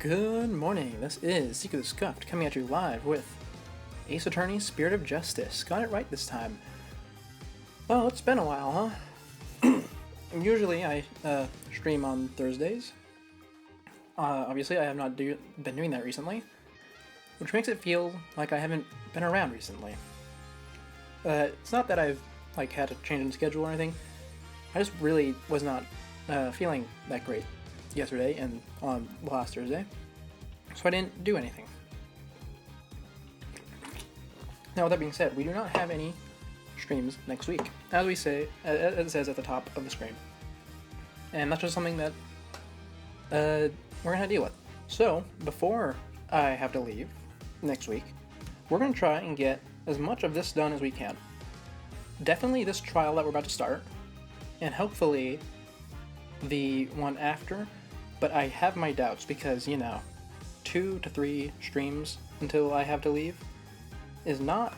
Good morning, this is Seeker the Scuffed coming at you live with Ace Attorney Spirit of Justice. Got it right this time. Oh, it's been a while, huh? Usually I stream on Thursdays. Obviously I have not been doing that recently, which makes it feel like I haven't been around recently. It's not that I've had a change in schedule or anything. I just really was not feeling that great yesterday and on last Thursday, so I didn't do anything. Now, with that being said, we do not have any streams next week, as it says at the top of the screen, and that's just something that we're gonna deal with. So before I have to leave next week, we're gonna try and get as much of this done as we can. Definitely this trial that we're about to start, and hopefully the one after. But I have my doubts because, 2 to 3 streams until I have to leave is not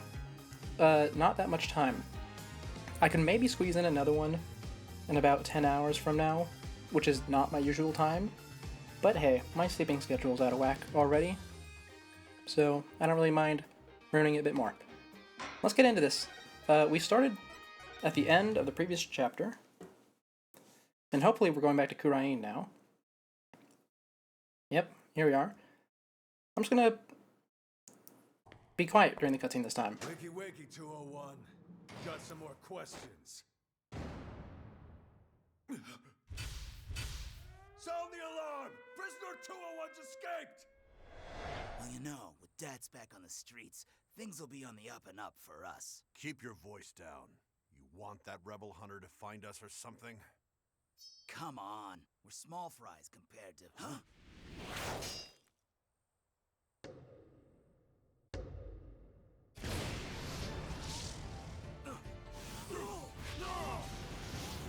that much time. I can maybe squeeze in another one in about 10 hours from now, which is not my usual time. But hey, my sleeping schedule's out of whack already, so I don't really mind ruining it a bit more. Let's get into this. We started at the end of the previous chapter, and hopefully we're going back to Khura'in now. Yep, here we are. I'm just gonna be quiet during the cutscene this time. Wakey wakey, 201. Got some more questions. Sound the alarm! Prisoner 201's escaped! Well, with Dad's back on the streets, things will be on the up and up for us. Keep your voice down. You want that rebel hunter to find us or something? Come on, we're small fries compared to... Huh?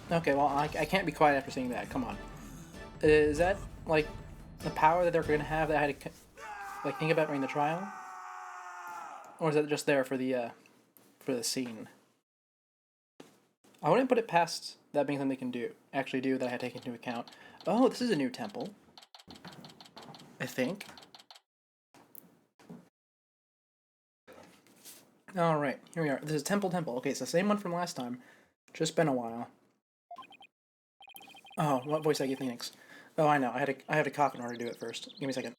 Okay, well, I can't be quiet after seeing that. Come on. Is that, the power that they're going to have that I had to, think about during the trial? Or is that just there for the scene? I wouldn't put it past that being something they can actually do that I had taken into account. Oh, this is a new temple. I think. Alright, here we are. This is Temple. Okay, it's the same one from last time. Just been a while. Oh, what voice did I give Phoenix? Oh, I know. I had to cough in order to do it first. Give me a second.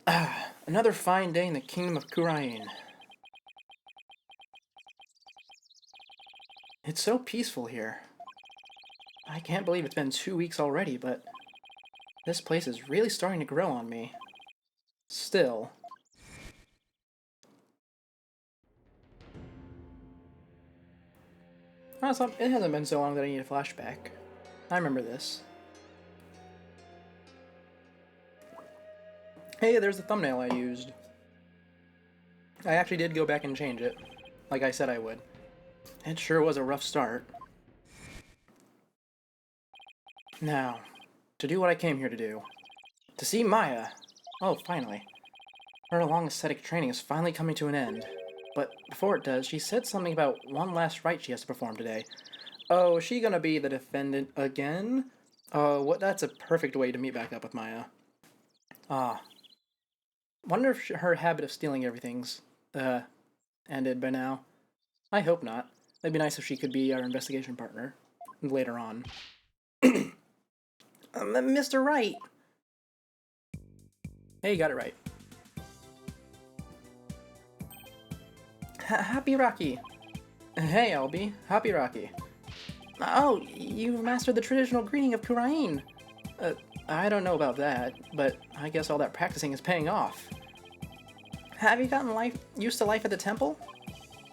Ah, another fine day in the kingdom of Khura'in. It's so peaceful here. I can't believe it's been 2 weeks already, but this place is really starting to grow on me. Still. It hasn't been so long that I need a flashback. I remember this. Hey, there's the thumbnail I used. I actually did go back and change it, like I said I would. It sure was a rough start. Now, to do what I came here to do. To see Maya. Oh, finally. Her long ascetic training is finally coming to an end. But before it does, she said something about one last rite she has to perform today. Oh, is she gonna be the defendant again? Oh, that's a perfect way to meet back up with Maya. Wonder if her habit of stealing everything's, ended by now. I hope not. It'd be nice if she could be our investigation partner later on. Mr. Wright! Hey, you got it right. Happy Rocky! Hey, Albie. Happy Rocky. Oh, you mastered the traditional greeting of Khura'in! I don't know about that, but I guess all that practicing is paying off. Have you gotten used to life at the temple?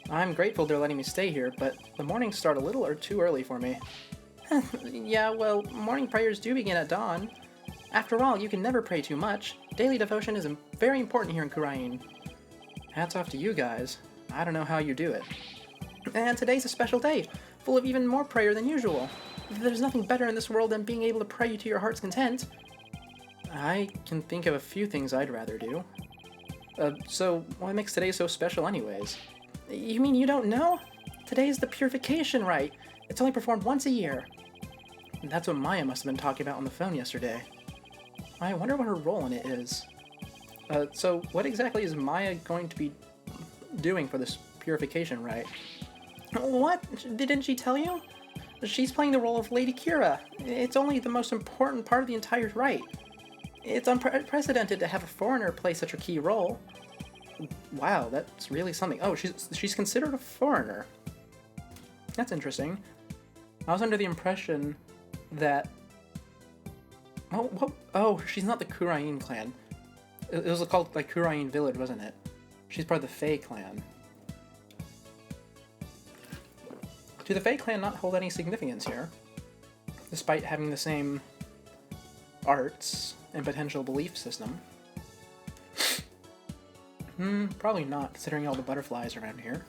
I'm grateful they're letting me stay here, but the mornings start a little or too early for me. Yeah, well, morning prayers do begin at dawn. After all, you can never pray too much. Daily devotion is very important here in Khura'in. Hats off to you guys. I don't know how you do it. And today's a special day, full of even more prayer than usual. There's nothing better in this world than being able to pray to your heart's content. I can think of a few things I'd rather do. So what makes today so special anyways? You mean you don't know? Today's the purification rite. It's only performed once a year. That's what Maya must have been talking about on the phone yesterday. I wonder what her role in it is. So what exactly is Maya going to be doing for this purification rite? What? Didn't she tell you? She's playing the role of Lady Kira. It's only the most important part of the entire rite. It's unprecedented to have a foreigner play such a key role. Wow, that's really something. Oh, she's considered a foreigner. That's interesting. I was under the impression that... Oh, she's not the Khura'in clan. It was called, like, Khura'in Village, wasn't it? She's part of the Fae clan. Do the Fae clan not hold any significance here? Despite having the same arts and potential belief system? Probably not, considering all the butterflies around here.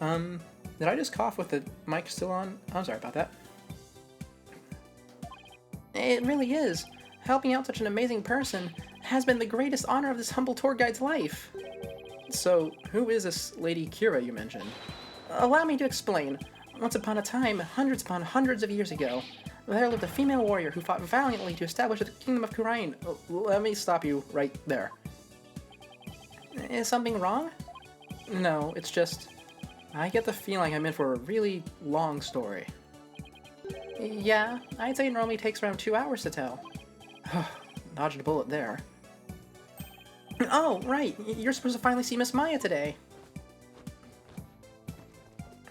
Did I just cough with the mic still on? I'm sorry about that. It really is. Helping out such an amazing person has been the greatest honor of this humble tour guide's life. So, who is this Lady Kira you mentioned? Allow me to explain. Once upon a time, hundreds upon hundreds of years ago, there lived a female warrior who fought valiantly to establish the kingdom of Khura'in. Let me stop you right there. Is something wrong? No, it's just... I get the feeling I'm in for a really long story. Yeah, I'd say it normally takes around 2 hours to tell. Dodged a bullet there. Oh, right, you're supposed to finally see Miss Maya today.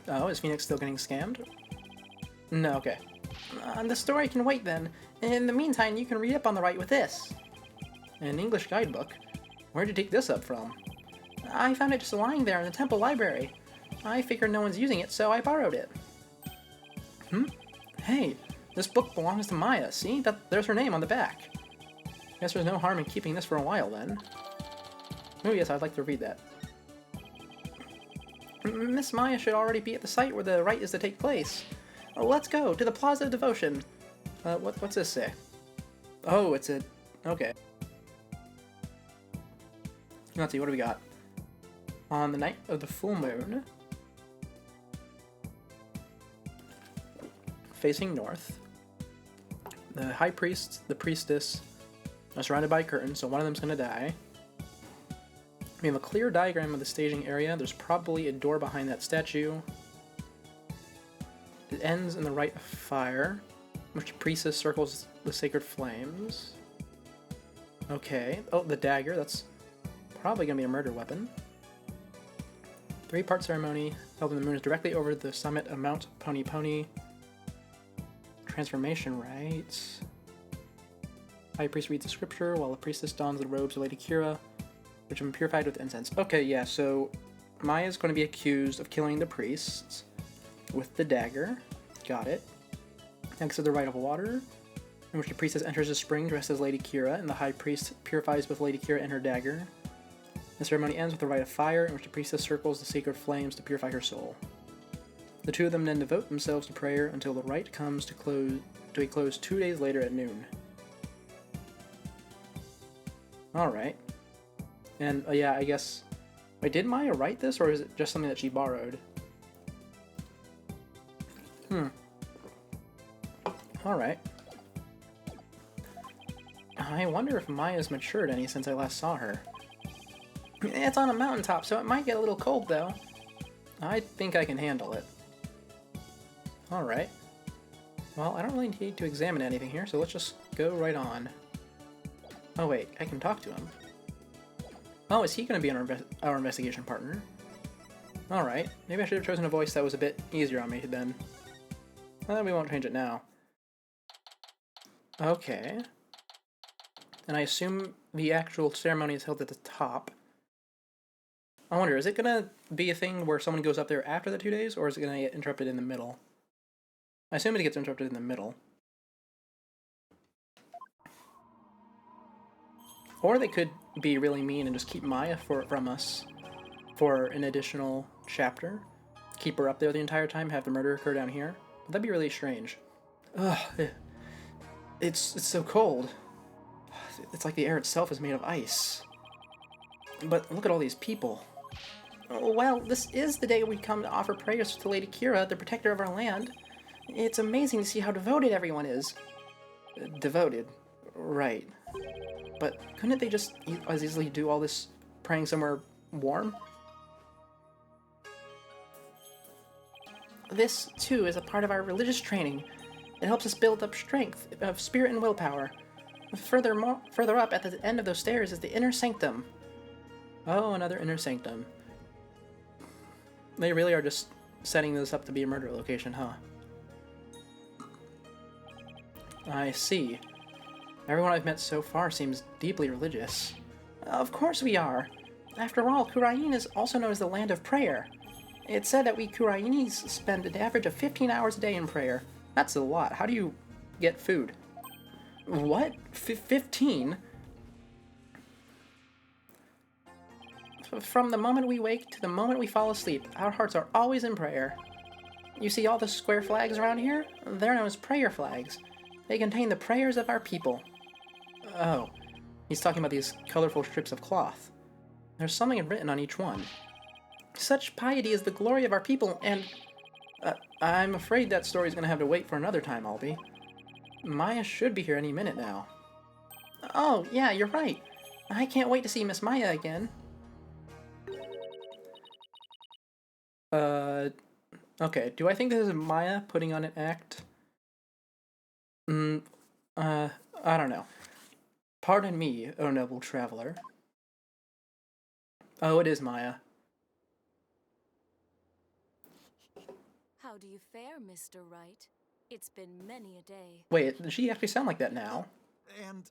Oh, is Phoenix still getting scammed? No, okay. The story can wait then. In the meantime, you can read up on the rite with this. An English guidebook? Where'd you take this up from? I found it just lying there in the temple library. I figured no one's using it, so I borrowed it. Hey, this book belongs to Maya, see? There's her name on the back. Guess there's no harm in keeping this for a while then. Oh yes, I'd like to read that. Miss Maya should already be at the site where the rite is to take place. Let's go, to the Plaza of Devotion. What's this say? Oh, it's a... okay. Let's see, what do we got? On the night of the full moon, facing north, the high priest, the priestess are surrounded by a curtain, so one of them's gonna die. We have a clear diagram of the staging area. There's probably a door behind that statue. It ends in the rite of fire, which the priestess circles the sacred flames. Okay. Oh, the dagger. That's probably gonna be a murder weapon. 3-part ceremony held when the moon is directly over the summit of Mount Pony Pony. Transformation rites. High priest reads the scripture while the priestess dons the robes of Lady Kira, which have been purified with incense. Okay, yeah, so Maya's going to be accused of killing the priests with the dagger. Got it. Next is the rite of water, in which the priestess enters a spring dressed as Lady Kira, and the high priest purifies both Lady Kira and her dagger. The ceremony ends with the rite of fire, in which the priestess circles the sacred flames to purify her soul. The two of them then devote themselves to prayer until the rite comes to a close 2 days later at noon. Alright. And, yeah, I guess... Wait, did Maya write this, or is it just something that she borrowed? Alright. I wonder if Maya's matured any since I last saw her. It's on a mountaintop, so it might get a little cold, though. I think I can handle it. Alright. Well, I don't really need to examine anything here, so let's just go right on. Oh wait, I can talk to him. Oh, is he going to be our investigation partner? Alright, maybe I should have chosen a voice that was a bit easier on me then. Well, we won't change it now. Okay. And I assume the actual ceremony is held at the top. I wonder, is it going to be a thing where someone goes up there after the 2 days, or is it going to get interrupted in the middle? I assume it gets interrupted in the middle. Or they could be really mean and just keep Maya from us for an additional chapter. Keep her up there the entire time, have the murder occur down here. That'd be really strange. Ugh. It's so cold. It's like the air itself is made of ice. But look at all these people. Well, this is the day we come to offer prayers to Lady Kira, the protector of our land. It's amazing to see how devoted everyone is. Devoted. Right. But couldn't they just as easily do all this praying somewhere warm? This, too, is a part of our religious training. It helps us build up strength of spirit and willpower. Further up at the end of those stairs is the inner sanctum. Oh, another inner sanctum. They really are just setting this up to be a murder location, huh? I see. Everyone I've met so far seems deeply religious. Of course we are. After all, Khura'in is also known as the land of prayer. It's said that we Khura'inis spend an average of 15 hours a day in prayer. That's a lot. How do you get food? What? 15? From the moment we wake to the moment we fall asleep, our hearts are always in prayer. You see all the square flags around here? They're known as prayer flags. They contain the prayers of our people. Oh, he's talking about these colorful strips of cloth. There's something written on each one. Such piety is the glory of our people, and... I'm afraid that story's gonna have to wait for another time, Albie. Maya should be here any minute now. Oh, yeah, you're right. I can't wait to see Miss Maya again. Okay, do I think this is Maya putting on an act? I don't know. Pardon me, O noble traveler. Oh, it is Maya. How do you fare, Mr. Wright? It's been many a day. Wait, does she actually sound like that now? And,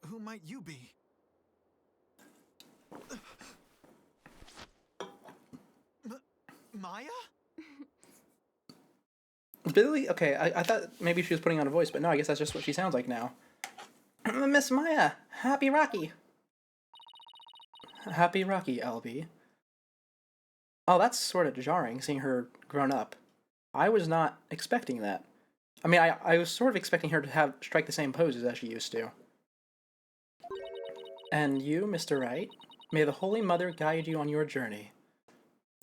who might you be? Maya? Really? Okay, I thought maybe she was putting on a voice, but no, I guess that's just what she sounds like now. Miss Maya! Happy Rocky! Happy Rocky, Albie. Oh, that's sort of jarring, seeing her grown up. I was not expecting that. I mean, I was sort of expecting her to strike the same poses as she used to. And you, Mr. Wright, may the Holy Mother guide you on your journey.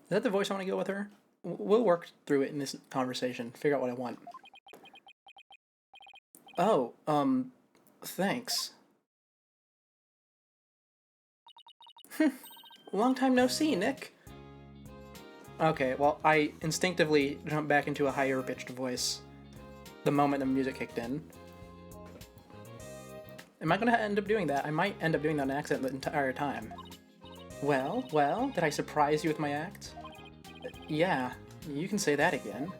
Is that the voice I want to go with her? We'll work through it in this conversation, figure out what I want. Oh, thanks. Long time no see, Nick. Okay, well, I instinctively jumped back into a higher pitched voice the moment the music kicked in. Am I gonna end up doing that? I might end up doing that in accent the entire time. Well, did I surprise you with my act? Yeah, you can say that again.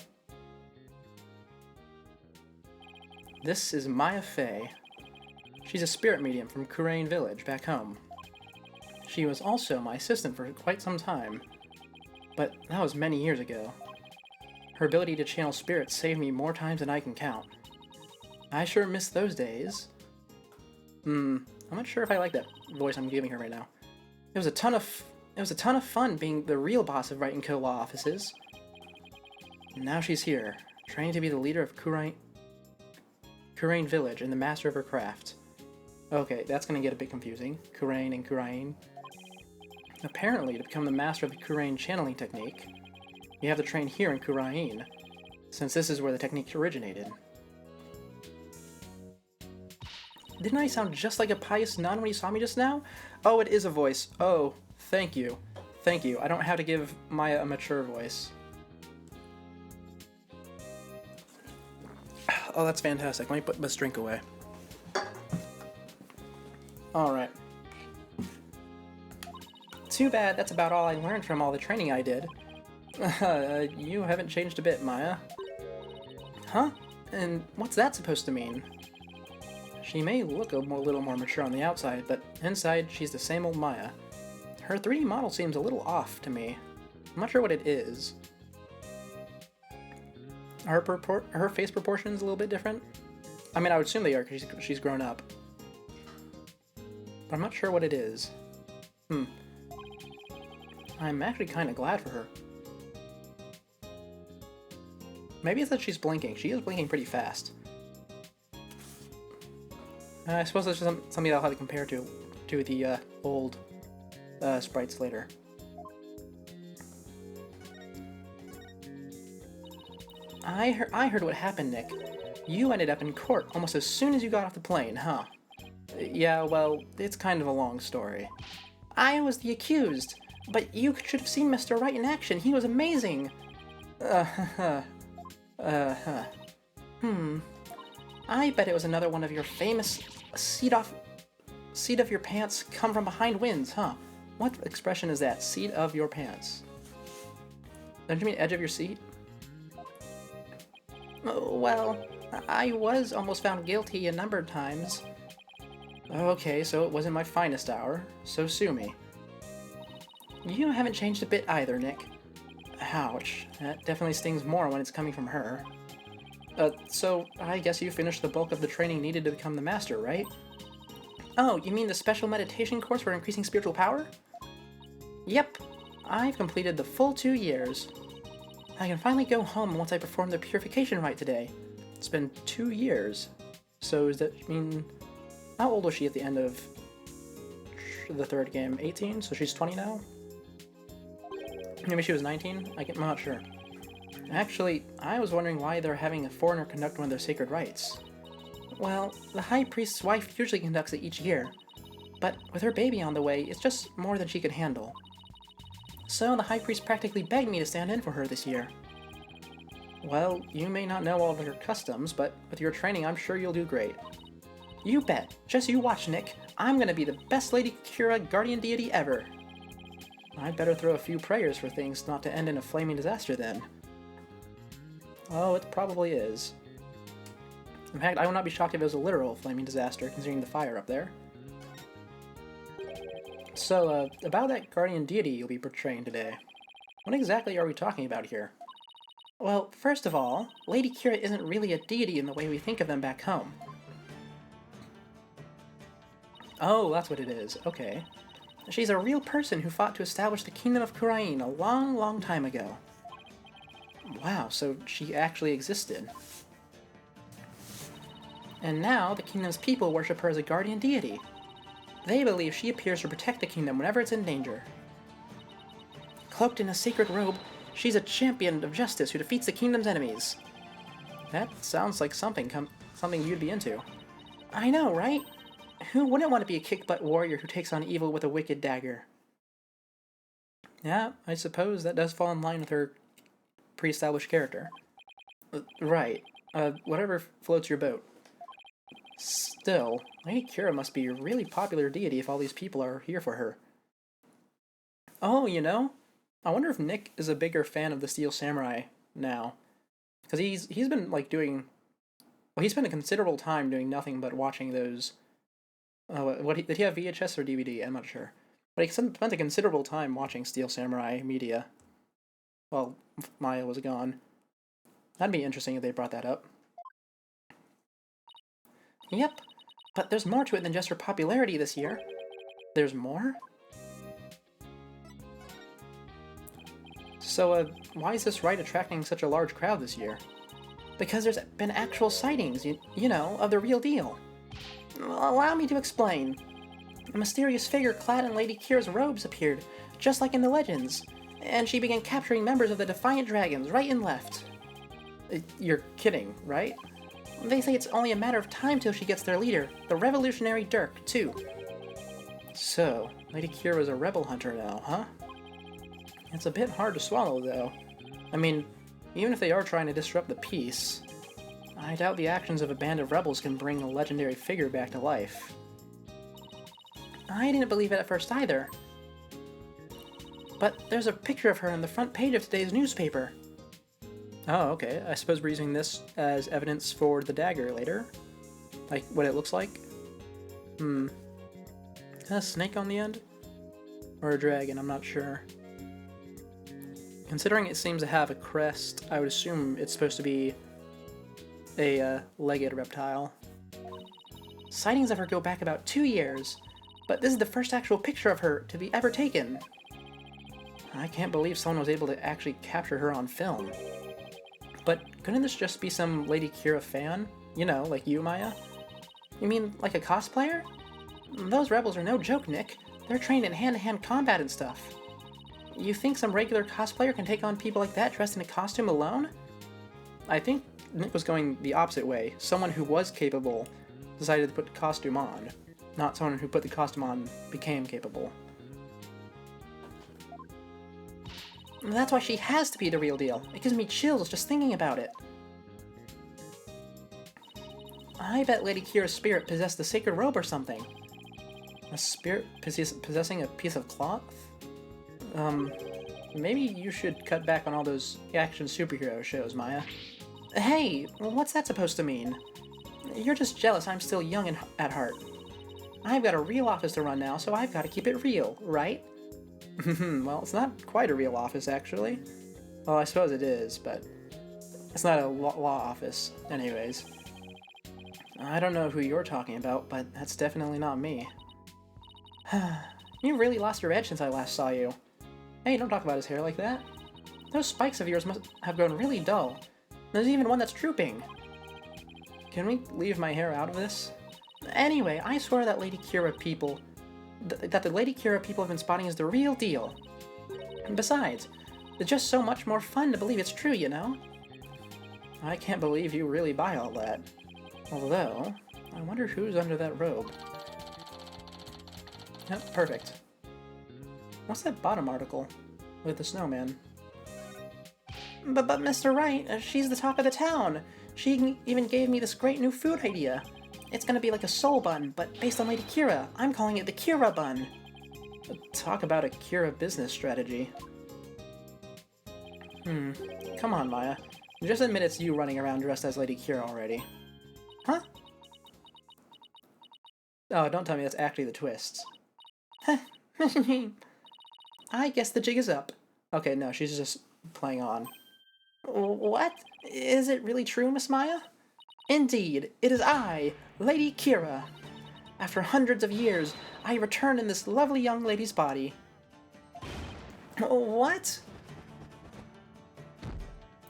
This is Maya Fey. She's a spirit medium from Khura'in village back home. She was also my assistant for quite some time, but that was many years ago. Her ability to channel spirits saved me more times than I can count. I sure miss those days. I'm not sure if I like that voice I'm giving her right now. It was a ton of fun being the real boss of Wright & Co. law offices. Now she's here, training to be the leader of Khura'in village and the master of her craft. Okay, that's gonna get a bit confusing. Khura'in and Khura'in. Apparently, to become the master of the Khura'in channeling technique, you have to train here in Khura'in, since this is where the technique originated. Didn't I sound just like a pious nun when you saw me just now? Oh, it is a voice. Oh, thank you. Thank you. I don't have to give Maya a mature voice. Oh, that's fantastic. Let me put this drink away. Alright. Too bad that's about all I learned from all the training I did. You haven't changed a bit, Maya. Huh? And what's that supposed to mean? She may look a little more mature on the outside, but inside she's the same old Maya. Her 3D model seems a little off to me. I'm not sure what it is. Her face proportions a little bit different? I mean, I would assume they are because she's grown up. But I'm not sure what it is. I'm actually kind of glad for her. Maybe it's that she's blinking. She is blinking pretty fast. I suppose that's just something I'll have to compare to the old sprites later. I heard what happened, Nick. You ended up in court almost as soon as you got off the plane, huh? Yeah, well, it's kind of a long story. I was the accused, but you should have seen Mr. Wright in action. He was amazing. I bet it was another one of your famous seat of your pants come from behind wins, huh? What expression is that? Seat of your pants. Don't you mean edge of your seat? Well, I was almost found guilty a number of times. Okay, so it wasn't my finest hour, so sue me. You haven't changed a bit either, Nick. Ouch, that definitely stings more when it's coming from her. So I guess you finished the bulk of the training needed to become the master, right? Oh, you mean the special meditation course for increasing spiritual power? Yep, I've completed the full 2 years. I can finally go home once I perform the purification rite today. It's been 2 years. So does that mean... How old was she at the end of the third game? 18? So she's 20 now? Maybe she was 19? I'm not sure. Actually, I was wondering why they're having a foreigner conduct one of their sacred rites. Well, the High Priest's wife usually conducts it each year, but with her baby on the way, it's just more than she could handle. So the High Priest practically begged me to stand in for her this year. Well, you may not know all of her customs, but with your training, I'm sure you'll do great. You bet. Just you watch, Nick. I'm gonna be the best Lady Kira guardian deity ever. I'd better throw a few prayers for things not to end in a flaming disaster then. Oh, it probably is. In fact, I would not be shocked if it was a literal flaming disaster, considering the fire up there. So, about that guardian deity you'll be portraying today. What exactly are we talking about here? Well, first of all, Lady Kira isn't really a deity in the way we think of them back home. Oh, that's what it is. Okay. She's a real person who fought to establish the kingdom of Khura'in a long, long time ago. Wow, so she actually existed. And now, the kingdom's people worship her as a guardian deity. They believe she appears to protect the kingdom whenever it's in danger. Cloaked in a sacred robe, she's a champion of justice who defeats the kingdom's enemies. That sounds like something you'd be into. I know, right? Who wouldn't want to be a kick-butt warrior who takes on evil with a wicked dagger? Yeah, I suppose that does fall in line with her pre-established character. Right. Whatever floats your boat. Still, Lady Kira must be a really popular deity if all these people are here for her. Oh, you know, I wonder if Nick is a bigger fan of the Steel Samurai now. Because he's been, like, doing... Well, he spent a considerable time doing nothing but watching those... did he have VHS or DVD? I'm not sure. But he spent a considerable time watching Steel Samurai media. Well, Maya was gone. That'd be interesting if they brought that up. Yep, but there's more to it than just her popularity this year. There's more? So, why is this rite attracting such a large crowd this year? Because there's been actual sightings, you know, of the real deal. Allow me to explain. A mysterious figure clad in Lady Kira's robes appeared, just like in the legends, and she began capturing members of the Defiant Dragons right and left. You're kidding, right? They say it's only a matter of time till she gets their leader, the revolutionary Dirk, too. So, Lady Kira is a rebel hunter now, huh? It's a bit hard to swallow, though. I mean, even if they are trying to disrupt the peace, I doubt the actions of a band of rebels can bring a legendary figure back to life. I didn't believe it at first either. But there's a picture of her on the front page of today's newspaper. Oh, okay. I suppose we're using this as evidence for the dagger later. Like, what it looks like? A snake on the end? Or a dragon, I'm not sure. Considering it seems to have a crest, I would assume it's supposed to be a legged reptile. Sightings of her go back about 2 years, but this is the first actual picture of her to be ever taken. I can't believe someone was able to actually capture her on film. But couldn't this just be some Lady Kira fan? You know, like you, Maya? You mean, like a cosplayer? Those rebels are no joke, Nick. They're trained in hand-to-hand combat and stuff. You think some regular cosplayer can take on people like that dressed in a costume alone? I think Nick was going the opposite way. Someone who was capable decided to put the costume on. Not someone who put the costume on became capable. That's why she has to be the real deal. It gives me chills just thinking about it. I bet Lady Kira's spirit possessed the sacred robe or something. A spirit possessing a piece of cloth? Maybe you should cut back on all those action superhero shows, Maya. Hey, what's that supposed to mean? You're just jealous I'm still young at heart. I've got a real office to run now, so I've got to keep it real, right? Well, it's not quite a real office, actually. Well, I suppose it is, but it's not a law office. Anyways. I don't know who you're talking about, but that's definitely not me. You really lost your edge since I last saw you. Hey, don't talk about his hair like that. Those spikes of yours must have grown really dull. There's even one that's drooping. Can we leave my hair out of this? Anyway, I swear that Lady Kira people... that the Lady Kira people have been spotting is the real deal. And besides, it's just so much more fun to believe it's true, you know? I can't believe you really buy all that. Although, I wonder who's under that robe. Yep, perfect. What's that bottom article? With the snowman. But Mr. Wright, she's the talk of the town. She even gave me this great new food idea. It's gonna be like a soul bun, but based on Lady Kira. I'm calling it the Kira bun. Talk about a Kira business strategy. Come on, Maya. Just admit it's you running around dressed as Lady Kira already. Huh? Oh, don't tell me that's actually the twist. I guess the jig is up. Okay, no, she's just playing on. What? Is it really true, Miss Maya? Indeed, it is I, Lady Kira. After hundreds of years, I return in this lovely young lady's body. What?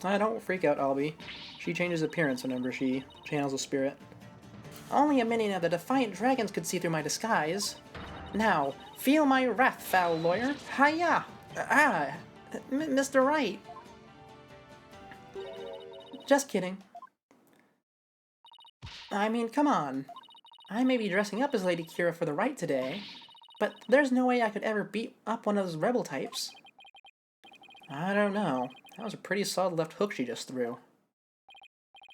Don't freak out, Albie. She changes appearance whenever she channels a spirit. Only a minion of the defiant dragons could see through my disguise. Now, feel my wrath, foul lawyer. Hiya! Mr. Wright. Just kidding. I mean, come on. I may be dressing up as Lady Kira for the right today, but there's no way I could ever beat up one of those rebel types. I don't know. That was a pretty solid left hook she just threw.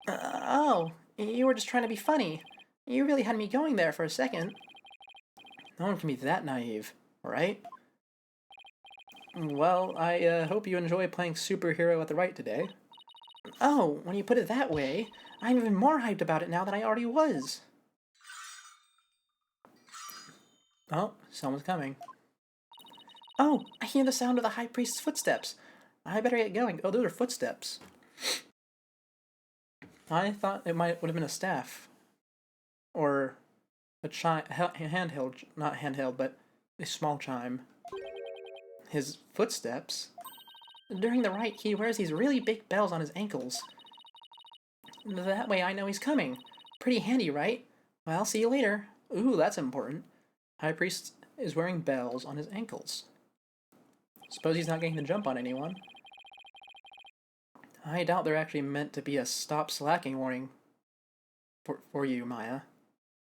Oh, you were just trying to be funny. You really had me going there for a second. No one can be that naive, right? Well, I hope you enjoy playing superhero at the right today. Oh, when you put it that way, I'm even more hyped about it now than I already was. Oh, someone's coming. Oh, I hear the sound of the High Priest's footsteps. I better get going. Oh, those are footsteps. I thought it would have been a staff. Or a handheld, not handheld, but a small chime. His footsteps? During the rite, he wears these really big bells on his ankles. That way I know he's coming. Pretty handy, right? Well, see you later. Ooh, that's important. High Priest is wearing bells on his ankles. Suppose he's not getting the jump on anyone. I doubt they're actually meant to be a stop slacking warning for you, Maya.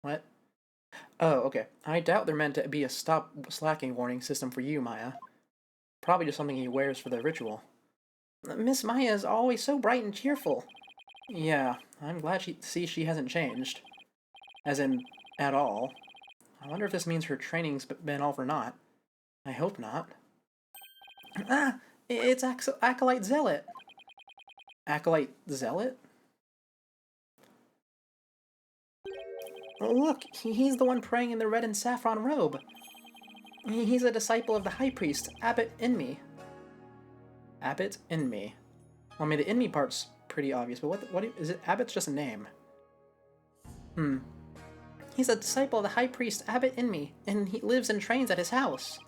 What? Oh, okay. I doubt they're meant to be a stop slacking warning system for you, Maya. Probably just something he wears for the ritual. Miss Maya is always so bright and cheerful. Yeah, I'm glad she hasn't changed. As in, at all. I wonder if this means her training's been all for naught. I hope not. Ah! It's Acolyte Zealot! Acolyte Zealot? Look, he's the one praying in the red and saffron robe. He's a disciple of the High Priest, Abbot Inme. Abbot Inme. Well, I mean, the Inme part's pretty obvious, but what is it? Abbot's just a name. He's a disciple of the High Priest, Abbot Inme, and he lives and trains at his house.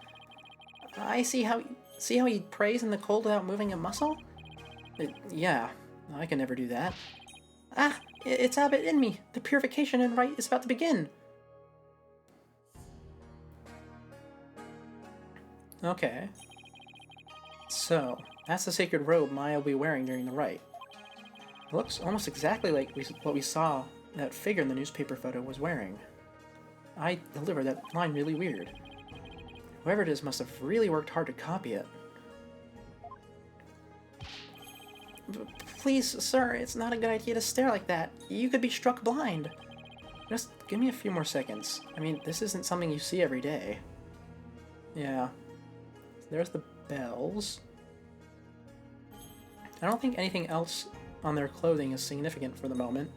I see how he prays in the cold without moving a muscle? Yeah, I can never do that. Ah, it's Abbot Inme. The purification and rite is about to begin. Okay. So, that's the sacred robe Maya will be wearing during the rite. It looks almost exactly like what we saw that figure in the newspaper photo was wearing. I delivered that line really weird. Whoever it is must have really worked hard to copy it. Please, sir, it's not a good idea to stare like that. You could be struck blind. Just give me a few more seconds. I mean, this isn't something you see every day. Yeah. There's the bells. I don't think anything else on their clothing is significant for the moment.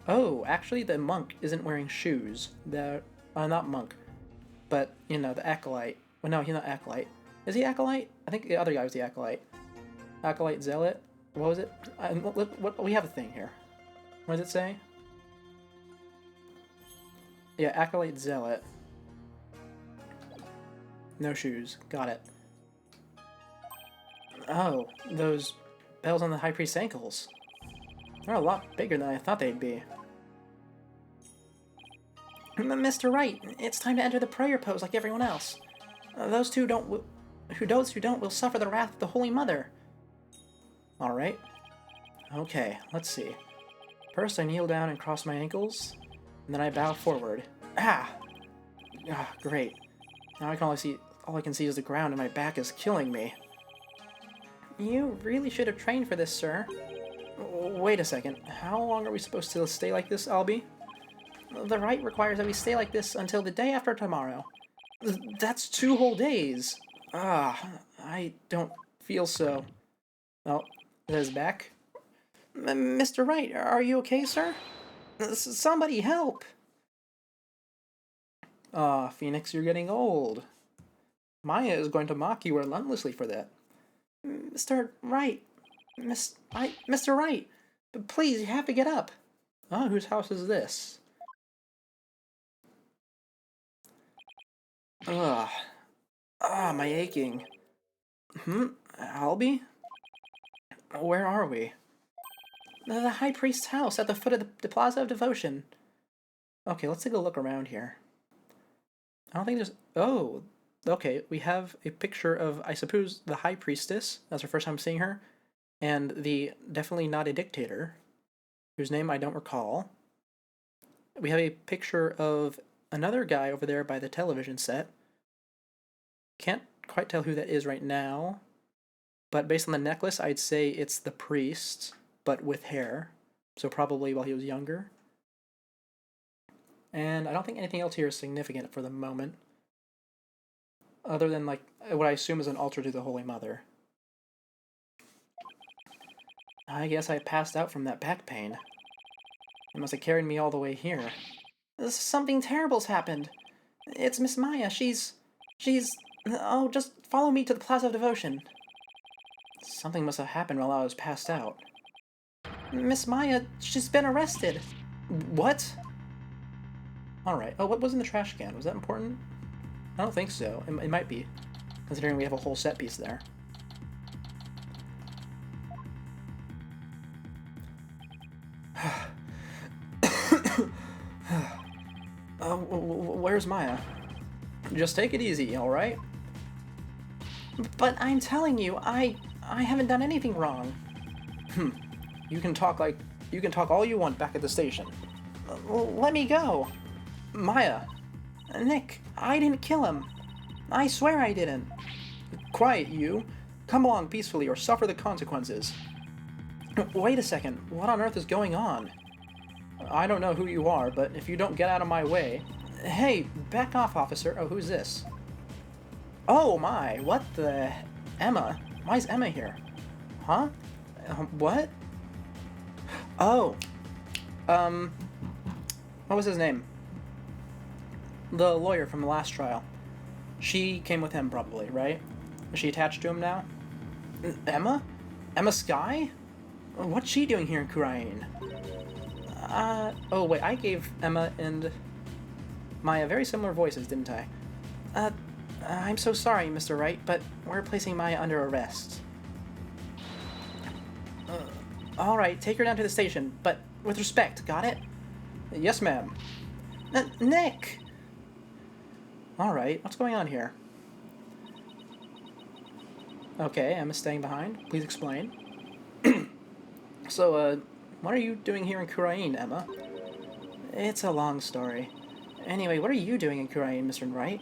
Oh, actually the monk isn't wearing shoes. Not monk, but, you know, the acolyte. Well, no, he's not acolyte. Is he acolyte? I think the other guy was the acolyte. Acolyte zealot? What was it? What we have a thing here. What does it say? Yeah, acolyte zealot. No shoes. Got it. Oh, those bells on the high priest's ankles. They're a lot bigger than I thought they'd be. Mr. Wright, it's time to enter the prayer pose like everyone else. Those who don't will suffer the wrath of the Holy Mother. Alright. Okay, let's see. First I kneel down and cross my ankles, and then I bow forward. Ah! Ah, great. Now all I can see is the ground and my back is killing me. You really should have trained for this, sir. Wait a second. How long are we supposed to stay like this, Albie? The rite requires that we stay like this until the day after tomorrow. That's 2 whole days. Ah, I don't feel so. Oh, Liz back. Mr. Wright, are you okay, sir? Somebody help! Ah, Phoenix, you're getting old. Maya is going to mock you relentlessly for that. Mr. Wright. Mr. Wright! Please, you have to get up. Oh, whose house is this? Ugh. Ah, my aching. Albie? Where are we? The High Priest's house at the foot of the Plaza of Devotion. Okay, let's take a look around here. I don't think there's... Oh, okay, we have a picture of, I suppose, the High Priestess. That's our first time seeing her. And the definitely not a dictator, whose name I don't recall. We have a picture of another guy over there by the television set. Can't quite tell who that is right now. But based on the necklace, I'd say it's the priest, but with hair. So probably while he was younger. And I don't think anything else here is significant for the moment. Other than, like, what I assume is an altar to the Holy Mother. I guess I passed out from that back pain. It must have carried me all the way here. Something terrible's happened. It's Miss Maya. She's... Oh, just follow me to the Plaza of Devotion. Something must have happened while I was passed out. Miss Maya, she's been arrested. What? Alright. Oh, what was in the trash can? Was that important? I don't think so. It might be, considering we have a whole set piece there. Where's Maya? Just take it easy, alright? But I'm telling you, I haven't done anything wrong. You can talk all you want back at the station. Let me go. Maya. Nick, I didn't kill him. I swear I didn't. Quiet, you. Come along peacefully or suffer the consequences. Wait a second. What on earth is going on? I don't know who you are, but if you don't get out of my way... Hey, back off, officer. Oh, who's this? Oh my, what the... Emma? Why is Emma here? Huh? What? Oh. What was his name? The lawyer from the last trial. She came with him, probably, right? Is she attached to him now? Emma? Emma Skye? What's she doing here in Khura'in? Oh wait, I gave Emma and Maya very similar voices, didn't I? I'm so sorry, Mr. Wright, but we're placing Maya under arrest. Alright, take her down to the station, but with respect, got it? Yes, ma'am. Nick! Alright, what's going on here? Okay, Emma's staying behind. Please explain. So, what are you doing here in Khura'in, Emma? It's a long story. Anyway, what are you doing in Khura'in, Mr. Wright?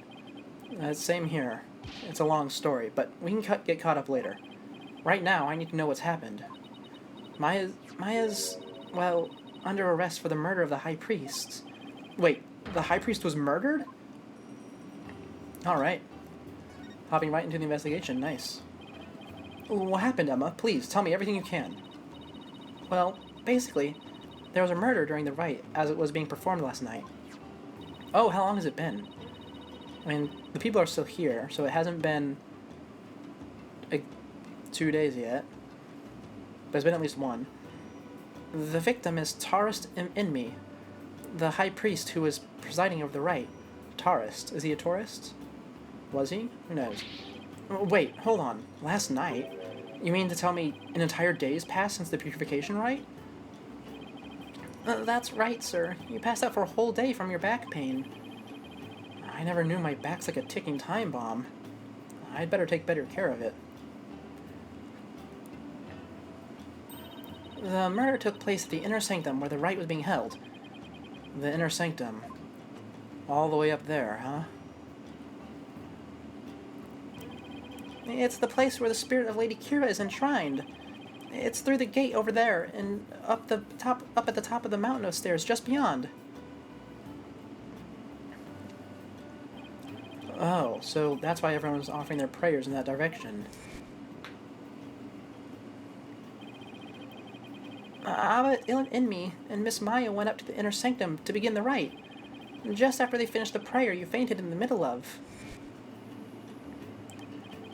Same here. It's a long story, but we can get caught up later. Right now, I need to know what's happened. Maya's, well, under arrest for the murder of the High Priest. Wait, the High Priest was murdered? Alright. Hopping right into the investigation, nice. What happened, Emma? Please, tell me everything you can. Well, basically, there was a murder during the rite as it was being performed last night. Oh, how long has it been? I mean, the people are still here, so it hasn't been 2 days yet. But it's been at least one. The victim is Taurus Inmi, the high priest who was presiding over the rite. Taurus. Is he a tourist? Was he? Who knows? Wait, hold on. Last night? You mean to tell me an entire day's passed since the purification rite? That's right, sir. You passed out for a whole day from your back pain. I never knew my back's like a ticking time bomb. I'd better take better care of it. The murder took place at the inner sanctum where the rite was being held. The inner sanctum. All the way up there, huh? It's the place where the spirit of Lady Kira is enshrined. It's through the gate over there, and up at the top of the mountain of stairs just beyond. Oh, so that's why everyone was offering their prayers in that direction. Abba Inmi and Miss Maya went up to the inner sanctum to begin the rite. Just after they finished the prayer you fainted in the middle of.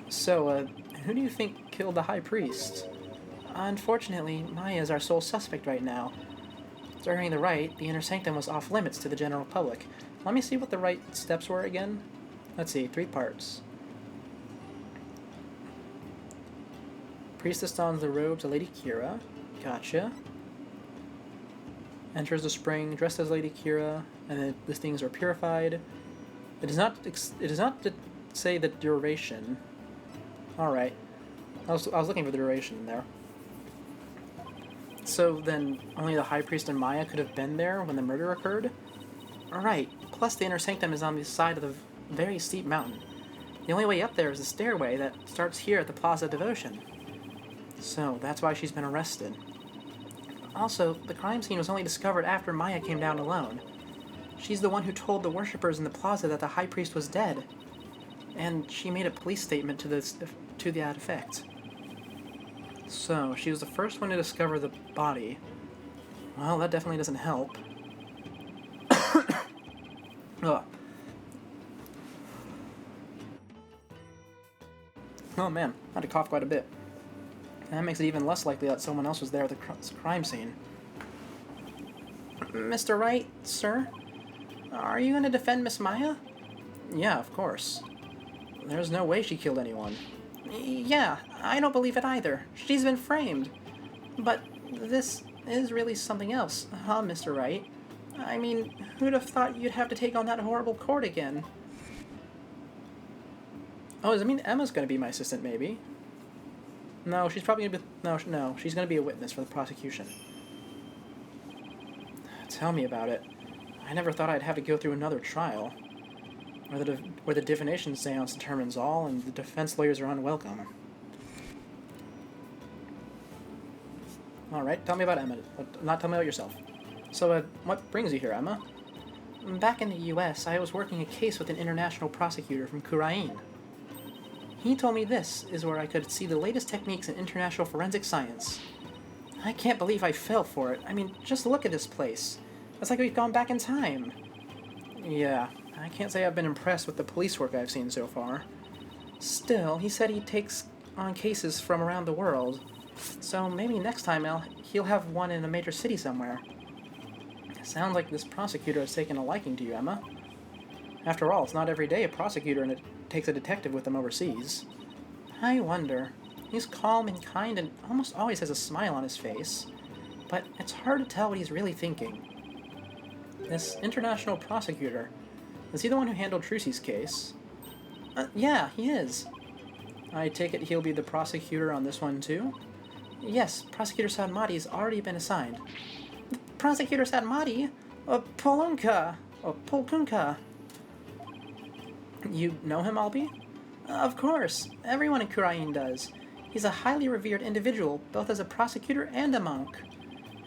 So, who do you think killed the High Priest? Unfortunately, Maya is our sole suspect right now. During the rite, the inner sanctum was off limits to the general public. Let me see what the rite steps were again. Let's see, 3 parts. Priestess dons the robes of Lady Kira. Gotcha. Enters the spring, dressed as Lady Kira, and then the things are purified. It does not say the duration. Alright. I was looking for the duration there. So then, only the High Priest and Maya could have been there when the murder occurred? Alright. Plus the inner sanctum is on the side of the very steep mountain. The only way up there is the stairway that starts here at the Plaza of Devotion. So, that's why she's been arrested. Also, the crime scene was only discovered after Maya came down alone. She's the one who told the worshippers in the plaza that the High Priest was dead. And she made a police statement to that effect. So, she was the first one to discover the body. Well, that definitely doesn't help. Ugh. Oh man, I had to cough quite a bit. That makes it even less likely that someone else was there at the crime scene. Mr. Wright, sir? Are you going to defend Miss Maya? Yeah, of course. There's no way she killed anyone. Yeah, I don't believe it either. She's been framed. But this is really something else, huh, Mr. Wright? I mean, who'd have thought you'd have to take on that horrible court again? Oh, does it mean Emma's going to be my assistant, maybe? No, she's probably going to be... No, she's going to be a witness for the prosecution. Tell me about it. I never thought I'd have to go through another trial. Where the divination seance determines all, and the defense lawyers are unwelcome. Alright, tell me about Emma. Not tell me about yourself. So, what brings you here, Emma? Back in the US, I was working a case with an international prosecutor from Khura'in. He told me this is where I could see the latest techniques in international forensic science. I can't believe I fell for it. I mean, just look at this place. It's like we've gone back in time. Yeah, I can't say I've been impressed with the police work I've seen so far. Still, he said he takes on cases from around the world. So maybe next time he'll have one in a major city somewhere. Sounds like this prosecutor has taken a liking to you, Emma. After all, it's not every day a prosecutor takes a detective with them overseas. I wonder. He's calm and kind and almost always has a smile on his face. But it's hard to tell what he's really thinking. This international prosecutor, is he the one who handled Trucy's case? Yeah, he is. I take it he'll be the prosecutor on this one too? Yes, Prosecutor Sadmati's already been assigned. Prosecutor Sadmati? Polunka! Polkunka! You know him, Albie? Of course. Everyone in Khura'in does. He's a highly revered individual, both as a prosecutor and a monk.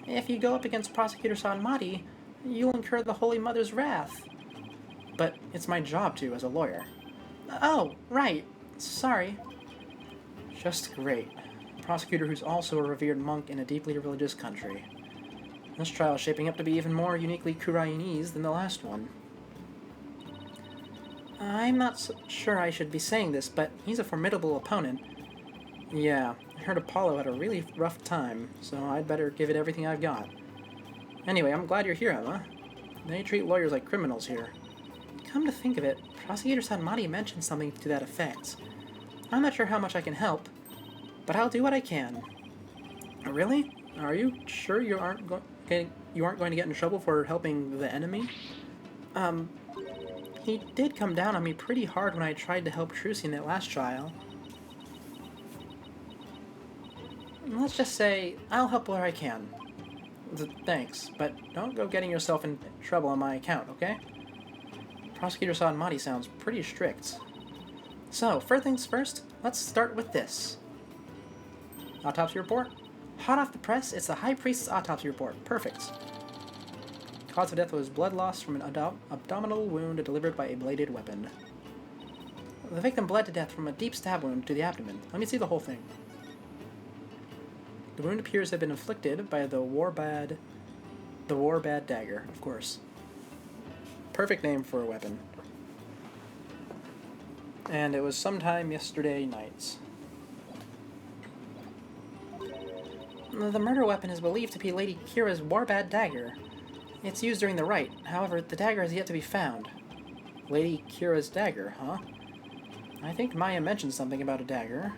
If you go up against Prosecutor Sadmati, you'll incur the Holy Mother's wrath. But it's my job to, as a lawyer. Oh, right. Sorry. Just great. A prosecutor who's also a revered monk in a deeply religious country. This trial is shaping up to be even more uniquely Khura'inese than the last one. I'm not sure I should be saying this, but he's a formidable opponent. Yeah, I heard Apollo had a really rough time, so I'd better give it everything I've got. Anyway, I'm glad you're here, Emma. They treat lawyers like criminals here. Come to think of it, Prosecutor Sadmati mentioned something to that effect. I'm not sure how much I can help, but I'll do what I can. Really? Are you sure you aren't going to get in trouble for helping the enemy? He did come down on me pretty hard when I tried to help Trucy in that last trial. Let's just say, I'll help where I can. Thanks, but don't go getting yourself in trouble on my account, okay? Prosecutor Sadmati sounds pretty strict. So, first things first, let's start with this. Autopsy report? Hot off the press, it's the High Priest's autopsy report. Perfect. Cause of death was blood loss from an abdominal wound delivered by a bladed weapon. The victim bled to death from a deep stab wound to the abdomen. Let me see the whole thing. The wound appears to have been inflicted by the Warbad dagger, of course. Perfect name for a weapon. And it was sometime yesterday night. The murder weapon is believed to be Lady Kira's Warbad dagger. It's used during the rite, however, the dagger is yet to be found. Lady Kira's dagger, huh? I think Maya mentioned something about a dagger.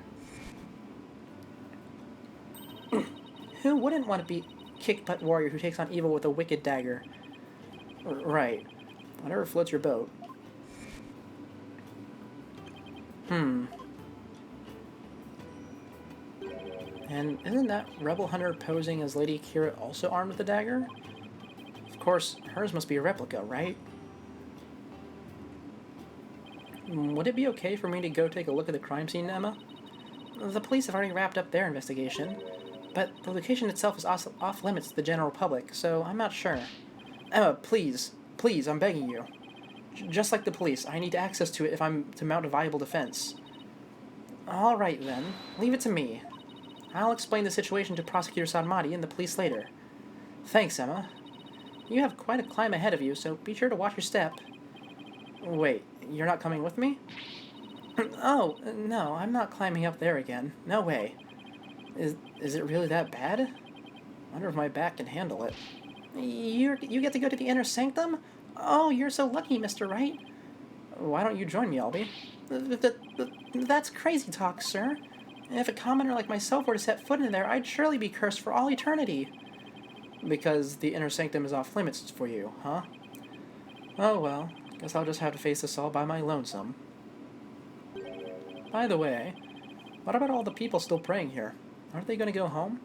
Who wouldn't want to be kick-butt warrior who takes on evil with a wicked dagger? Right. Whatever floats your boat. And isn't that rebel hunter posing as Lady Kira also armed with a dagger? Of course, hers must be a replica, right? Would it be okay for me to go take a look at the crime scene, Emma? The police have already wrapped up their investigation, but the location itself is off limits to the general public, so I'm not sure. Emma, please, I'm begging you. Just like the police, I need access to it if I'm to mount a viable defense. Alright then, leave it to me. I'll explain the situation to Prosecutor Sadmati and the police later. Thanks, Emma. You have quite a climb ahead of you, so be sure to watch your step. Wait, you're not coming with me? Oh, no, I'm not climbing up there again. No way. Is it really that bad? I wonder if my back can handle it. You get to go to the inner sanctum? Oh, you're so lucky, Mr. Wright. Why don't you join me, Albie? That's crazy talk, sir. If a commoner like myself were to set foot in there, I'd surely be cursed for all eternity. Because the inner sanctum is off limits for you, huh? Oh well, guess I'll just have to face this all by my lonesome. By the way, what about all the people still praying here? Aren't they going to go home?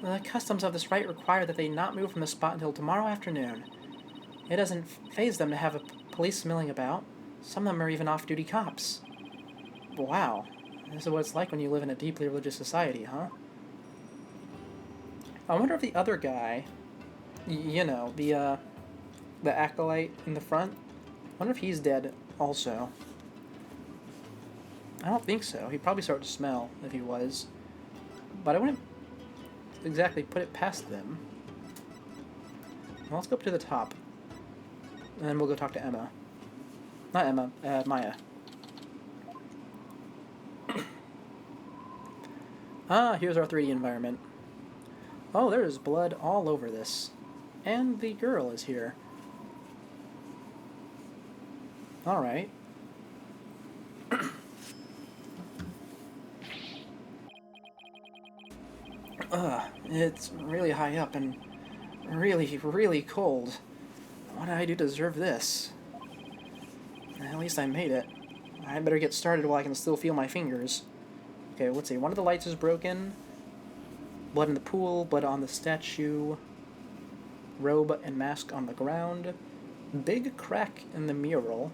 The customs of this rite require that they not move from the spot until tomorrow afternoon. It doesn't faze them to have a police milling about. Some of them are even off-duty cops. Wow, this is what it's like when you live in a deeply religious society, huh? I wonder if the other guy, you know, the acolyte in the front, I wonder if he's dead also. I don't think so. He'd probably start to smell if he was. But I wouldn't exactly put it past them. Well, let's go up to the top. And then we'll go talk to Emma. Not Emma, Maya. Ah, here's our 3D environment. Oh, there's blood all over this. And the girl is here. Alright. It's really high up and really, really cold. What did I do to deserve this? At least I made it. I better get started while I can still feel my fingers. Okay, let's see. One of the lights is broken. Blood in the pool, blood on the statue, robe and mask on the ground, big crack in the mural.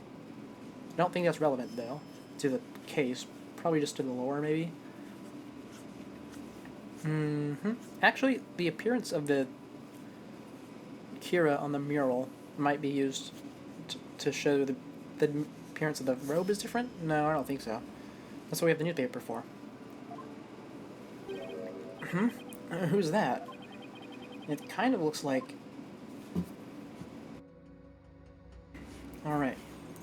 I don't think that's relevant, though, to the case. Probably just to the lore, maybe. Actually, the appearance of the Kira on the mural might be used to show the appearance of the robe is different? No, I don't think so. That's what we have the newspaper for. Who's that? It kind of looks like... Alright,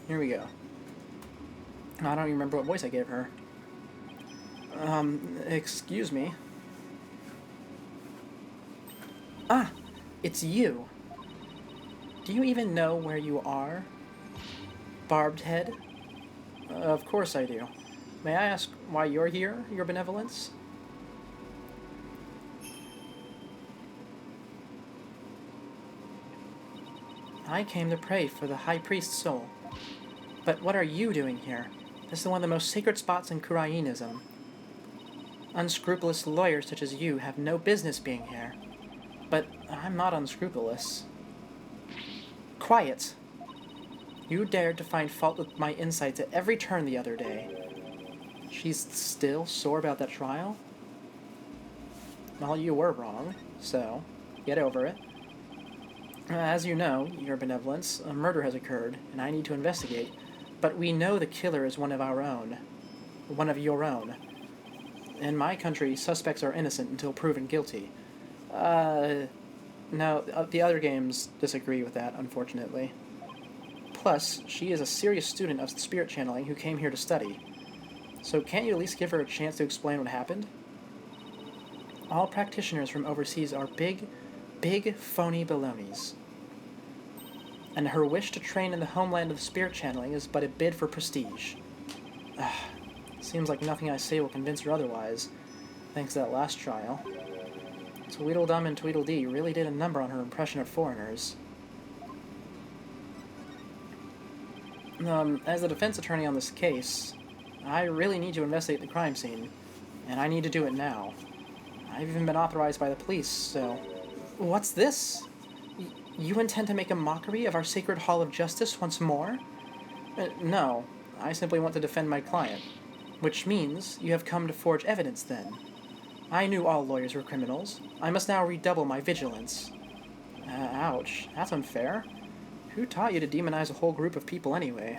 here we go. I don't even remember what voice I gave her. Excuse me. Ah, it's you. Do you even know where you are? Barbed head? Of course I do. May I ask why you're here, your benevolence? I came to pray for the High Priest's soul. But what are you doing here? This is one of the most sacred spots in Khura'inism. Unscrupulous lawyers such as you have no business being here. But I'm not unscrupulous. Quiet! You dared to find fault with my insights at every turn the other day. She's still sore about that trial? Well, you were wrong, so get over it. As you know, your benevolence, a murder has occurred, and I need to investigate, but we know the killer is one of our own. One of your own. In my country, suspects are innocent until proven guilty. No, the other games disagree with that, unfortunately. Plus, she is a serious student of spirit channeling who came here to study. So can't you at least give her a chance to explain what happened? All practitioners from overseas are big phony balonies. And her wish to train in the homeland of spirit channeling is but a bid for prestige. Seems like nothing I say will convince her otherwise, thanks to that last trial. Tweedledum and Tweedledee really did a number on her impression of foreigners. As the defense attorney on this case, I really need to investigate the crime scene, and I need to do it now. I've even been authorized by the police, so... What's this? You intend to make a mockery of our sacred Hall of Justice once more? No, I simply want to defend my client. Which means you have come to forge evidence, then. I knew all lawyers were criminals. I must now redouble my vigilance. Ouch, that's unfair. Who taught you to demonize a whole group of people anyway?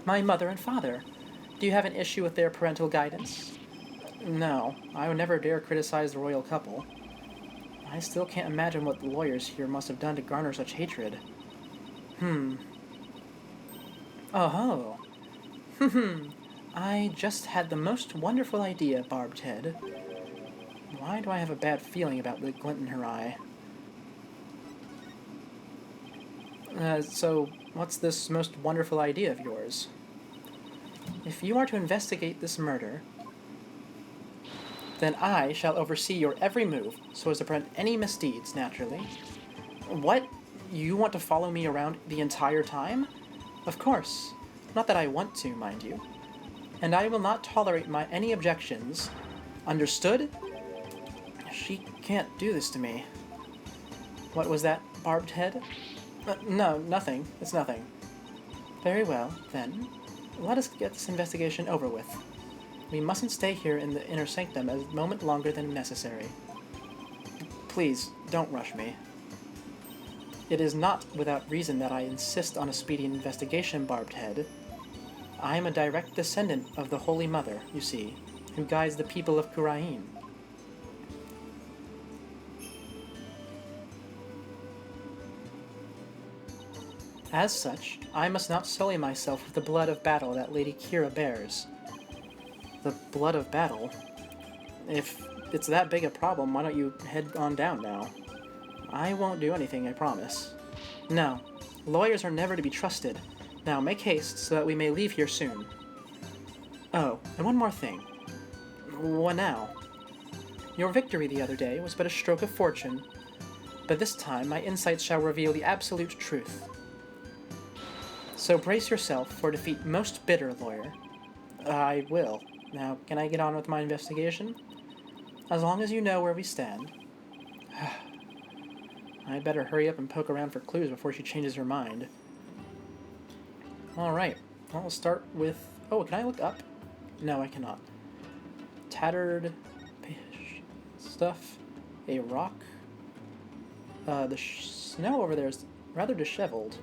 My mother and father. Do you have an issue with their parental guidance? No, I would never dare criticize the royal couple. I still can't imagine what the lawyers here must have done to garner such hatred. Oh-ho. I just had the most wonderful idea, Barbed Head. Why do I have a bad feeling about the glint in her eye? So, what's this most wonderful idea of yours? If you are to investigate this murder, then I shall oversee your every move, so as to prevent any misdeeds, naturally. What? You want to follow me around the entire time? Of course. Not that I want to, mind you. And I will not tolerate any objections. Understood? She can't do this to me. What was that, Barbed Head? No, nothing. It's nothing. Very well, then. Let us get this investigation over with. We mustn't stay here in the inner sanctum a moment longer than necessary. Please, don't rush me. It is not without reason that I insist on a speedy investigation, Barbed Head. I am a direct descendant of the Holy Mother, you see, who guides the people of Khura'in. As such, I must not sully myself with the blood of battle that Lady Kira bears. The blood of battle? If it's that big a problem, why don't you head on down now? I won't do anything, I promise. No, lawyers are never to be trusted. Now make haste so that we may leave here soon. Oh, and one more thing. What now? Your victory the other day was but a stroke of fortune, but this time my insights shall reveal the absolute truth. So brace yourself for defeat, most bitter lawyer. I will. Now, can I get on with my investigation? as long as you know where we stand. I'd better hurry up and poke around for clues before she changes her mind. Alright, well, we'll start with... Oh, can I look up? No, I cannot. Tattered stuff. A rock. The snow over there is rather disheveled.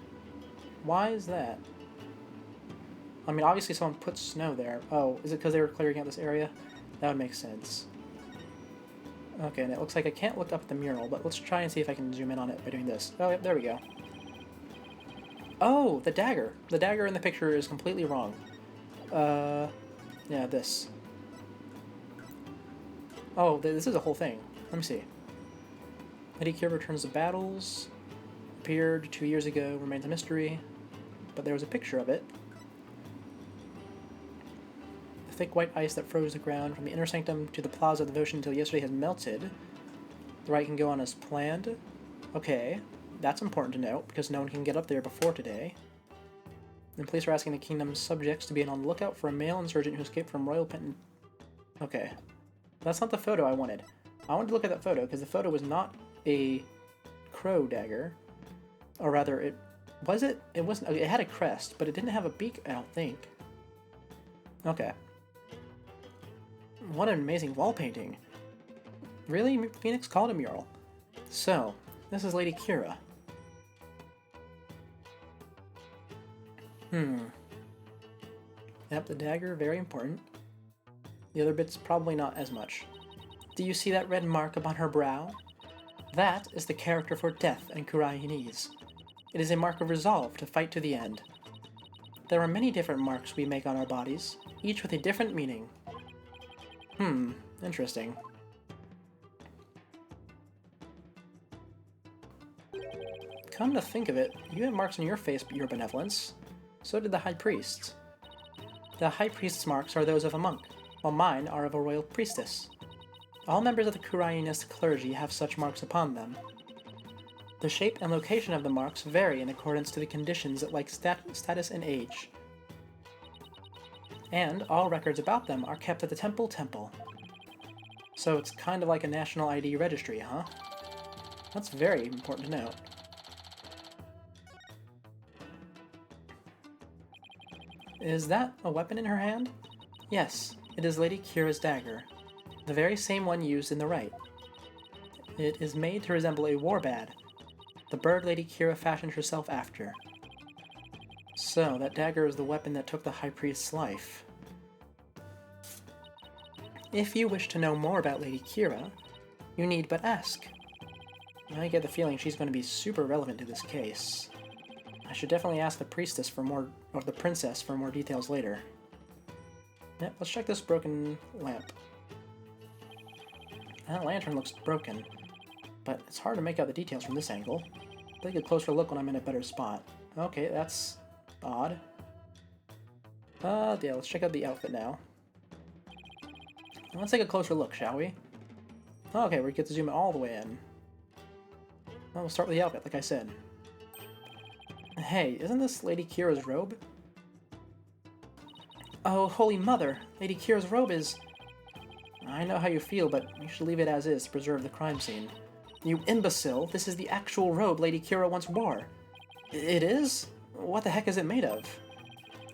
Why is that? I mean, obviously someone put snow there. Oh, is it because they were clearing out this area? That would make sense. Okay, and it looks like I can't look up at the mural, but let's try and see if I can zoom in on it by doing this. Oh, yep, there we go. Oh, the dagger. The dagger in the picture is completely wrong. Yeah, this. Oh, this is a whole thing. Let me see. Lady Kira returns to battles. Appeared 2 years ago, remains a mystery. But there was a picture of it. The thick white ice that froze the ground from the inner sanctum to the plaza of devotion until yesterday has melted. The rite can go on as planned. Okay, that's important to note, because no one can get up there before today. The police are asking the kingdom's subjects to be on the lookout for a male insurgent who escaped from royal pen. Okay. That's not the photo I wanted. I wanted to look at that photo, because the photo was not a crow dagger. Or rather, it... Was it? It wasn't... It had a crest, but it didn't have a beak, I don't think. Okay. What an amazing wall painting. Really? Phoenix called a mural. So, this is Lady Kira. Yep, the dagger, very important. The other bits, probably not as much. Do you see that red mark upon her brow? That is the character for death in Khura'inese. It is a mark of resolve to fight to the end. There are many different marks we make on our bodies, each with a different meaning. Interesting. Come to think of it, you had marks on your face, your benevolence. So did the High Priest. The High Priest's marks are those of a monk, while mine are of a royal priestess. All members of the Khura'inist clergy have such marks upon them. The shape and location of the marks vary in accordance to the conditions like status and age. And all records about them are kept at the temple. So it's kind of like a national ID registry, huh? That's very important to note. Is that a weapon in her hand? Yes, it is Lady Kira's dagger, the very same one used in the rite. It is made to resemble a warbad, the bird Lady Kira fashioned herself after. So, that dagger is the weapon that took the High Priest's life. If you wish to know more about Lady Kira, you need but ask. I get the feeling she's going to be super relevant to this case. I should definitely ask the priestess for more, or the princess for more details later. Yep, let's check this broken lamp. That lantern looks broken, but it's hard to make out the details from this angle. Take a closer look when I'm in a better spot. Okay, that's odd. Yeah, let's check out the outfit now. Let's take a closer look, shall we? Okay, we get to zoom all the way in. Well, we'll start with the outfit, like I said. Hey, isn't this Lady Kira's robe? Oh, Holy Mother! Lady Kira's robe is... I know how you feel, but you should leave it as is to preserve the crime scene. You imbecile! This is the actual robe Lady Kira once wore. It is? What the heck is it made of?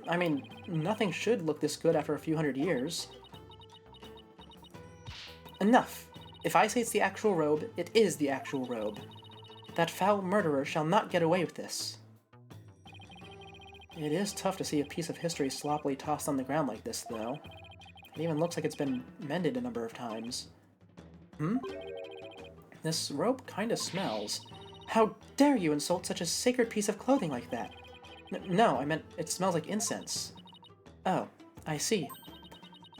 I mean, nothing should look this good after a few hundred years. Enough! If I say it's the actual robe, it is the actual robe. That foul murderer shall not get away with this. It is tough to see a piece of history sloppily tossed on the ground like this, though. It even looks like it's been mended a number of times. This robe kinda smells. How dare you insult such a sacred piece of clothing like that? No, I meant it smells like incense. Oh, I see.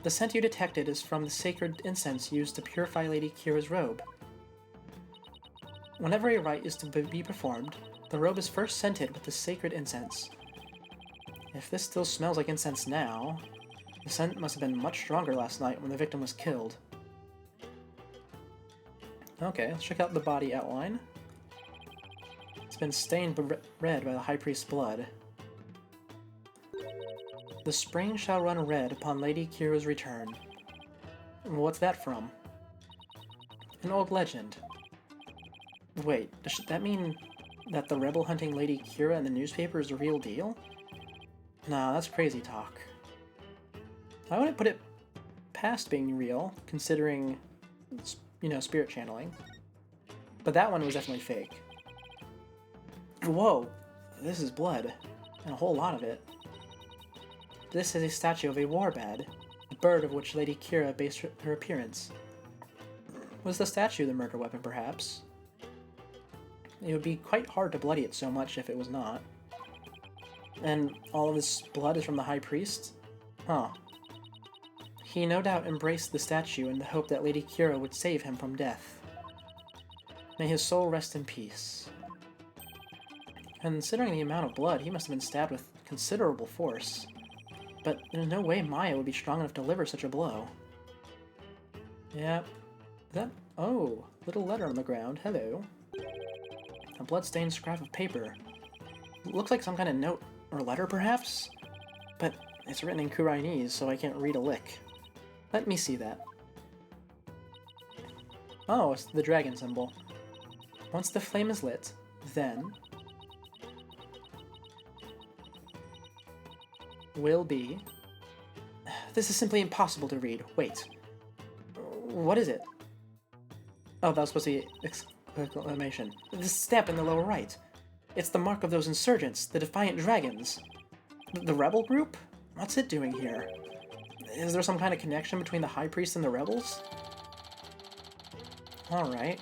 The scent you detected is from the sacred incense used to purify Lady Kira's robe. Whenever a rite is to be performed, the robe is first scented with the sacred incense. If this still smells like incense now, the scent must have been much stronger last night when the victim was killed. Okay, let's check out the body outline. It's been stained red by the High Priest's blood. The spring shall run red upon Lady Kira's return. What's that from? An old legend. Wait, does that mean that the rebel hunting Lady Kira in the newspaper is the real deal? Nah, that's crazy talk. I wouldn't put it past being real, considering, you know, spirit channeling. But that one was definitely fake. Whoa, this is blood, and a whole lot of it. This is a statue of a warbad, the bird of which Lady Kira based her appearance. Was the statue the murder weapon, perhaps? It would be quite hard to bloody it so much if it was not. And all of this blood is from the High Priest? Huh. He no doubt embraced the statue in the hope that Lady Kira would save him from death. May his soul rest in peace. Considering the amount of blood, he must have been stabbed with considerable force. But there's no way Maya would be strong enough to deliver such a blow. Yep. Oh, little letter on the ground. Hello. A blood-stained scrap of paper. Looks like some kind of note or letter, perhaps? But it's written in Khura'inese, so I can't read a lick. Let me see that. Oh, it's the dragon symbol. Once the flame is lit, then will be... This is simply impossible to read. Wait. What is it? Oh, that was supposed to be exclamation. The step in the lower right. It's the mark of those insurgents, the Defiant Dragons. The rebel group? What's it doing here? Is there some kind of connection between the High Priest and the rebels? Alright.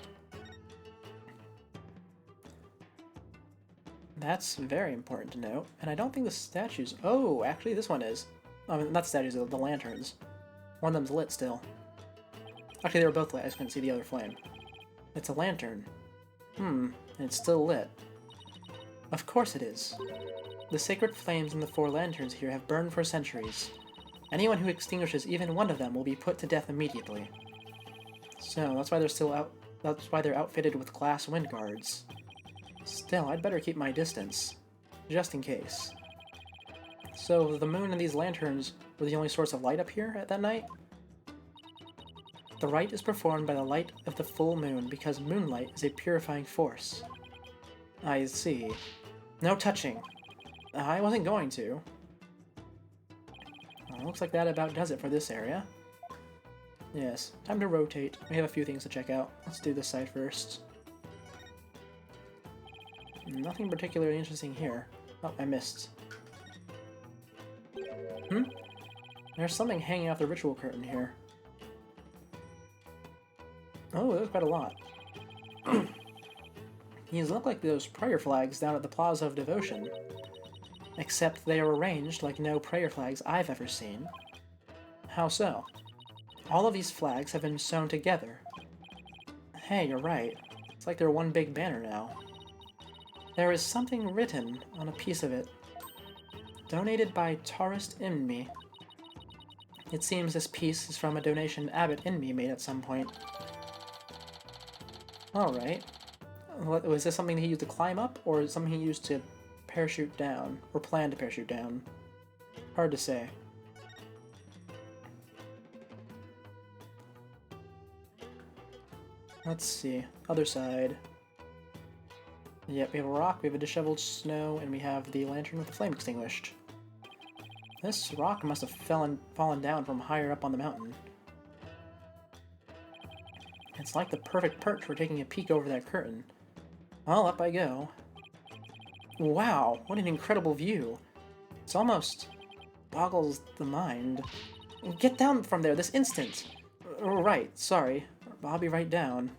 That's very important to note, and I don't think the statues... Oh, actually this one is. I mean, not statues, the lanterns. One of them's lit still. Actually, they were both lit, I just couldn't see the other flame. It's a lantern. And it's still lit. Of course it is. The sacred flames in the 4 lanterns here have burned for centuries. Anyone who extinguishes even one of them will be put to death immediately. So, that's why they're still out... That's why they're outfitted with glass wind guards. Still, I'd better keep my distance. Just in case. So, the moon and these lanterns were the only source of light up here at that night? The rite is performed by the light of the full moon because moonlight is a purifying force. I see. No touching. I wasn't going to. Well, looks like that about does it for this area. Yes, time to rotate. We have a few things to check out. Let's do this side first. Nothing particularly interesting here. Oh, I missed. There's something hanging off the ritual curtain here. Oh, there's quite a lot. These look like those prayer flags down at the Plaza of Devotion. Except they are arranged like no prayer flags I've ever seen. How so? All of these flags have been sewn together. Hey, you're right. It's like they're one big banner now. There is something written on a piece of it. Donated by Tourist Inmi. It seems this piece is from a donation Abbot Inmi made at some point. Alright. Was this something he used to climb up, or is it something he used to parachute down? Or plan to parachute down? Hard to say. Let's see. Other side. Yep, we have a rock, we have a disheveled snow, and we have the lantern with the flame extinguished. This rock must have fallen down from higher up on the mountain. It's like the perfect perch for taking a peek over that curtain. Well, up I go. Wow, what an incredible view. It's almost boggles the mind. Get down from there this instant! Right, sorry. I'll be right down.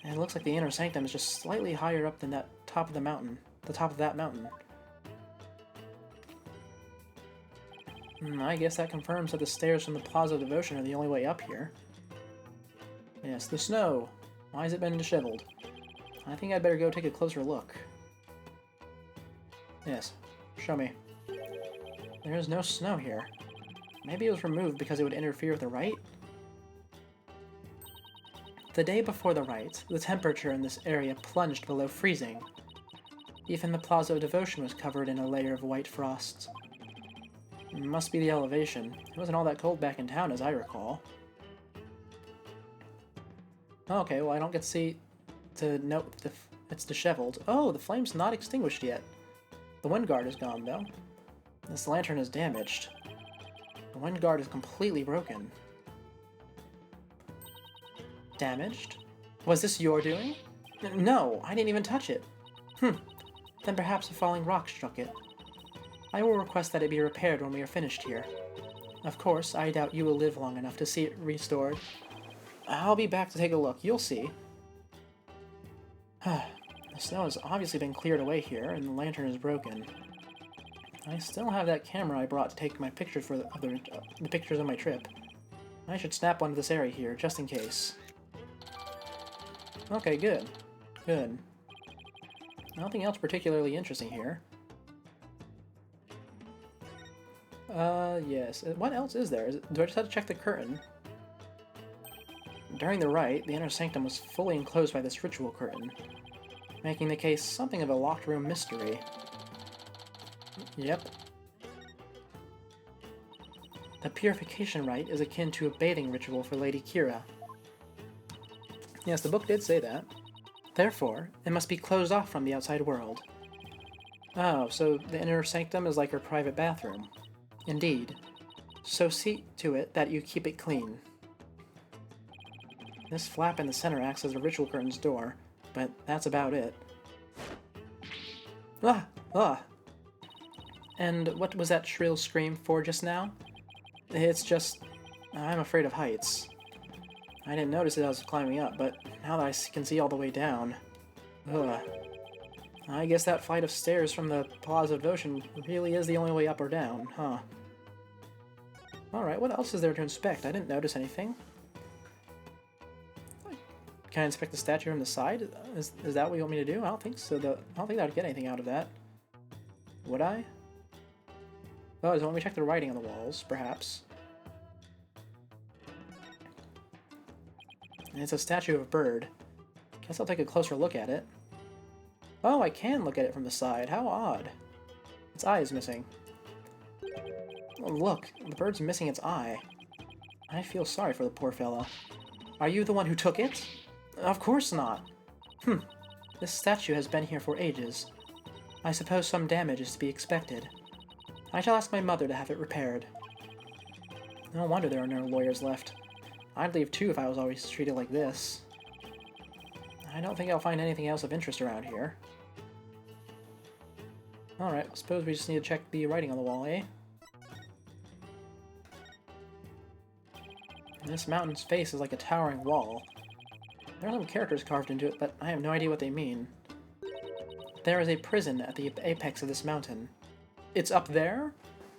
And it looks like the inner sanctum is just slightly higher up than that top of the mountain. The top of that mountain. I guess that confirms that the stairs from the Plaza of Devotion are the only way up here. Yes, the snow. Why has it been disheveled? I think I'd better go take a closer look. Yes, show me. There is no snow here. Maybe it was removed because it would interfere with the rite? The day before the rite, the temperature in this area plunged below freezing. Even the Plaza of Devotion was covered in a layer of white frost. It must be the elevation. It wasn't all that cold back in town, as I recall. Okay, well I don't get to see to note it's disheveled. Oh, the flame's not extinguished yet. The wind guard is gone though. This lantern is damaged. The wind guard is completely broken. Damaged? Was this your doing? No, I didn't even touch it. Then perhaps a falling rock struck it. I will request that it be repaired when we are finished here. Of course, I doubt you will live long enough to see it restored. I'll be back to take a look, you'll see. The snow has obviously been cleared away here, and the lantern is broken. I still have that camera I brought to take my pictures for the pictures of my trip. I should snap one to this area here, just in case. Okay, good. Good. Nothing else particularly interesting here. Yes. What else is there? Do I just have to check the curtain? During the rite, the inner sanctum was fully enclosed by this ritual curtain, making the case something of a locked room mystery. Yep. The purification rite is akin to a bathing ritual for Lady Kira. Yes, the book did say that. Therefore, it must be closed off from the outside world. Oh, so the inner sanctum is like her private bathroom. Indeed. So see to it that you keep it clean. This flap in the center acts as a ritual curtain's door, but that's about it. Ah! Ah! And what was that shrill scream for just now? It's just... I'm afraid of heights. I didn't notice it as I was climbing up, but now that I can see all the way down... Ugh. I guess that flight of stairs from the Plaza of Devotion really is the only way up or down, huh? Alright, what else is there to inspect? I didn't notice anything. Can I inspect the statue from the side? Is that what you want me to do? I don't think so. I don't think I would get anything out of that. Would I? Oh, so let me check the writing on the walls, perhaps. And it's a statue of a bird. Guess I'll take a closer look at it. Oh, I can look at it from the side. How odd. Its eye is missing. Oh, look, the bird's missing its eye. I feel sorry for the poor fella. Are you the one who took it? Of course not. This statue has been here for ages. I suppose some damage is to be expected. I shall ask my mother to have it repaired. No wonder there are no lawyers left. I'd leave too if I was always treated like this. I don't think I'll find anything else of interest around here. Alright, I suppose we just need to check the writing on the wall, eh? This mountain's face is like a towering wall. There are some characters carved into it, but I have no idea what they mean. There is a prison at the apex of this mountain. It's up there?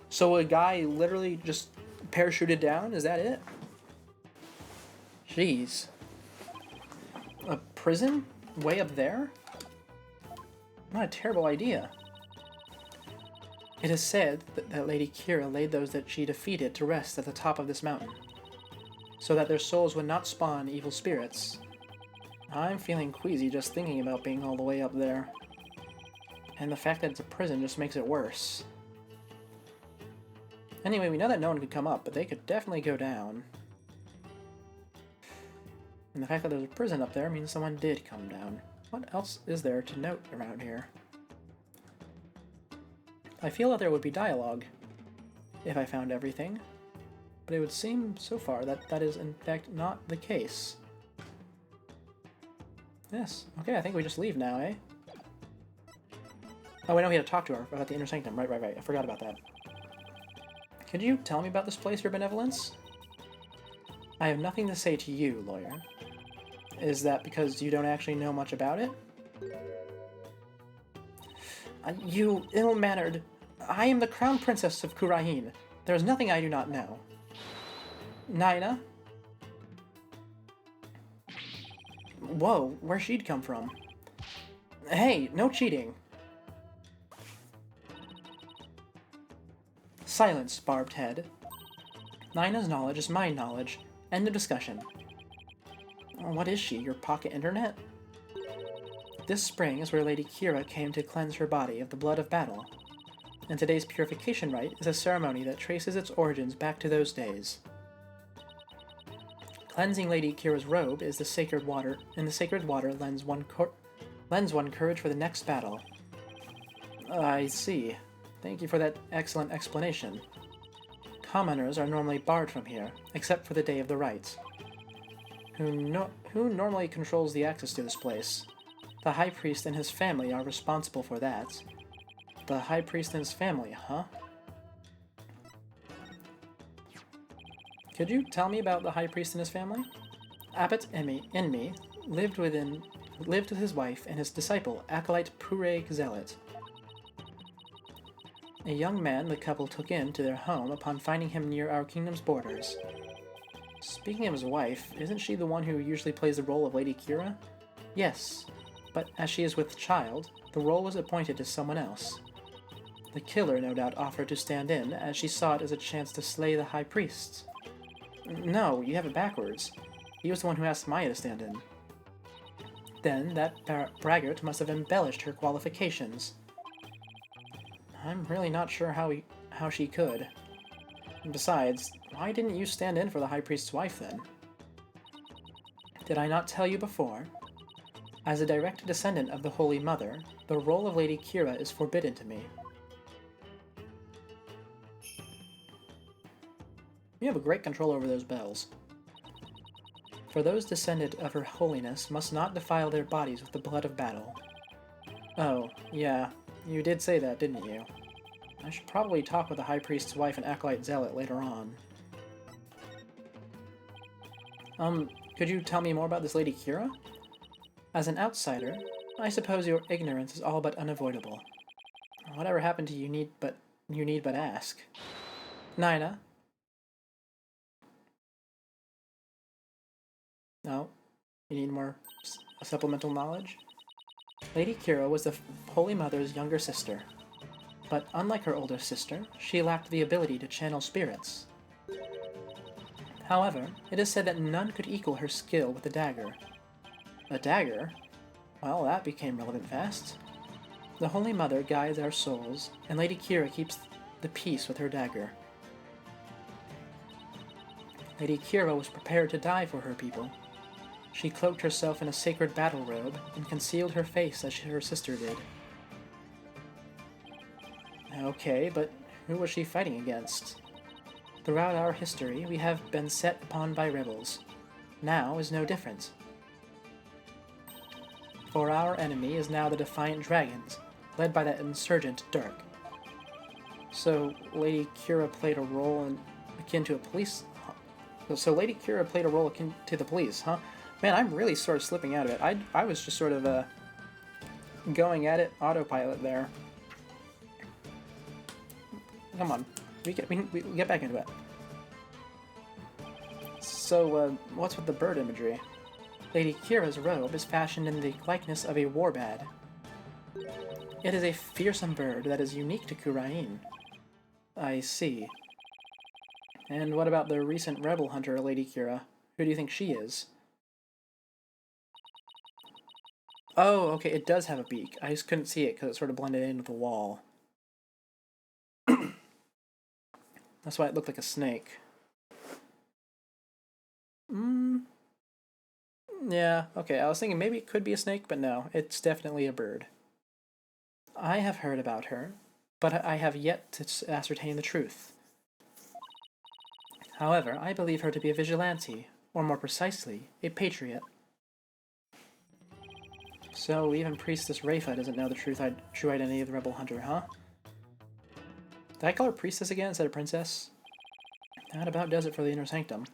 So a guy literally just parachuted down? Is that it? Jeez. A prison? Way up there? Not a terrible idea. It is said that Lady Kira laid those that she defeated to rest at the top of this mountain, so that their souls would not spawn evil spirits. I'm feeling queasy just thinking about being all the way up there. And the fact that it's a prison just makes it worse. Anyway, we know that no one could come up, but they could definitely go down. And the fact that there's a prison up there means someone did come down. What else is there to note around here? I feel that there would be dialogue if I found everything, but it would seem so far that that is in fact not the case. Yes, okay, I think we just leave now, eh? Oh, we know we had to talk to her about the inner sanctum. Right, I forgot about that. Could you tell me about this place, Your Benevolence? I have nothing to say to you, lawyer. Is that because you don't actually know much about it? You ill-mannered... I am the crown princess of Khura'in. There is nothing I do not know. Naina? Whoa, where'd she come from? Hey, no cheating. Silence, barbed head. Naina's knowledge is my knowledge. End of discussion. What is she, your pocket internet? This spring is where Lady Kira came to cleanse her body of the blood of battle, and today's purification rite is a ceremony that traces its origins back to those days. Cleansing Lady Kira's robe is the sacred water, and the sacred water lends one courage for the next battle. I see. Thank you for that excellent explanation. Commoners are normally barred from here, except for the Day of the Rites. Who normally controls the access to this place? The High Priest and his family are responsible for that. The High Priest and his family, huh? Could you tell me about the High Priest and his family? Abbot Enmi lived with his wife and his disciple, Acolyte Pure Zealot. A young man the couple took into their home upon finding him near our kingdom's borders. Speaking of his wife, isn't she the one who usually plays the role of Lady Kira? Yes, but as she is with child, the role was appointed to someone else. The killer no doubt offered to stand in, as she saw it as a chance to slay the High Priest. No, you have it backwards. He was the one who asked Maya to stand in. Then, that braggart must have embellished her qualifications. I'm really not sure how she could. And besides, why didn't you stand in for the High Priest's wife, then? Did I not tell you before? As a direct descendant of the Holy Mother, the role of Lady Kira is forbidden to me. You have a great control over those bells. For those descendant of Her Holiness must not defile their bodies with the blood of battle. Oh, yeah, you did say that, didn't you? I should probably talk with the High Priest's wife and Acolyte Zealot later on. Could you tell me more about this Lady Kira? As an outsider, I suppose your ignorance is all but unavoidable. Whatever happened to you need but ask. Nina? No? You need more supplemental knowledge? Lady Kira was the Holy Mother's younger sister. But unlike her older sister, she lacked the ability to channel spirits. However, it is said that none could equal her skill with the dagger. A dagger? Well, that became relevant fast. The Holy Mother guides our souls, and Lady Kira keeps the peace with her dagger. Lady Kira was prepared to die for her people. She cloaked herself in a sacred battle robe and concealed her face as her sister did. Okay, but who was she fighting against? Throughout our history, we have been set upon by rebels. Now is no different. For our enemy is now the Defiant Dragons, led by that insurgent Dirk. So, Lady Kira played a role akin to a police... So Lady Kira played a role akin to the police, huh? Man, I'm really sort of slipping out of it. I was just sort of, going at it autopilot there. Come on. We get back into it. So, what's with the bird imagery? Lady Kira's robe is fashioned in the likeness of a warbad. It is a fearsome bird that is unique to Khura'in. I see. And what about the recent rebel hunter, Lady Kira? Who do you think she is? Oh, okay, it does have a beak. I just couldn't see it because it sort of blended in with the wall. That's why it looked like a snake. Yeah, okay, I was thinking maybe it could be a snake, but no, it's definitely a bird. I have heard about her, but I have yet to ascertain the truth. However, I believe her to be a vigilante, or more precisely, a patriot. So even Priestess Rafa doesn't know the true identity of the rebel hunter, huh? Did I call her Priestess again instead of Princess? That about does it for the Inner Sanctum.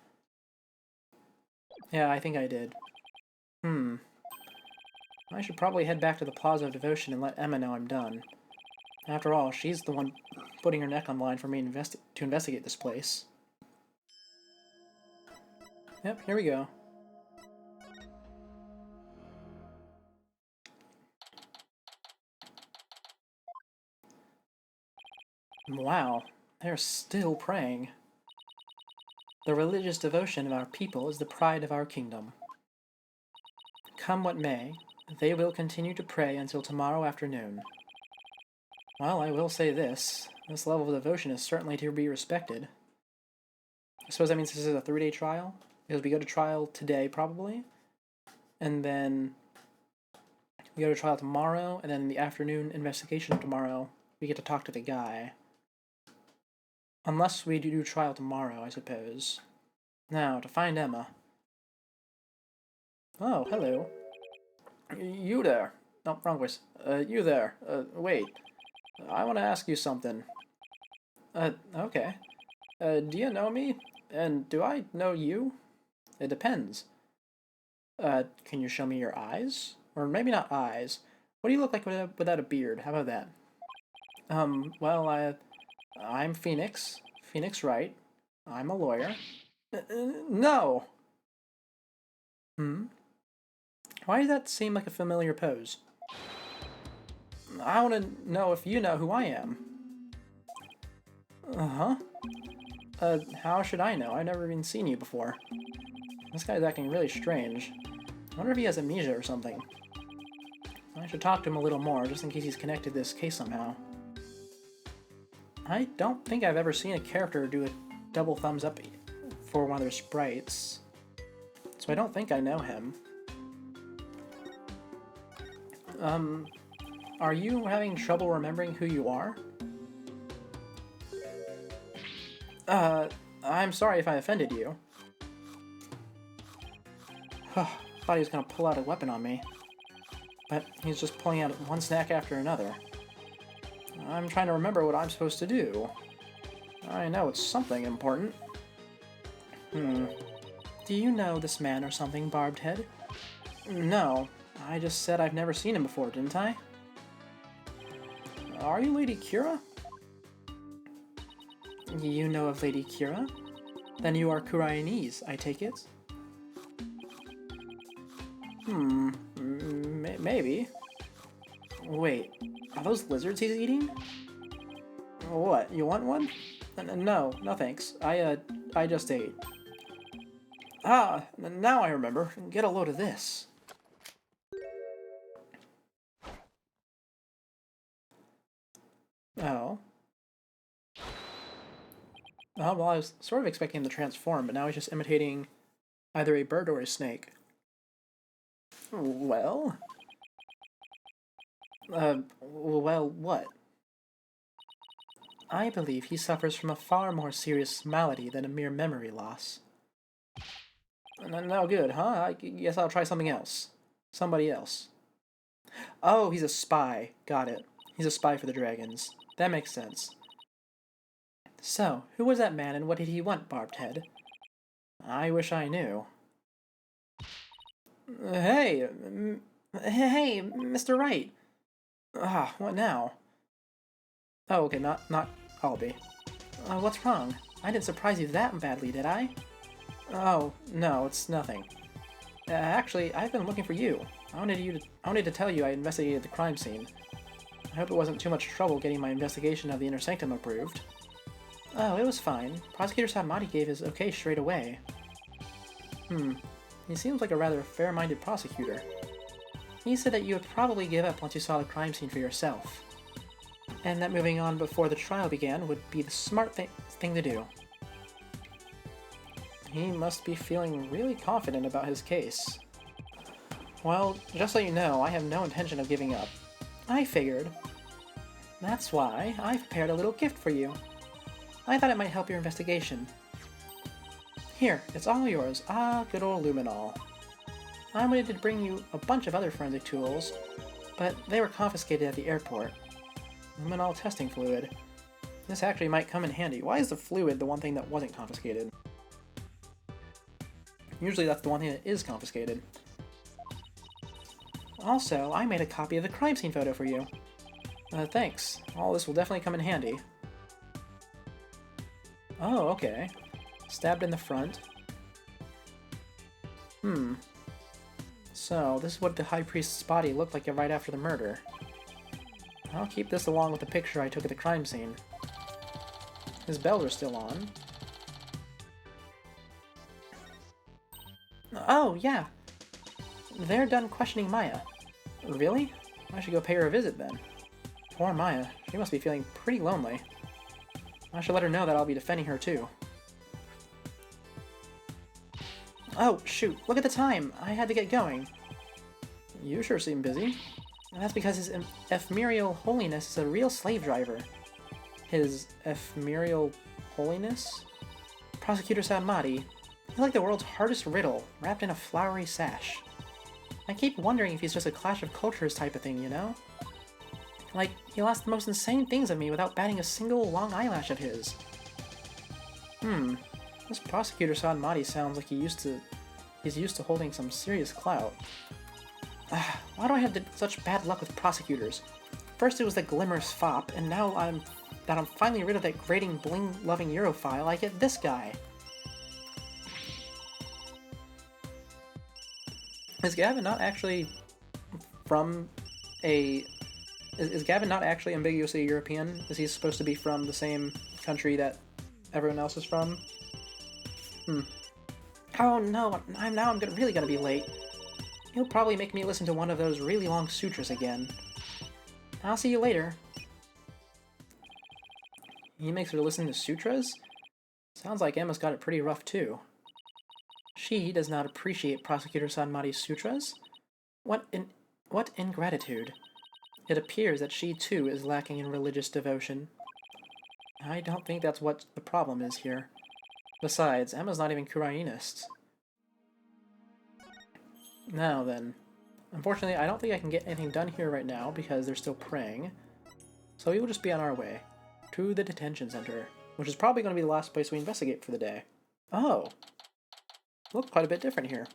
Yeah, I think I did. I should probably head back to the Plaza of Devotion and let Emma know I'm done. After all, she's the one putting her neck on the line for me to investigate this place. Yep, here we go. Wow, they're still praying. The religious devotion of our people is the pride of our kingdom. Come what may, they will continue to pray until tomorrow afternoon. Well, I will say this level of devotion is certainly to be respected. I suppose that means this is a 3-day trial? because we go to trial today, probably. And then we go to trial tomorrow, and then in the afternoon investigation tomorrow, we get to talk to the guy. Unless we do trial tomorrow, I suppose. Now, to find Emma. Oh, hello. You there. No, wrong voice. You there. Wait. I want to ask you something. Okay. Do you know me? And do I know you? It depends. Can you show me your eyes? Or maybe not eyes. What do you look like without a beard? How about that? Well, I'm Phoenix. Phoenix Wright. I'm a lawyer. No! Hmm? Why does that seem like a familiar pose? I want to know if you know who I am. Uh-huh. How should I know? I've never even seen you before. This guy's acting really strange. I wonder if he has amnesia or something. I should talk to him a little more, just in case he's connected this case somehow. I don't think I've ever seen a character do a double thumbs up for one of their sprites. So I don't think I know him. Are you having trouble remembering who you are? I'm sorry if I offended you. Thought he was gonna pull out a weapon on me. But he's just pulling out one snack after another. I'm trying to remember what I'm supposed to do. I know it's something important. Do you know this man or something, Barbed Head? No. I just said I've never seen him before, didn't I? Are you Lady Kira? You know of Lady Kira? Then you are Khura'inese, I take it? Maybe. Wait, are those lizards he's eating? What, you want one? No, no thanks. I just ate. Ah, now I remember. Get a load of this. Oh. Oh, well, I was sort of expecting him to transform, but now he's just imitating either a bird or a snake. Well? Well, what? I believe he suffers from a far more serious malady than a mere memory loss. No good, huh? I guess I'll try something else. Somebody else. Oh, he's a spy. Got it. He's a spy for the dragons. That makes sense. So, who was that man and what did he want, Barbed Head? I wish I knew. Hey, Mr. Wright. Ah, what now? Oh, okay, not Albie. What's wrong? I didn't surprise you that badly, did I? Oh, no, it's nothing. Actually, I've been looking for you. I wanted to tell you I investigated the crime scene. I hope it wasn't too much trouble getting my investigation of the Inner Sanctum approved. Oh, it was fine. Prosecutor Samadi gave his okay straight away. He seems like a rather fair-minded prosecutor. He said that you would probably give up once you saw the crime scene for yourself. And that moving on before the trial began would be the smart thing to do. He must be feeling really confident about his case. Well, just so you know, I have no intention of giving up. I figured. That's why I prepared a little gift for you. I thought it might help your investigation. Here, it's all yours. Ah, good old luminol. I wanted to bring you a bunch of other forensic tools, but they were confiscated at the airport. Luminol testing fluid. This actually might come in handy. Why is the fluid the one thing that wasn't confiscated? Usually that's the one thing that is confiscated. Also, I made a copy of the crime scene photo for you. Thanks. All this will definitely come in handy. Oh, okay. Stabbed in the front. So, this is what the High Priest's body looked like right after the murder. I'll keep this along with the picture I took at the crime scene. His bells are still on. Oh, yeah! They're done questioning Maya. Really? I should go pay her a visit then. Poor Maya. She must be feeling pretty lonely. I should let her know that I'll be defending her too. Oh, shoot, look at the time! I had to get going. You sure seem busy. That's because his ephemeral holiness is a real slave driver. His ephemeral holiness? Prosecutor Samadhi. He's like the world's hardest riddle, wrapped in a flowery sash. I keep wondering if he's just a clash of cultures type of thing, you know? Like, he'll ask the most insane things of me without batting a single long eyelash of his. This Prosecutor Samadhi sounds like he's used to holding some serious clout. Why do I have such bad luck with prosecutors? First it was the Glimmer's fop, and now I'm finally rid of that grating bling-loving Europhile, I get this guy. Is Gavin not actually from a... Is Gavin not actually ambiguously European? Is he supposed to be from the same country that everyone else is from? Oh no, I'm really gonna be late. He'll probably make me listen to one of those really long sutras again. I'll see you later. He makes her listen to sutras? Sounds like Emma's got it pretty rough too. She does not appreciate Prosecutor Sanmari's sutras? What ingratitude. It appears that she too is lacking in religious devotion. I don't think that's what the problem is here. Besides, Emma's not even Khura'inist. Now then. Unfortunately, I don't think I can get anything done here right now because they're still praying. So we will just be on our way to the detention center, which is probably going to be the last place we investigate for the day. Oh! Looks quite a bit different here.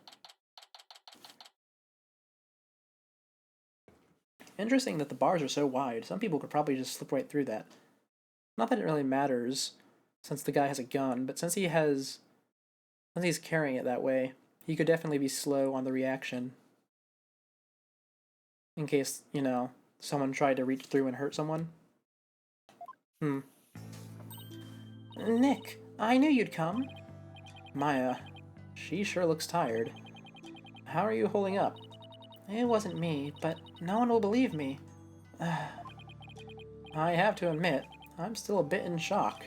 Interesting that the bars are so wide. Some people could probably just slip right through that. Not that it really matters, since the guy has a gun, but since he's carrying it that way, he could definitely be slow on the reaction. In case, you know, someone tried to reach through and hurt someone. Nick, I knew you'd come. Maya, she sure looks tired. How are you holding up? It wasn't me, but no one will believe me. I have to admit, I'm still a bit in shock.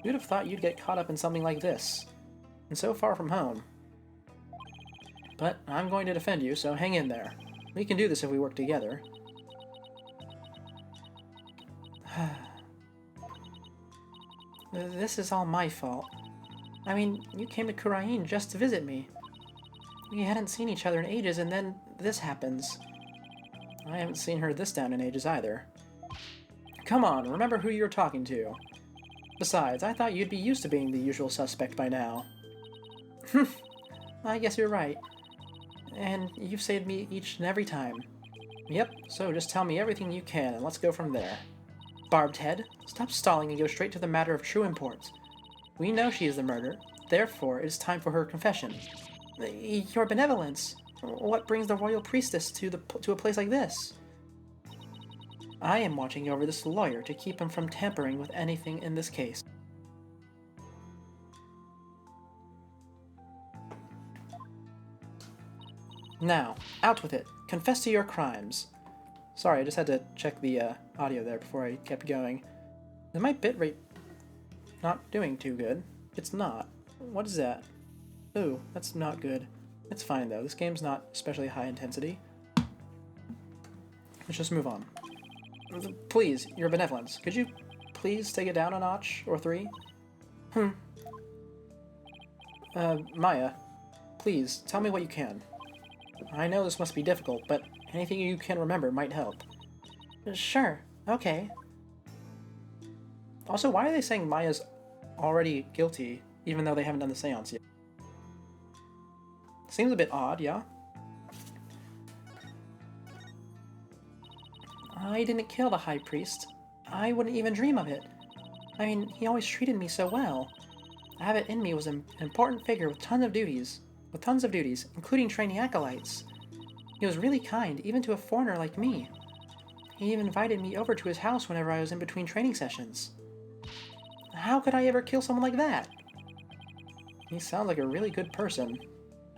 Who'd have thought you'd get caught up in something like this? And so far from home. But I'm going to defend you, so hang in there. We can do this if we work together. This is all my fault. I mean, you came to Khura'in just to visit me. We hadn't seen each other in ages, and then this happens. I haven't seen her this down in ages either. Come on, remember who you're talking to. Besides, I thought you'd be used to being the usual suspect by now. I guess you're right. And you've saved me each and every time. Yep, so just tell me everything you can, and let's go from there. Barbed head, stop stalling and go straight to the matter of true import. We know she is the murderer, therefore it is time for her confession. Your benevolence! What brings the royal priestess to a place like this? I am watching over this lawyer to keep him from tampering with anything in this case. Now, out with it. Confess to your crimes. Sorry, I just had to check the audio there before I kept going. Is my bitrate not doing too good? It's not. What is that? Ooh, that's not good. It's fine though. This game's not especially high intensity. Let's just move on. Please, your benevolence. Could you please take it down a notch or 3? Maya, please, tell me what you can. I know this must be difficult, but anything you can remember might help. Sure, okay. Also, why are they saying Maya's already guilty, even though they haven't done the seance yet? Seems a bit odd, yeah? I didn't kill the High Priest. I wouldn't even dream of it. I mean, he always treated me so well. Abbot in me was an important figure with tons of duties, including training acolytes. He was really kind, even to a foreigner like me. He even invited me over to his house whenever I was in between training sessions. How could I ever kill someone like that? He sounds like a really good person.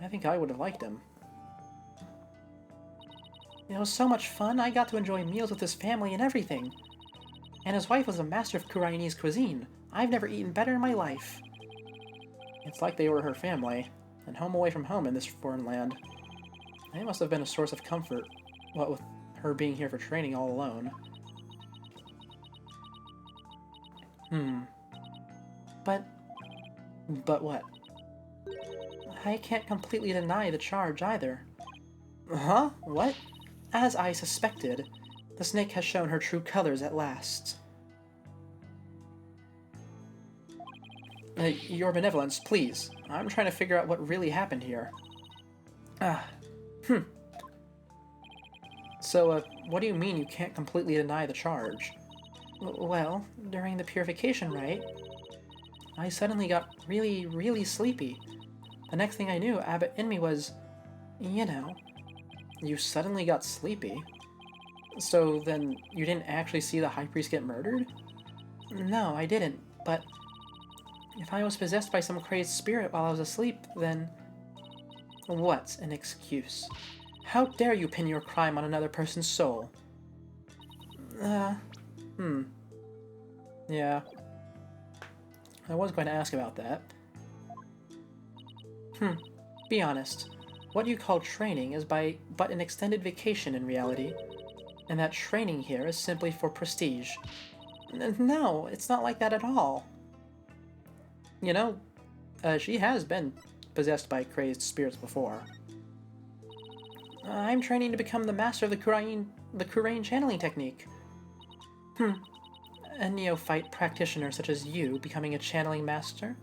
I think I would have liked him. It was so much fun, I got to enjoy meals with his family and everything. And his wife was a master of Khura'inese cuisine. I've never eaten better in my life. It's like they were her family. and home away from home in this foreign land. It must have been a source of comfort, what with her being here for training all alone. But what? I can't completely deny the charge either. Huh? What? As I suspected, the snake has shown her true colors at last. Your benevolence, please. I'm trying to figure out what really happened here. So, what do you mean you can't completely deny the charge? Well, during the purification rite, I suddenly got really, really sleepy. The next thing I knew, Abbott in me was, you know... You suddenly got sleepy? So then, you didn't actually see the High Priest get murdered? No, I didn't, but... If I was possessed by some crazed spirit while I was asleep, then... What's an excuse? How dare you pin your crime on another person's soul? Yeah. I was going to ask about that. Be honest. What you call training is but an extended vacation in reality. And that training here is simply for prestige. No, it's not like that at all. You know, she has been possessed by crazed spirits before. I'm training to become the master of the Khura'in channeling technique. A neophyte practitioner such as you becoming a channeling master?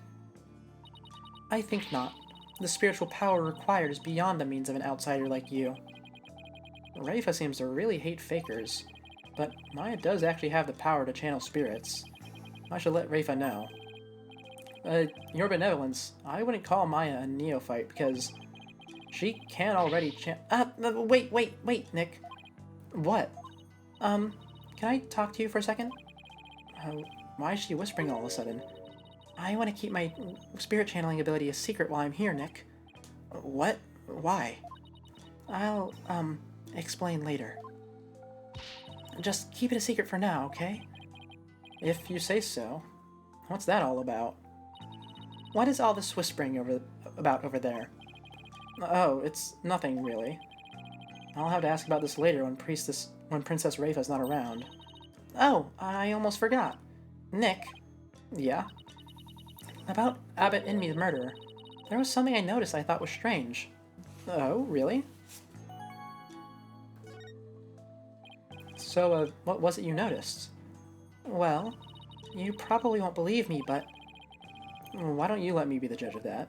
I think not. The spiritual power required is beyond the means of an outsider like you. Raifa seems to really hate fakers, but Maya does actually have the power to channel spirits. I should let Raifa know. Your benevolence, I wouldn't call Maya a neophyte because she can already wait, Nick. What? Can I talk to you for a second? Why is she whispering all of a sudden? I want to keep my spirit channeling ability a secret while I'm here, Nick. What? Why? I'll, explain later. Just keep it a secret for now, okay? If you say so. What's that all about? What is all this whispering about over there? Oh, it's nothing, really. I'll have to ask about this later when Princess Raifa's not around. Oh, I almost forgot. Nick? Yeah? About Abbott and me, the murderer. There was something I noticed I thought was strange. Oh, really? So, what was it you noticed? Well, you probably won't believe me, but... Why don't you let me be the judge of that?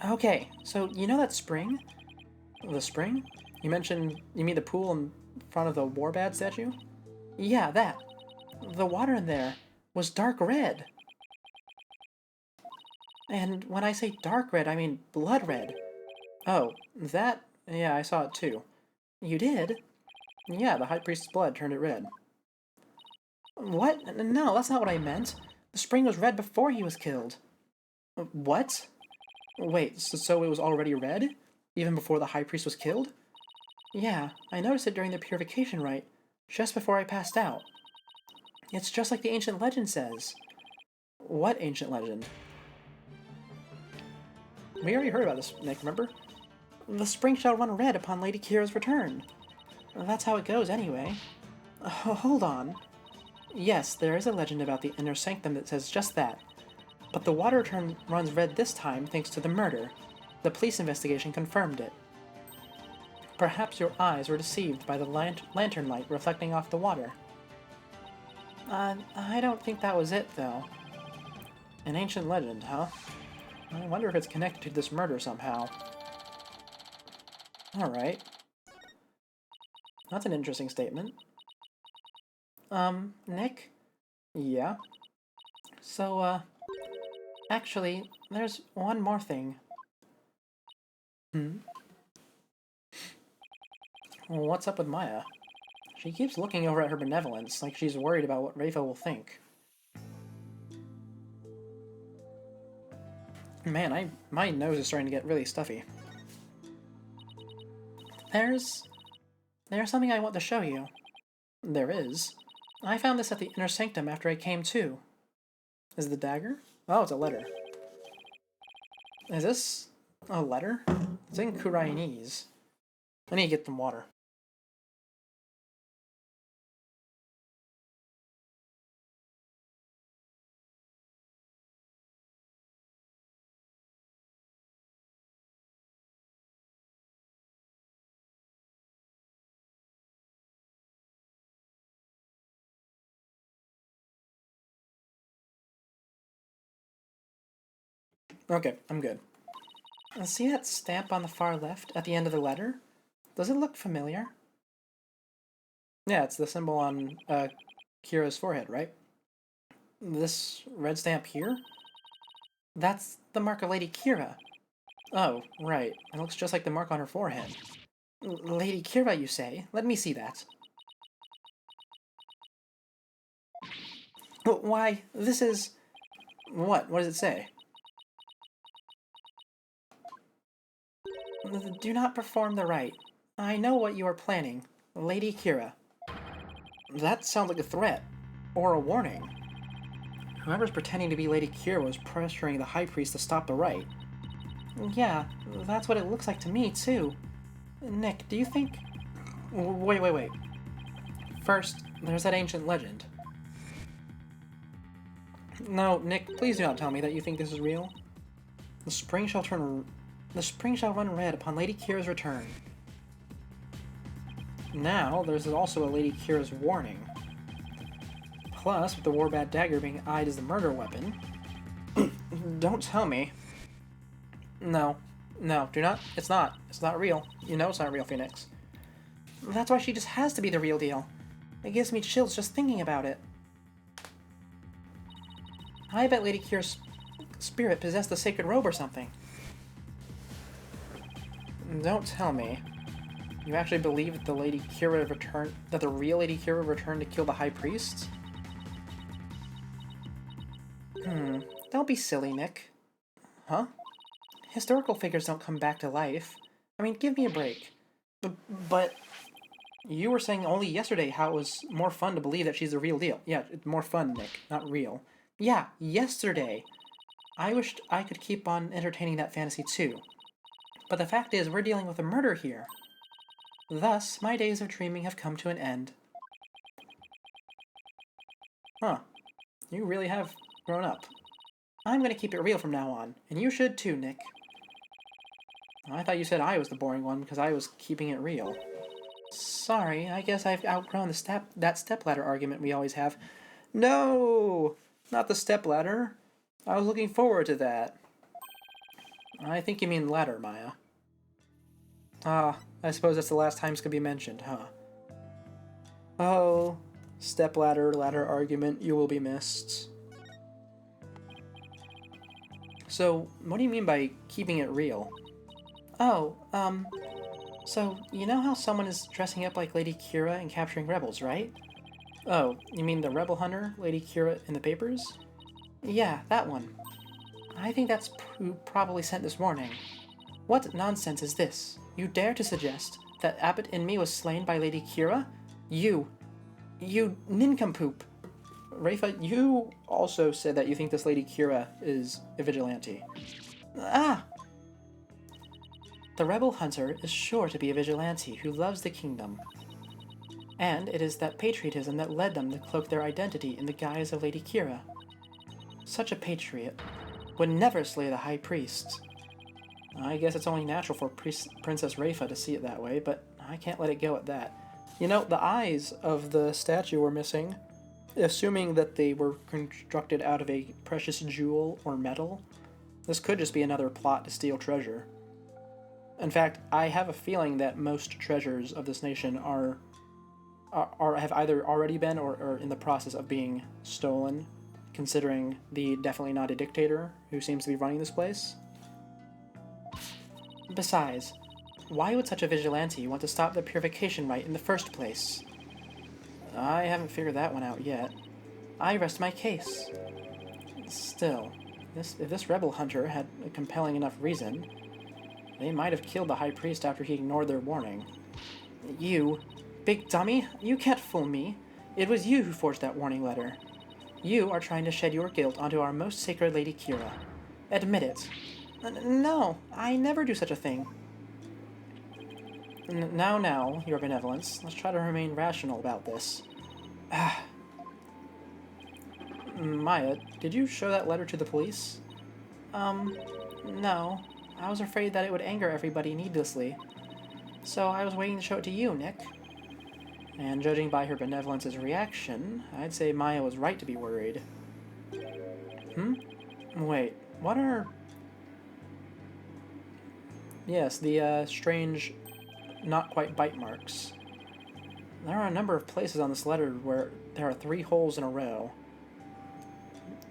Okay, so you know that spring? The spring? You mean the pool in front of the Warbad statue? Yeah, that. The water in there was dark red. And when I say dark red, I mean blood red. Oh, that? Yeah, I saw it too. You did? Yeah, the High Priest's blood turned it red. What? No, that's not what I meant. The spring was red before he was killed. What? Wait, so it was already red? Even before the High Priest was killed? Yeah, I noticed it during the purification rite, just before I passed out. It's just like the ancient legend says. What ancient legend? We already heard about this, Nick, remember? The spring shall run red upon Lady Kira's return. That's how it goes, anyway. Hold on. Yes, there is a legend about the inner sanctum that says just that. But the water runs red this time thanks to the murder. The police investigation confirmed it. Perhaps your eyes were deceived by the lantern light reflecting off the water. I don't think that was it, though. An ancient legend, huh? I wonder if it's connected to this murder somehow. Alright. That's an interesting statement. Nick? Yeah? So, actually, there's one more thing. What's up with Maya? She keeps looking over at her benevolence, like she's worried about what Raifa will think. Man, my nose is starting to get really stuffy. There's something I want to show you. There is. I found this at the inner sanctum after I came to. Is it the dagger? Oh, it's a letter. Is this A letter? It's in Khura'inese. I need to get them water. Okay, I'm good. See that stamp on the far left at the end of the letter? Does it look familiar? Yeah, it's the symbol on Kira's forehead, right? This red stamp here? That's the mark of Lady Kira. Oh, right. It looks just like the mark on her forehead. Lady Kira, you say? Let me see that. Why, this is... What? What does it say? Do not perform the rite. I know what you are planning. Lady Kira. That sounds like a threat. Or a warning. Whoever's pretending to be Lady Kira was pressuring the High Priest to stop the rite. Yeah, that's what it looks like to me, too. Nick, do you think... Wait. First, there's that ancient legend. No, Nick, please do not tell me that you think this is real. The spring shall run red upon Lady Kira's return. Now, there's also a Lady Kira's warning. Plus, with the Warbat dagger being eyed as the murder weapon... Don't tell me. No, do not. It's not. It's not real. You know it's not real, Phoenix. That's why she just has to be the real deal. It gives me chills just thinking about it. I bet Lady Kira's spirit possessed the sacred robe or something. Don't tell me. You actually believe that the Lady Kira returned, that the real Lady Kira returned to kill the High Priest? Don't be silly, Nick. Huh? Historical figures don't come back to life. I mean, give me a break. But you were saying only yesterday how it was more fun to believe that she's the real deal. Yeah, it's more fun, Nick, not real. Yeah, yesterday. I wished I could keep on entertaining that fantasy too. But the fact is, we're dealing with a murder here. Thus, my days of dreaming have come to an end. Huh. You really have grown up. I'm gonna keep it real from now on, and you should too, Nick. I thought you said I was the boring one because I was keeping it real. Sorry, I guess I've outgrown that stepladder argument we always have. No! Not the stepladder. I was looking forward to that. I think you mean ladder, Maya. Ah, I suppose that's the last time it's gonna be mentioned, huh? Oh, stepladder, ladder argument, you will be missed. So, what do you mean by keeping it real? Oh, so, you know how someone is dressing up like Lady Kira and capturing rebels, right? Oh, you mean the rebel hunter, Lady Kira, in the papers? Yeah, that one. I think that's who probably sent this warning. What nonsense is this? You dare to suggest that Abbott and me was slain by Lady Kira? You nincompoop. Rafa, you also said that you think this Lady Kira is a vigilante. Ah! The rebel hunter is sure to be a vigilante who loves the kingdom. And it is that patriotism that led them to cloak their identity in the guise of Lady Kira. Such a patriot would never slay the High Priest. I guess it's only natural for Princess Rafa to see it that way, but I can't let it go at that. You know, the eyes of the statue were missing. Assuming that they were constructed out of a precious jewel or metal, this could just be another plot to steal treasure. In fact, I have a feeling that most treasures of this nation have either already been or are in the process of being stolen, considering the definitely not a dictator who seems to be running this place. Besides, why would such a vigilante want to stop the purification rite in the first place? I haven't figured that one out yet. I rest my case. Still, if this rebel hunter had a compelling enough reason, they might have killed the High Priest after he ignored their warning. You, big dummy, you can't fool me. It was you who forged that warning letter. You are trying to shed your guilt onto our most sacred Lady Kira. Admit it. No, I never do such a thing. Now, Your Benevolence, let's try to remain rational about this. Maya, did you show that letter to the police? No. I was afraid that it would anger everybody needlessly. So I was waiting to show it to you, Nick. And judging by Her Benevolence's reaction, I'd say Maya was right to be worried. Wait, what are... Yes, the, strange, not-quite bite marks. There are a number of places on this letter where there are 3 holes in a row.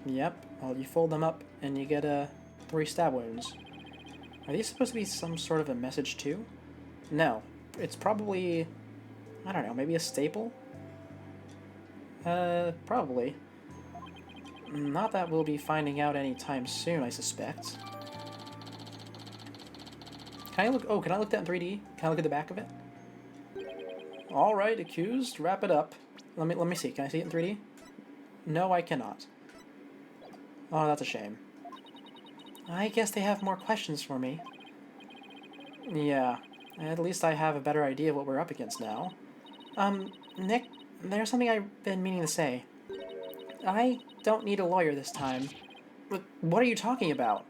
Yep, well, you fold them up and you get, 3 stab wounds. Are these supposed to be some sort of a message too? No, it's probably... I don't know, maybe a staple? Probably. Not that we'll be finding out anytime soon, I suspect. Can I look... Oh, can I look that in 3D? Can I look at the back of it? Alright, accused, wrap it up. Let me see, can I see it in 3D? No, I cannot. Oh, that's a shame. I guess they have more questions for me. Yeah, at least I have a better idea of what we're up against now. Nick, there's something I've been meaning to say. I don't need a lawyer this time. What are you talking about?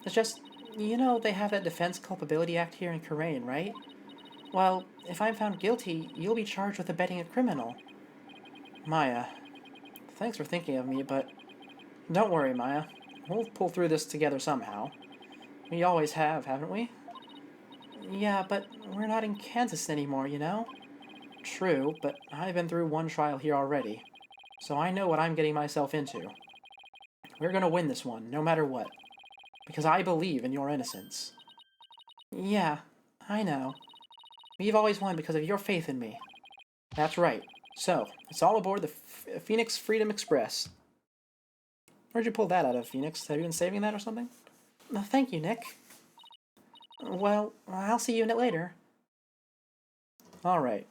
It's just, you know they have that Defense Culpability Act here in Khura'in, right? Well, if I'm found guilty, you'll be charged with abetting a criminal. Maya, thanks for thinking of me, but don't worry, Maya. We'll pull through this together somehow. We always have, haven't we? Yeah, but we're not in Kansas anymore, you know? True, but I've been through one trial here already, so I know what I'm getting myself into. We're gonna win this one, no matter what. Because I believe in your innocence. Yeah, I know. We've always won because of your faith in me. That's right. So, it's all aboard the Phoenix Freedom Express. Where'd you pull that out of, Phoenix? Have you been saving that or something? Thank you, Nick. Well, I'll see you in it later. Alright.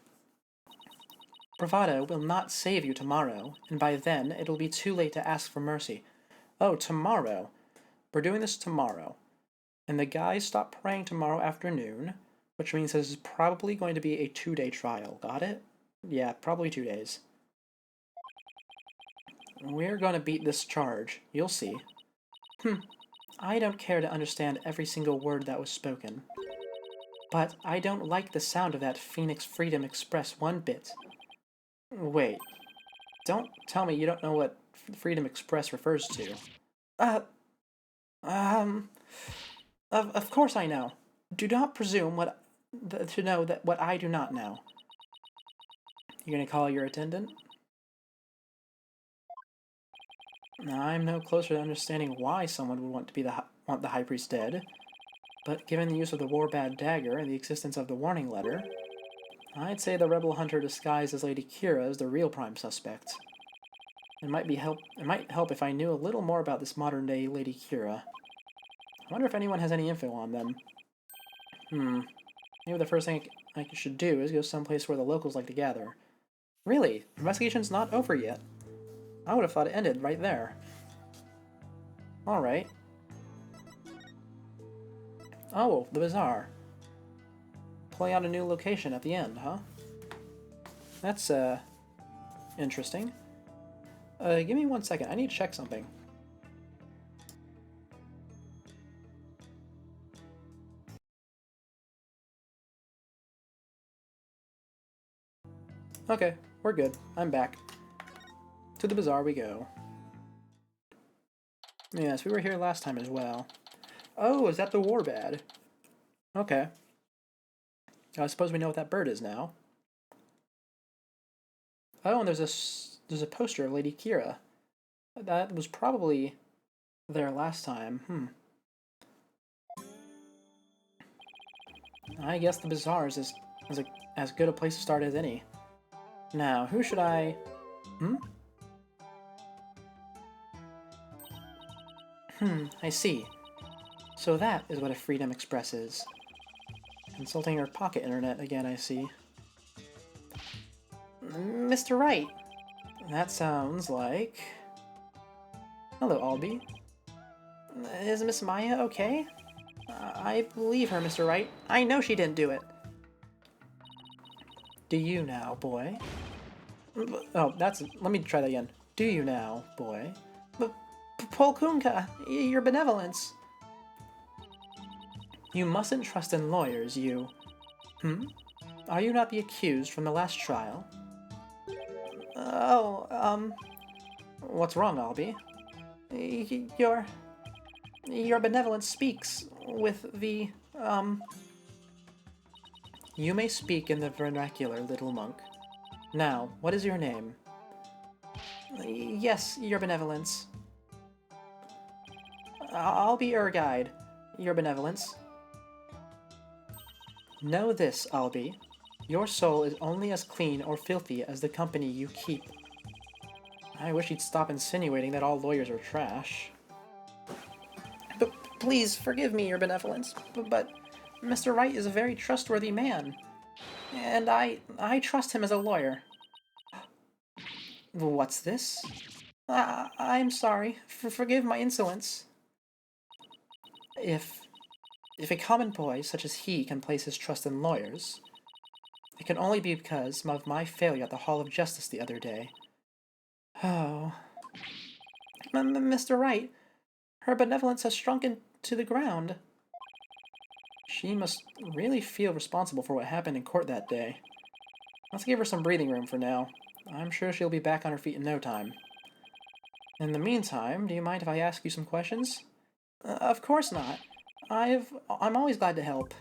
Bravado will not save you tomorrow, and by then it'll be too late to ask for mercy. Oh, tomorrow. We're doing this tomorrow. And the guys stop praying tomorrow afternoon, which means this is probably going to be a 2-day trial. Got it? Yeah, probably 2 days. We're gonna beat this charge. You'll see. I don't care to understand every single word that was spoken. But I don't like the sound of that Phoenix Freedom Express one bit. Wait. Don't tell me you don't know what Freedom Express refers to. Of course I know. Do not presume to know that what I do not know. You gonna call your attendant? I'm no closer to understanding why someone would want the High Priest dead, but given the use of the Warbad dagger and the existence of the warning letter, I'd say the rebel hunter disguised as Lady Kira is the real prime suspect. It might help if I knew a little more about this modern-day Lady Kira. I wonder if anyone has any info on them. Maybe the first thing I should do is go someplace where the locals like to gather. Really? The investigation's not over yet. I would have thought it ended right there. Alright. Oh, the bazaar. Play out a new location at the end, huh? That's, interesting. Give me 1 second. I need to check something. Okay, we're good. I'm back. To the bazaar we go. Yes, we were here last time as well. Oh, is that the Warbad? Okay. I suppose we know what that bird is now. Oh, and there's a poster of Lady Kira. That was probably there last time. I guess the bazaar is as good a place to start as any. Now, who should I... I see. So that is what a Freedom Express is. Consulting her pocket internet again, I see. Mr. Wright! That sounds like... Hello, Albie. Is Miss Maya okay? I believe her, Mr. Wright. I know she didn't do it. Do you now, boy? Oh, that's... Let me try that again. Do you now, boy? Polkunka, your benevolence. You mustn't trust in lawyers, you... Are you not the accused from the last trial? What's wrong, Albie? Your benevolence speaks with the, You may speak in the vernacular, little monk. Now, what is your name? Yes, your benevolence. I'll be your guide, your benevolence. Know this, Albie. Your soul is only as clean or filthy as the company you keep. I wish he'd stop insinuating that all lawyers are trash. But please forgive me, your benevolence, but Mr. Wright is a very trustworthy man, and I trust him as a lawyer. What's this? I'm sorry. Forgive my insolence. If a common boy such as he can place his trust in lawyers, it can only be because of my failure at the Hall of Justice the other day. Oh. Mr. Wright, her benevolence has shrunken to the ground. She must really feel responsible for what happened in court that day. Let's give her some breathing room for now. I'm sure she'll be back on her feet in no time. In the meantime, do you mind if I ask you some questions? Of course not. I'm always glad to help.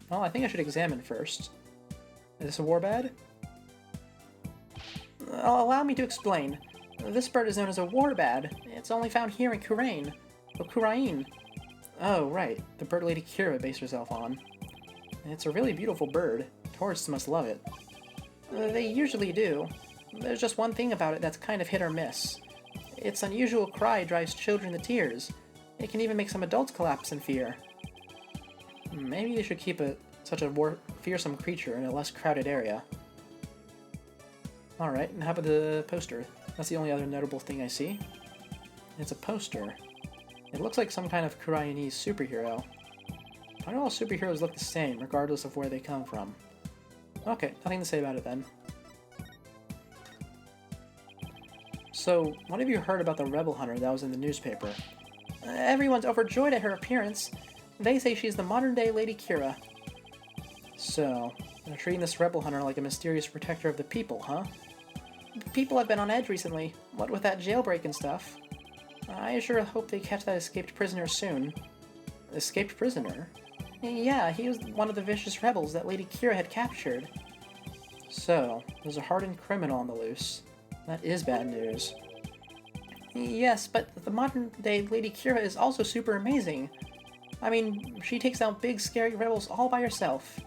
Well, I think I should examine first. Is this a warbad? Allow me to explain. This bird is known as a warbad. It's only found here in Khura'in. Or Khura'in. Oh, right. The bird Lady Kira based herself on. It's a really beautiful bird. Tourists must love it. They usually do. There's just one thing about it that's kind of hit or miss. Its unusual cry drives children to tears. It can even make some adults collapse in fear. Maybe they should keep such a fearsome creature in a less crowded area. Alright, and how about the poster? That's the only other notable thing I see. It's a poster. It looks like some kind of Khura'inese superhero. Why do all superheroes look the same, regardless of where they come from? Okay, nothing to say about it then. So, what have you heard about the rebel hunter that was in the newspaper? Everyone's overjoyed at her appearance. They say she's the modern-day Lady Kira. So, they're treating this rebel hunter like a mysterious protector of the people, huh? People have been on edge recently, what with that jailbreak and stuff. I sure hope they catch that escaped prisoner soon. Escaped prisoner? Yeah, he was one of the vicious rebels that Lady Kira had captured. So, there's a hardened criminal on the loose. That is bad news. Yes, but the modern-day Lady Kira is also super amazing. I mean, she takes down big, scary rebels all by herself.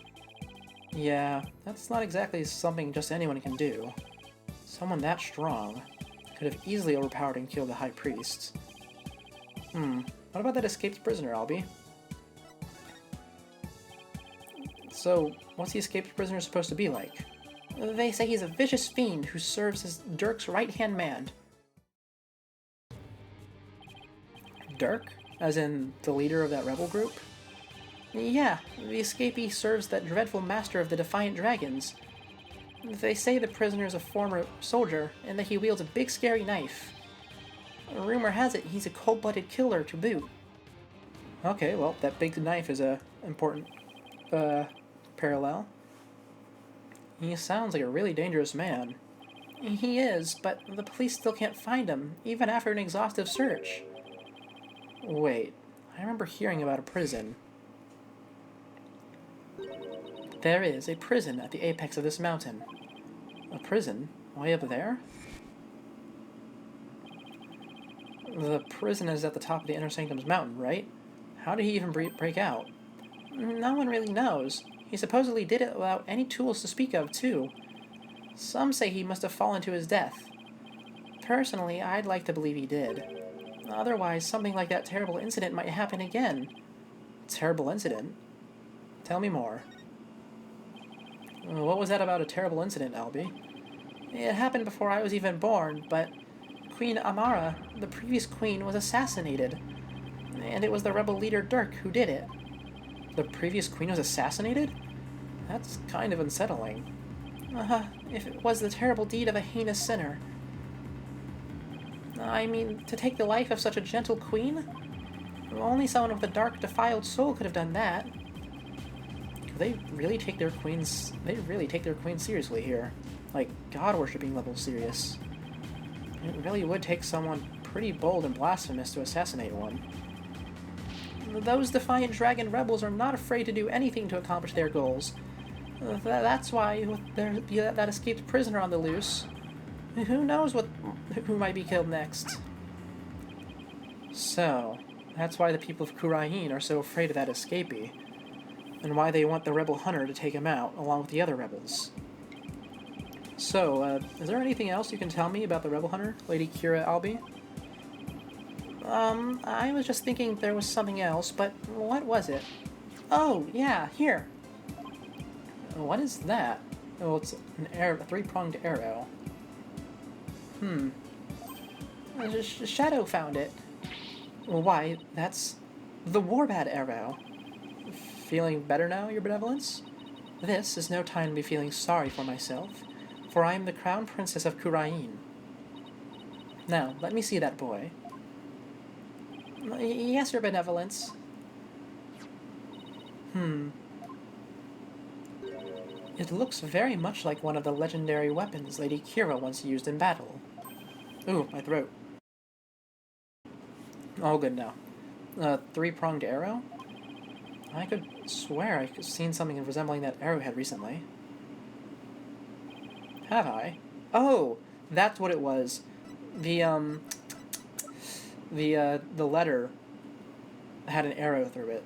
Yeah, that's not exactly something just anyone can do. Someone that strong could have easily overpowered and killed the High Priest. What about that escaped prisoner, Albie? So, what's the escaped prisoner supposed to be like? They say he's a vicious fiend who serves as Dirk's right-hand man. Dirk? As in, the leader of that rebel group? Yeah, the escapee serves that dreadful master of the Defiant Dragons. They say the prisoner is a former soldier, and that he wields a big scary knife. Rumor has it he's a cold-blooded killer to boot. Okay, well, that big knife is a important, parallel. He sounds like a really dangerous man. He is, but the police still can't find him, even after an exhaustive search. Wait, I remember hearing about a prison. There is a prison at the apex of this mountain. A prison? Way up there? The prison is at the top of the Inner Sanctum's mountain, right? How did he even break out? No one really knows. He supposedly did it without any tools to speak of, too. Some say he must have fallen to his death. Personally, I'd like to believe he did. Otherwise, something like that terrible incident might happen again. Terrible incident? Tell me more. What was that about a terrible incident, Albie? It happened before I was even born, but Queen Amara, the previous queen, was assassinated. And it was the rebel leader Dirk who did it. The previous queen was assassinated? That's kind of unsettling. If it was the terrible deed of a heinous sinner. I mean, to take the life of such a gentle queen? Only someone with a dark, defiled soul could have done that. They really take their queens seriously here. Like, god-worshipping level serious. It really would take someone pretty bold and blasphemous to assassinate one. Those defiant dragon rebels are not afraid to do anything to accomplish their goals. That's why, with that escaped prisoner on the loose, who knows who might be killed next. So, that's why the people of Khura'in are so afraid of that escapee, and why they want the rebel hunter to take him out, along with the other rebels. So, is there anything else you can tell me about the rebel hunter, Lady Kira Albi? I was just thinking there was something else, but what was it? Oh, yeah, here! What is that? Oh, it's a three-pronged arrow. Shadow found it. Why, that's the Warbat arrow. Feeling better now, your benevolence? This is no time to be feeling sorry for myself, for I am the crown princess of Khura'in. Now, let me see that boy. Yes, your benevolence. It looks very much like one of the legendary weapons Lady Kira once used in battle. Ooh, my throat. All good now. Three-pronged arrow? I could swear I've seen something resembling that arrowhead recently. Have I? Oh, that's what it was. The letter had an arrow through it.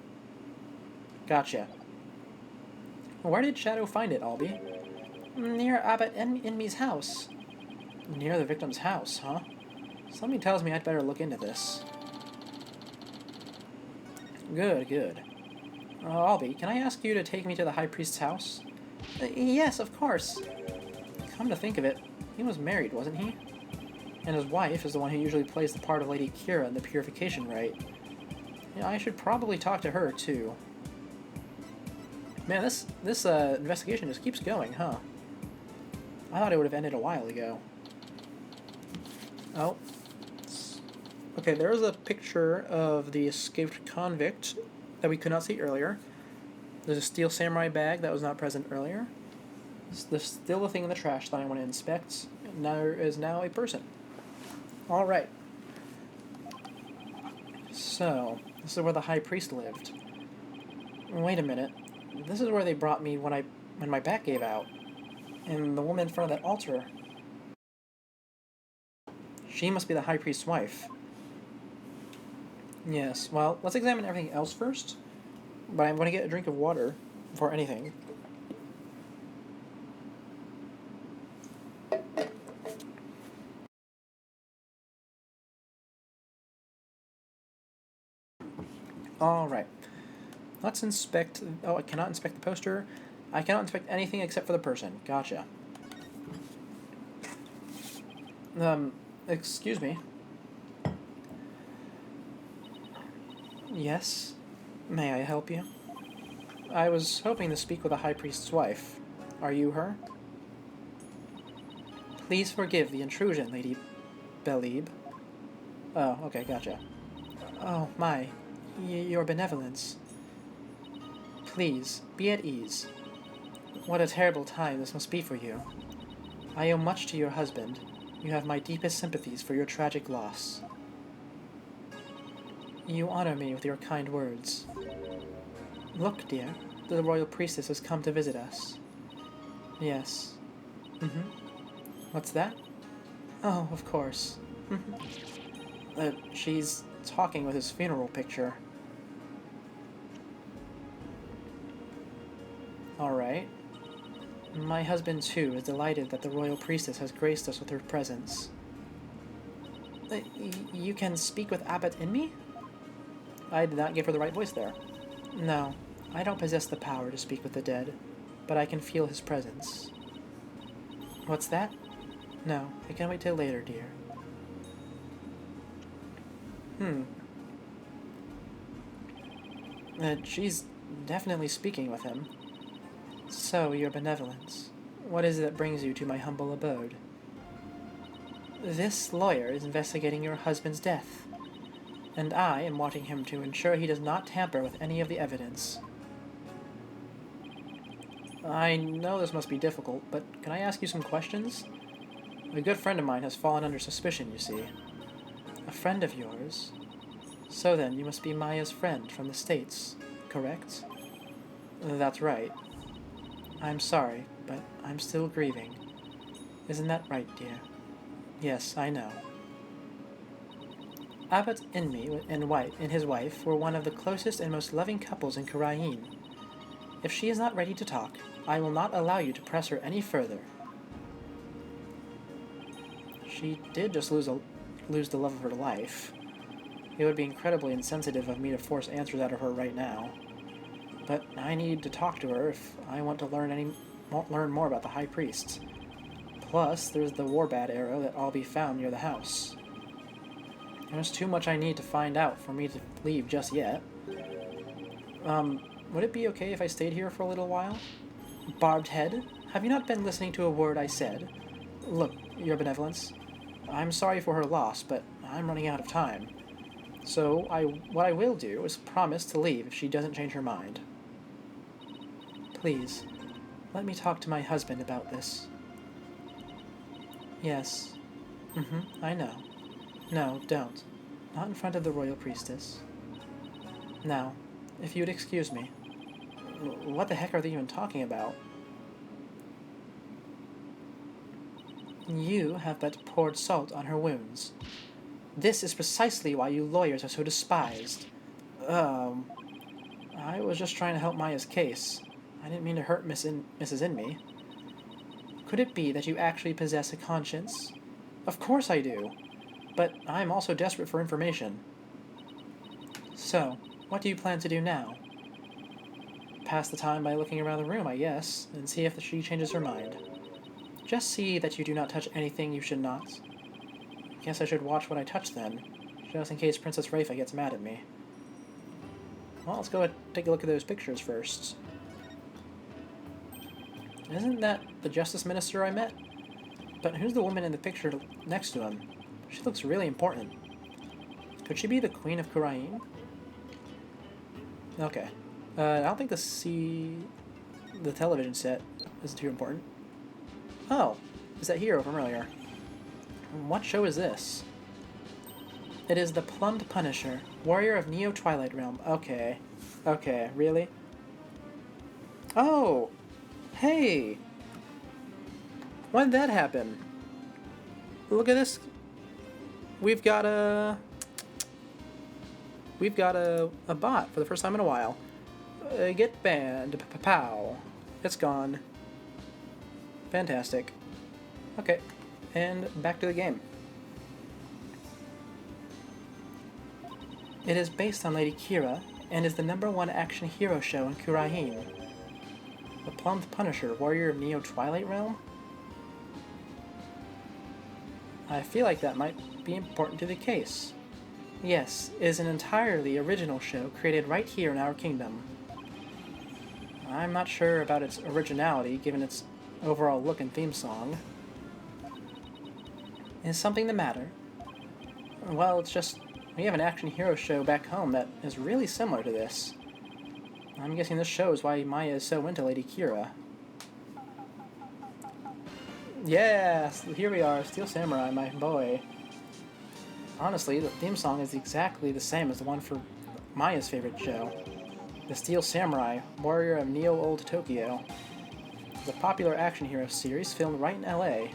Gotcha. Where did Shadow find it, Albi? Near Abbot Enmi's house. Near the victim's house, huh? Something tells me I'd better look into this. Good, good. Albi, can I ask you to take me to the High Priest's house? Yes, of course. Come to think of it, he was married, wasn't he? And his wife is the one who usually plays the part of Lady Kira in the Purification Rite. Yeah, I should probably talk to her, too. Man, this investigation just keeps going, huh? I thought it would have ended a while ago. Oh. Okay, there's a picture of the escaped convict that we could not see earlier. There's a steel samurai bag that was not present earlier. There's still a thing in the trash that I want to inspect. And there is now a person. Alright. So, this is where the High Priest lived. Wait a minute. This is where they brought me when my back gave out. And the woman in front of that altar. She must be the High Priest's wife. Yes, well, let's examine everything else first. But I'm going to get a drink of water before anything. Alright. Let's inspect... Oh, I cannot inspect the poster. I cannot inspect anything except for the person. Gotcha. Excuse me. Yes? May I help you? I was hoping to speak with the High Priest's wife. Are you her? Please forgive the intrusion, Lady Belib. Oh, okay, gotcha. Oh, my. Your benevolence. Please, be at ease. What a terrible time this must be for you. I owe much to your husband. You have my deepest sympathies for your tragic loss. You honor me with your kind words. Look, dear, the royal priestess has come to visit us. Yes. What's that? Oh, of course. She's talking with his funeral picture. Alright. My husband, too, is delighted that the royal priestess has graced us with her presence. You can speak with Abbot Enmi? I did not give her the right voice there. No, I don't possess the power to speak with the dead, but I can feel his presence. What's that? No, I can wait till later, dear. She's definitely speaking with him. So, your benevolence. What is it that brings you to my humble abode? This lawyer is investigating your husband's death, and I am watching him to ensure he does not tamper with any of the evidence. I know this must be difficult, but can I ask you some questions? A good friend of mine has fallen under suspicion, you see. A friend of yours? So then, you must be Maya's friend from the States, correct? That's right. I'm sorry, but I'm still grieving. Isn't that right, dear? Yes, I know. Abbot Inmi and his wife were one of the closest and most loving couples in Khura'in. If she is not ready to talk, I will not allow you to press her any further. She did just lose the love of her life. It would be incredibly insensitive of me to force answers out of her right now. But I need to talk to her if I want to learn more about the High Priest. Plus, there's the Warbat arrow that I'll be found near the house. There's too much I need to find out for me to leave just yet. Would it be okay if I stayed here for a little while? Barbed Head, have you not been listening to a word I said? Look, your benevolence, I'm sorry for her loss, but I'm running out of time. So, what I will do is promise to leave if she doesn't change her mind. Please, let me talk to my husband about this. Yes. I know. No, don't. Not in front of the royal priestess. Now, if you'd excuse me. What the heck are they even talking about? You have but poured salt on her wounds. This is precisely why you lawyers are so despised. I was just trying to help Maya's case. I didn't mean to hurt Mrs. Inme. Could it be that you actually possess a conscience? Of course I do. But I'm also desperate for information. So, what do you plan to do now? Pass the time by looking around the room, I guess, and see if she changes her mind. Just see that you do not touch anything you should not. Guess I should watch what I touch then, just in case Princess Rafa gets mad at me. Well, let's go and take a look at those pictures first. Isn't that the Justice Minister I met? But who's the woman in the picture next to him? She looks really important. Could she be the Queen of Khura'in? Okay. I don't think the television set is too important. Oh, is that hero from earlier? What show is this? It is the Plumbed Punisher, warrior of Neo Twilight Realm. Okay. Okay, really? Oh! Hey! When did that happen? Look at this. We've got a bot for the first time in a while. Get banned. Pow. It's gone. Fantastic. Okay. And back to the game. It is based on Lady Kira and is the #1 action hero show in Khura'in. The Plumbed Punisher, warrior of Neo Twilight Realm? I feel like that might be important to the case. Yes, it is an entirely original show created right here in our kingdom. I'm not sure about its originality given its overall look and theme song. Is something the matter? Well, it's just we have an action hero show back home that is really similar to this. I'm guessing this shows why Maya is so into Lady Kira. Yes, here we are, Steel Samurai, my boy. Honestly, the theme song is exactly the same as the one for Maya's favorite show. The Steel Samurai, warrior of Neo Old Tokyo. It's a popular action hero series filmed right in LA.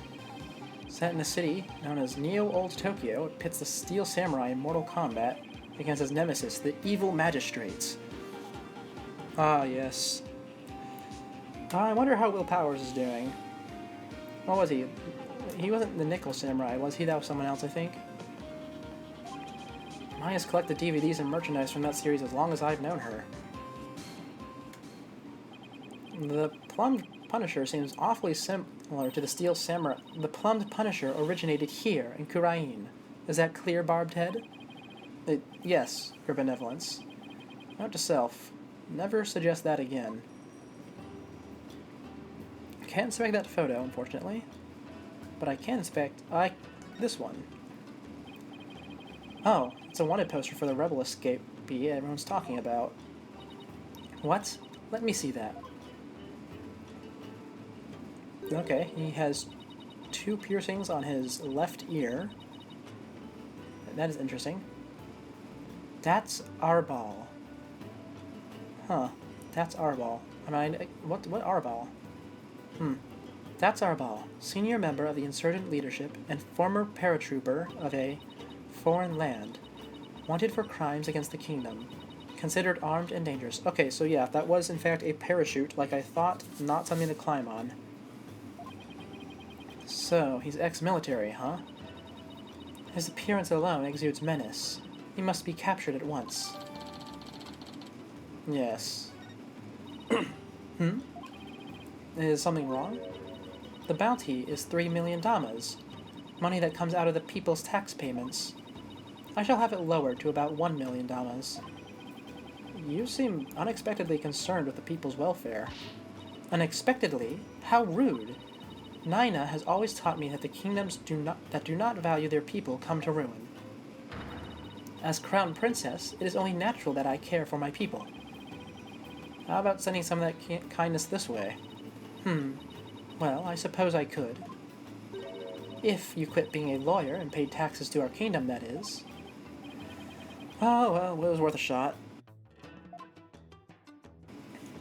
Set in a city known as Neo Old Tokyo, it pits the Steel Samurai in Mortal Kombat against his nemesis, the Evil Magistrates. Ah, yes. I wonder how Will Powers is doing. What was he? He wasn't the Nickel Samurai, was he? That was someone else, I think. Maya's collected DVDs and merchandise from that series as long as I've known her. The Plumbed Punisher seems awfully similar to the Steel Samurai. The Plumbed Punisher originated here in Khura'in. Is that clear, Barbed Head? Yes, Your Benevolence. Note to self, never suggest that again. Can't inspect that photo, unfortunately. But I can inspect this one. Oh, it's a wanted poster for the rebel escapee everyone's talking about. What? Let me see that. Okay, he has 2 piercings on his left ear. That is interesting. That's Arbal. Huh. That's Arbal. What Arbal? That's Arbal, senior member of the insurgent leadership and former paratrooper of a foreign land, wanted for crimes against the kingdom, considered armed and dangerous. Okay, so yeah, that was in fact a parachute, like I thought, not something to climb on. So, he's ex-military, huh? His appearance alone exudes menace. He must be captured at once. Yes. Is something wrong? The bounty is 3 million damas, money that comes out of the people's tax payments. I shall have it lowered to about 1 million damas. You seem unexpectedly concerned with the people's welfare. Unexpectedly? How rude! Nina has always taught me that the kingdoms that do not value their people come to ruin. As crown princess, it is only natural that I care for my people. How about sending some of that kindness this way? Well, I suppose I could. If you quit being a lawyer and paid taxes to our kingdom, that is. Oh, well, it was worth a shot.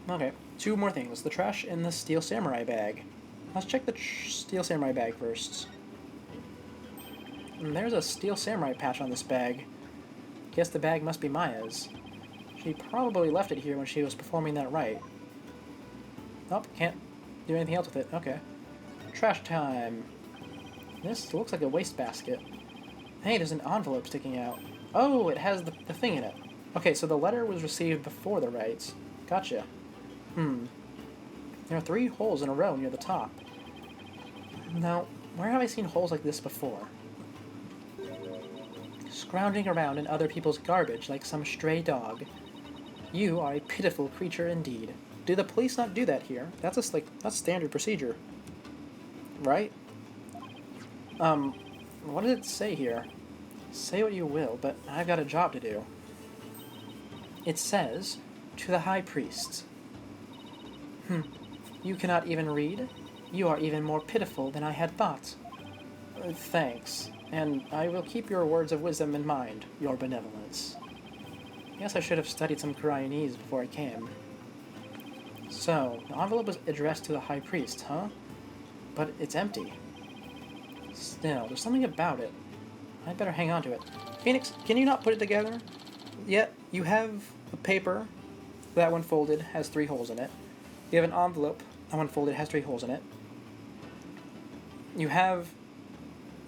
Okay, 2 more things. The trash in the steel samurai bag. Let's check the steel samurai bag first. And there's a steel samurai patch on this bag. Guess the bag must be Maya's. She probably left it here when she was performing that rite. Nope, can't do anything else with it. Okay. Trash time. This looks like a wastebasket. Hey, there's an envelope sticking out. Oh, it has the thing in it. Okay, so the letter was received before the rites. Gotcha. There are 3 holes in a row near the top. Now, where have I seen holes like this before? Scrounging around in other people's garbage like some stray dog. You are a pitiful creature indeed. Do the police not do that here? That's that's standard procedure. Right? What does it say here? Say what you will, but I've got a job to do. It says, to the High Priest. You cannot even read? You are even more pitiful than I had thought. Thanks, and I will keep your words of wisdom in mind, your benevolence. Guess I should have studied some Khura'inese before I came. So, the envelope was addressed to the High Priest, huh? But it's empty. Still, there's something about it. I'd better hang on to it. Phoenix, can you not put it together? Yet, you have a paper. That one folded has 3 holes in it. You have an envelope. That one folded has 3 holes in it. You have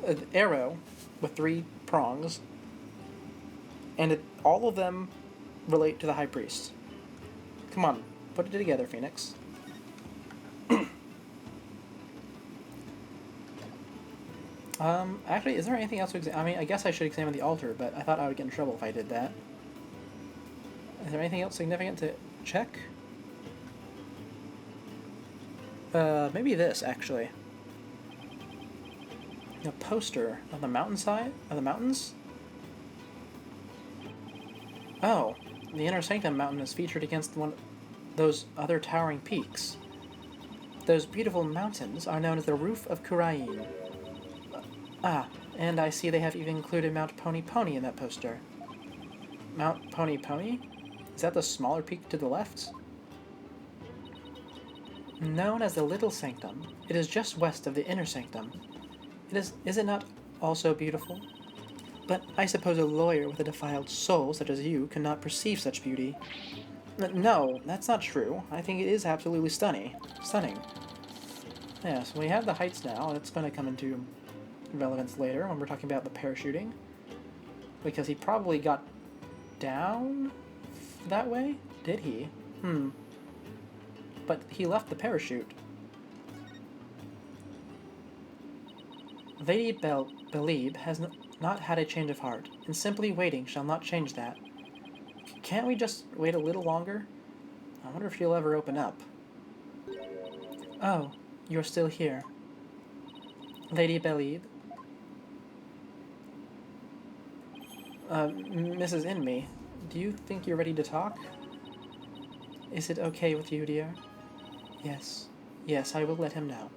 an arrow with 3 prongs. And all of them relate to the High Priest. Come on, put it together, Phoenix. Actually, is there anything else to examine? I mean, I guess I should examine the altar, but I thought I would get in trouble if I did that. Is there anything else significant to check? Maybe this, actually. A poster of the mountainside? Of the mountains? Oh, the Inner Sanctum Mountain is featured against one of those other towering peaks. Those beautiful mountains are known as the Roof of Khura'in. And I see they have even included Mount Pony Pony in that poster. Mount Pony Pony? Is that the smaller peak to the left? Known as the Little Sanctum, it is just west of the Inner Sanctum. Is it not also beautiful? But I suppose a lawyer with a defiled soul such as you cannot perceive such beauty. No, that's not true. I think it is absolutely stunning. Yes, we have the heights now, and it's going to come into relevance later when we're talking about the parachuting. Because he probably got down that way? Did he? But he left the parachute. Lady Belib has not had a change of heart, and simply waiting shall not change that. Can't we just wait a little longer? I wonder if you'll ever open up. Oh, you're still here. Lady Believe. Mrs. Inme, do you think you're ready to talk? Is it okay with you, dear? Yes. Yes, I will let him know.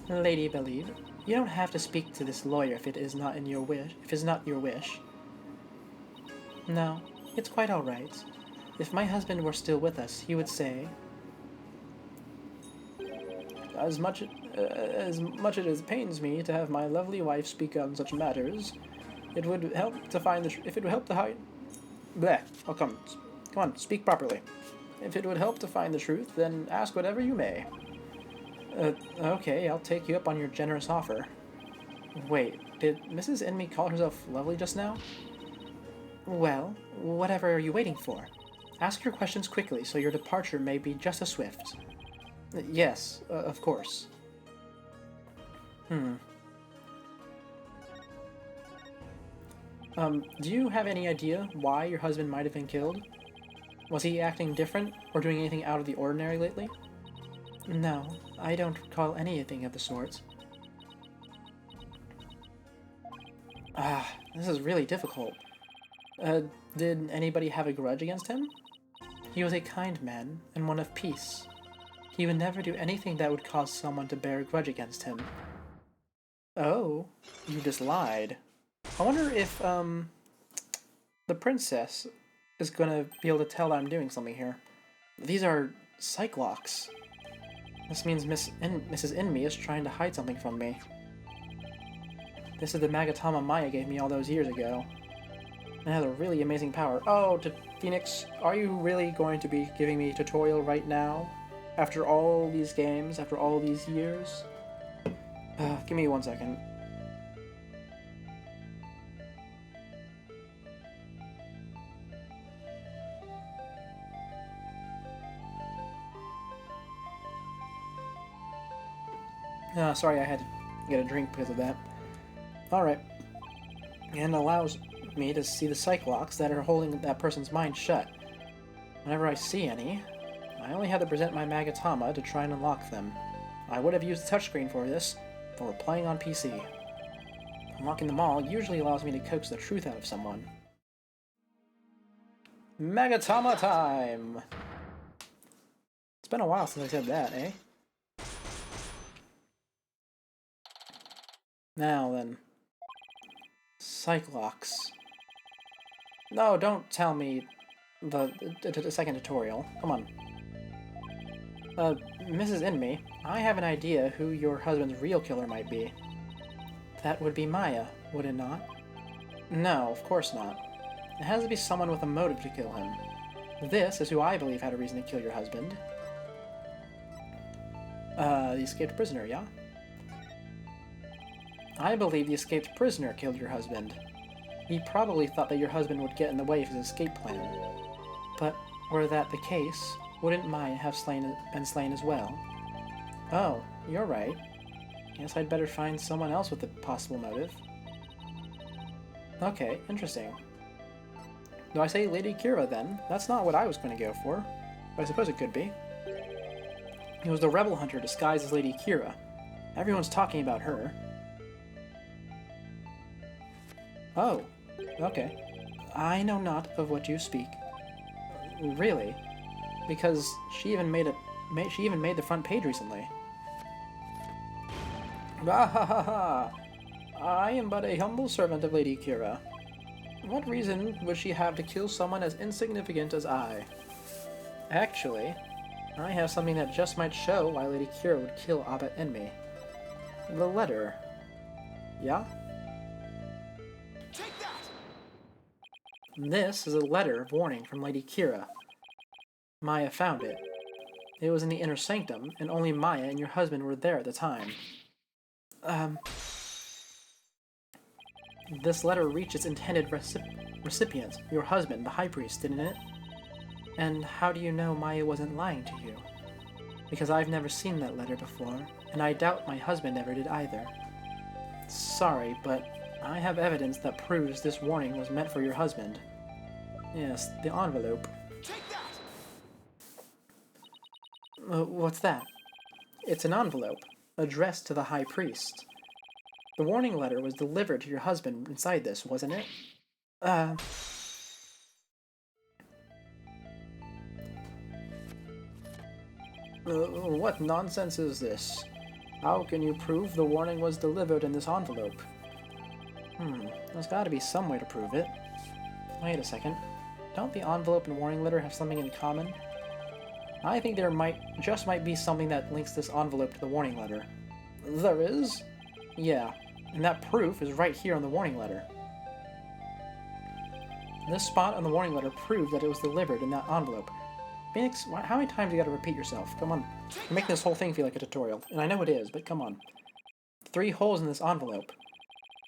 Lady Believe, you don't have to speak to this lawyer if it is not in your wish. If it's not your wish. No, it's quite all right. If my husband were still with us, he would say, as much as it pains me to have my lovely wife speak on such matters, it would help to find the if it would help to hide. Bleh. Oh, come on, speak properly. If it would help to find the truth, then ask whatever you may. Okay, I'll take you up on your generous offer. Wait, did Mrs. Inme call herself lovely just now? Well, whatever are you waiting for? Ask your questions quickly so your departure may be just as swift. Yes, of course. Do you have any idea why your husband might have been killed? Was he acting different or doing anything out of the ordinary lately? No, I don't recall anything of the sort. This is really difficult. Did anybody have a grudge against him? He was a kind man and one of peace. He would never do anything that would cause someone to bear a grudge against him. Oh, you just lied. I wonder if, the princess is gonna be able to tell that I'm doing something here. These are Cyclocks. This means Mrs. Inme is trying to hide something from me. This is the Magatama Maya gave me all those years ago. It has a really amazing power. Oh, Phoenix, are you really going to be giving me a tutorial right now? After all these games, after all these years? Give me 1 second. Sorry, I had to get a drink because of that. Alright. And allows me to see the Cyclocks that are holding that person's mind shut. Whenever I see any, I only have to present my Magatama to try and unlock them. I would have used the touchscreen for this, but we're playing on PC. Unlocking them all usually allows me to coax the truth out of someone. Magatama time! It's been a while since I said that, eh? Now then. Cyclocks. No, don't tell me the second tutorial. Come on. Mrs. Inme, I have an idea who your husband's real killer might be. That would be Maya, would it not? No, of course not. It has to be someone with a motive to kill him. This is who I believe had a reason to kill your husband. The escaped prisoner, yeah? I believe the escaped prisoner killed your husband. He probably thought that your husband would get in the way of his escape plan. But were that the case, wouldn't Maya have been slain as well? Oh, you're right. Guess I'd better find someone else with a possible motive. Okay, interesting. Do I say Lady Kira then? That's not what I was going to go for, but I suppose it could be. It was the rebel hunter disguised as Lady Kira. Everyone's talking about her. Oh, okay. I know not of what you speak. Really? Because she even made the front page recently. Bah ha ha ha! I am but a humble servant of Lady Kira. What reason would she have to kill someone as insignificant as I? Actually, I have something that just might show why Lady Kira would kill Abba Enmi. The letter. Yeah? Take that! This is a letter of warning from Lady Kira. Maya found it. It was in the inner sanctum, and only Maya and your husband were there at the time. This letter reached its intended recipient, your husband, the High Priest, didn't it? And how do you know Maya wasn't lying to you? Because I've never seen that letter before, and I doubt my husband ever did either. Sorry, but I have evidence that proves this warning was meant for your husband. Yes, the envelope. Take that! What's that? It's an envelope, addressed to the High Priest. The warning letter was delivered to your husband inside this, wasn't it? What nonsense is this? How can you prove the warning was delivered in this envelope? There's gotta be some way to prove it. Wait a second. Don't the envelope and warning letter have something in common? I think there might be something that links this envelope to the warning letter. There is? Yeah, and that proof is right here on the warning letter. This spot on the warning letter proved that it was delivered in that envelope. Phoenix, how many times do you gotta repeat yourself? Come on. You're making this whole thing feel like a tutorial. And I know it is, but come on. The 3 holes in this envelope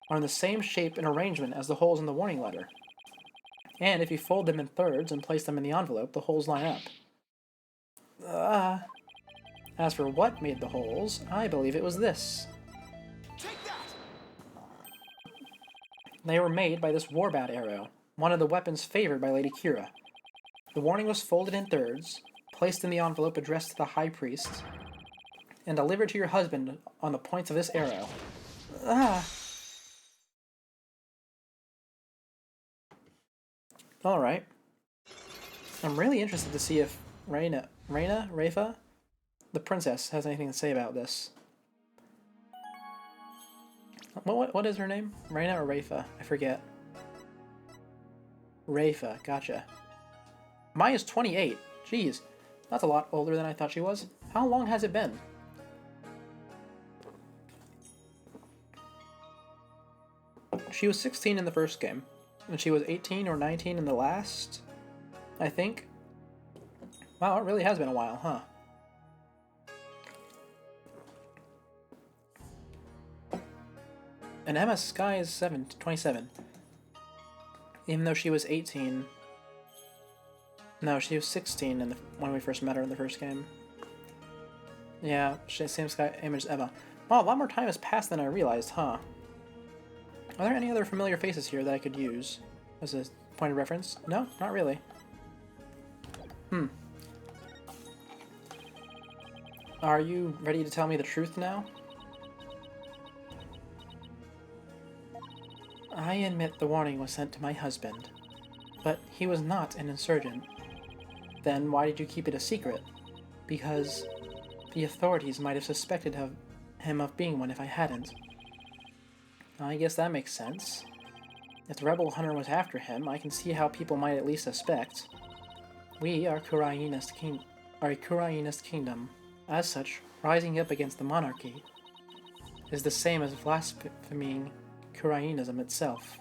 are in the same shape and arrangement as the holes in the warning letter. And if you fold them in thirds and place them in the envelope, the holes line up. As for what made the holes, I believe it was this. Take that! They were made by this warbat arrow, one of the weapons favored by Lady Kira. The warning was folded in thirds, placed in the envelope addressed to the High Priest, and delivered to your husband on the points of this arrow. Alright. I'm really interested to see if Rafa, the princess, has anything to say about this. What is her name? Raina or Rafa? I forget. Rafa, gotcha. Maya's 28. Jeez, that's a lot older than I thought she was. How long has it been? She was 16 in the first game, and she was 18 or 19 in the last, I think. Wow, it really has been a while, huh? And Emma Sky is 27. Even though she was 18. No, she was 16 when we first met her in the first game. Yeah, same Sky image as Emma. Wow, a lot more time has passed than I realized, huh? Are there any other familiar faces here that I could use as a point of reference? No, not really. Are you ready to tell me the truth now? I admit the warning was sent to my husband, but he was not an insurgent. Then why did you keep it a secret? Because the authorities might have suspected him of being one if I hadn't. I guess that makes sense. If the rebel hunter was after him, I can see how people might at least suspect. We are a Khura'inist kingdom. As such, rising up against the monarchy is the same as blaspheming Khura'inism itself.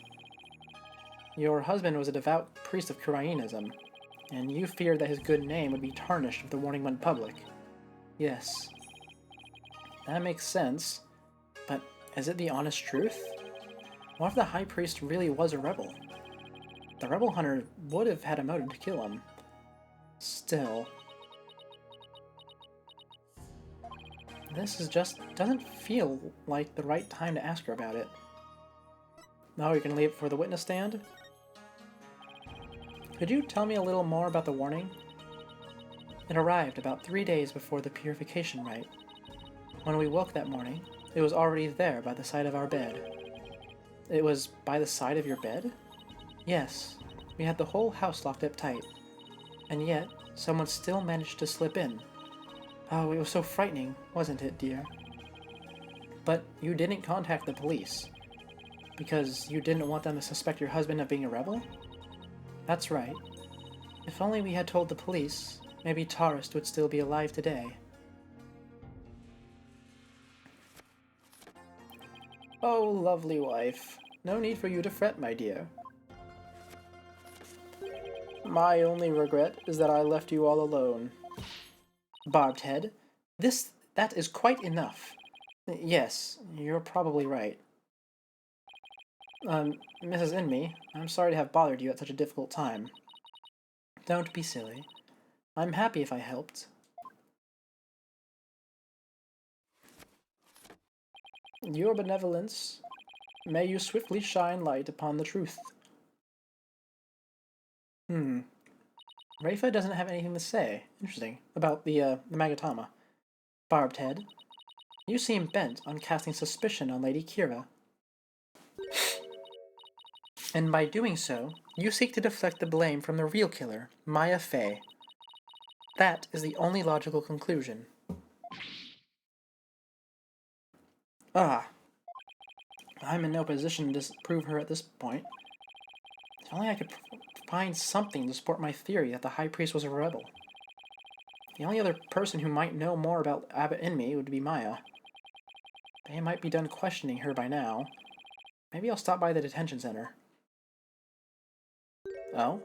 Your husband was a devout priest of Khura'inism, and you feared that his good name would be tarnished if the warning went public. Yes. That makes sense, but is it the honest truth? What if the High Priest really was a rebel? The rebel hunter would have had a motive to kill him. Still, this doesn't feel like the right time to ask her about it. No, you're gonna leave it for the witness stand? Could you tell me a little more about the warning? It arrived about 3 days before the purification rite. When we woke that morning, it was already there by the side of our bed. It was by the side of your bed? Yes, we had the whole house locked up tight. And yet, someone still managed to slip in. Oh, it was so frightening, wasn't it, dear? But you didn't contact the police. Because you didn't want them to suspect your husband of being a rebel? That's right. If only we had told the police, maybe Taurus would still be alive today. Oh, lovely wife. No need for you to fret, my dear. My only regret is that I left you all alone. Barbed head, that is quite enough. Yes, you're probably right. Mrs. Inme, I'm sorry to have bothered you at such a difficult time. Don't be silly. I'm happy if I helped. Your benevolence, may you swiftly shine light upon the truth. Rafa doesn't have anything to say. Interesting. About the Magatama. Barbed Head, you seem bent on casting suspicion on Lady Kira. And by doing so, you seek to deflect the blame from the real killer, Maya Fey. That is the only logical conclusion. Ah, I'm in no position to disprove her at this point. If only I could find something to support my theory that the High Priest was a rebel. The only other person who might know more about Abbott and me would be Maya. They might be done questioning her by now. Maybe I'll stop by the detention center. Oh?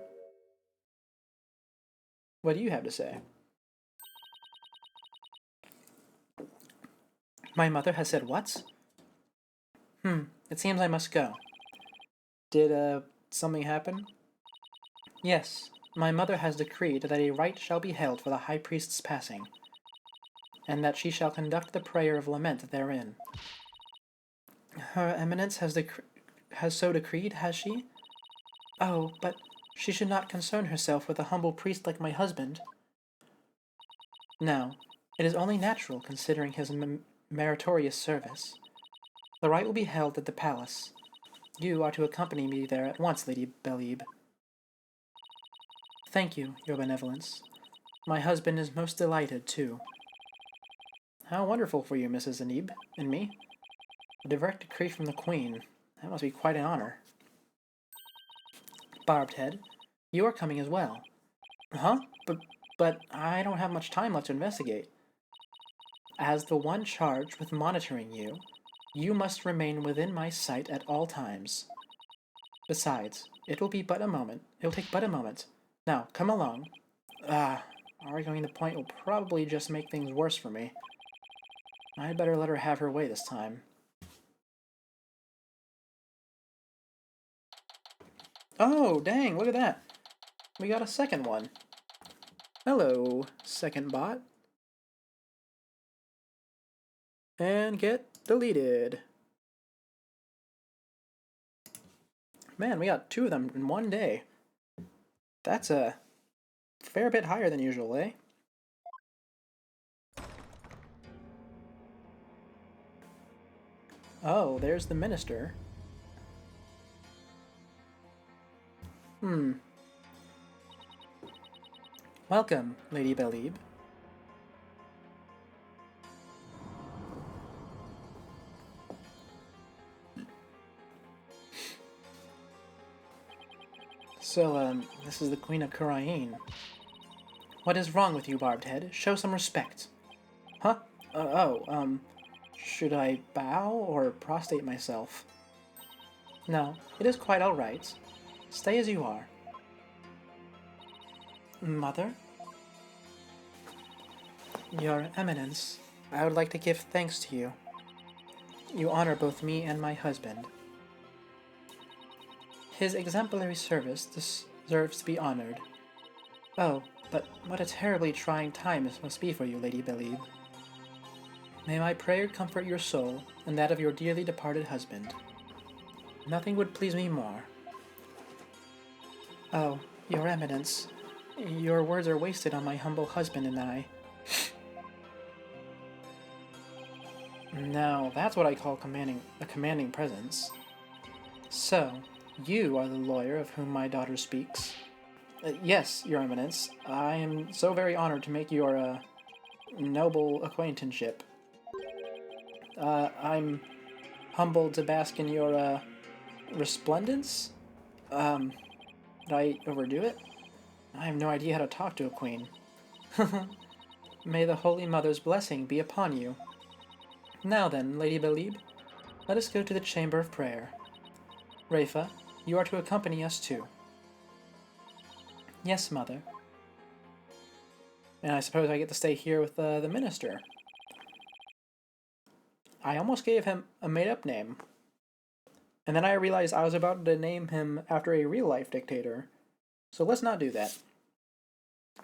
What do you have to say? My mother has said what? It seems I must go. Did, something happen? Yes, my mother has decreed that a rite shall be held for the High Priest's passing, and that she shall conduct the prayer of lament therein. Her Eminence has so decreed, has she? Oh, but she should not concern herself with a humble priest like my husband. No, it is only natural considering his meritorious service. The rite will be held at the palace. You are to accompany me there at once, Lady Belib. Thank you, your benevolence. My husband is most delighted, too. How wonderful for you, Mrs. Anib, and me. A direct decree from the Queen. That must be quite an honor. Barbed Head, you are coming as well. Huh? But I don't have much time left to investigate. As the one charged with monitoring you, you must remain within my sight at all times. Besides, it'll take but a moment. Now, come along. Arguing the point will probably just make things worse for me. I'd better let her have her way this time. Oh, dang, look at that. We got a second one. Hello, second bot. And get deleted. Man, we got 2 of them in one day. That's a fair bit higher than usual, eh? Oh, there's the minister. Welcome, Lady Belib. So, this is the Queen of Khura'in. What is wrong with you, Barbed Head? Show some respect. Huh? Should I bow or prostrate myself? No, it is quite all right. Stay as you are. Mother? Your Eminence, I would like to give thanks to you. You honor both me and my husband. His exemplary service deserves to be honored. Oh, but what a terribly trying time this must be for you, Lady Belib. May my prayer comfort your soul and that of your dearly departed husband. Nothing would please me more. Oh, Your Eminence, your words are wasted on my humble husband and I. Now, that's what I call a commanding presence. So, you are the lawyer of whom my daughter speaks. Yes, Your Eminence. I am so very honored to make your, noble acquaintanceship. I'm humbled to bask in your, resplendence? Did I overdo it? I have no idea how to talk to a queen. May the Holy Mother's blessing be upon you. Now then, Lady Belib, let us go to the Chamber of Prayer. Rafa, you are to accompany us too. Yes, Mother. And I suppose I get to stay here with the minister. I almost gave him a made-up name. And then I realized I was about to name him after a real-life dictator. So let's not do that.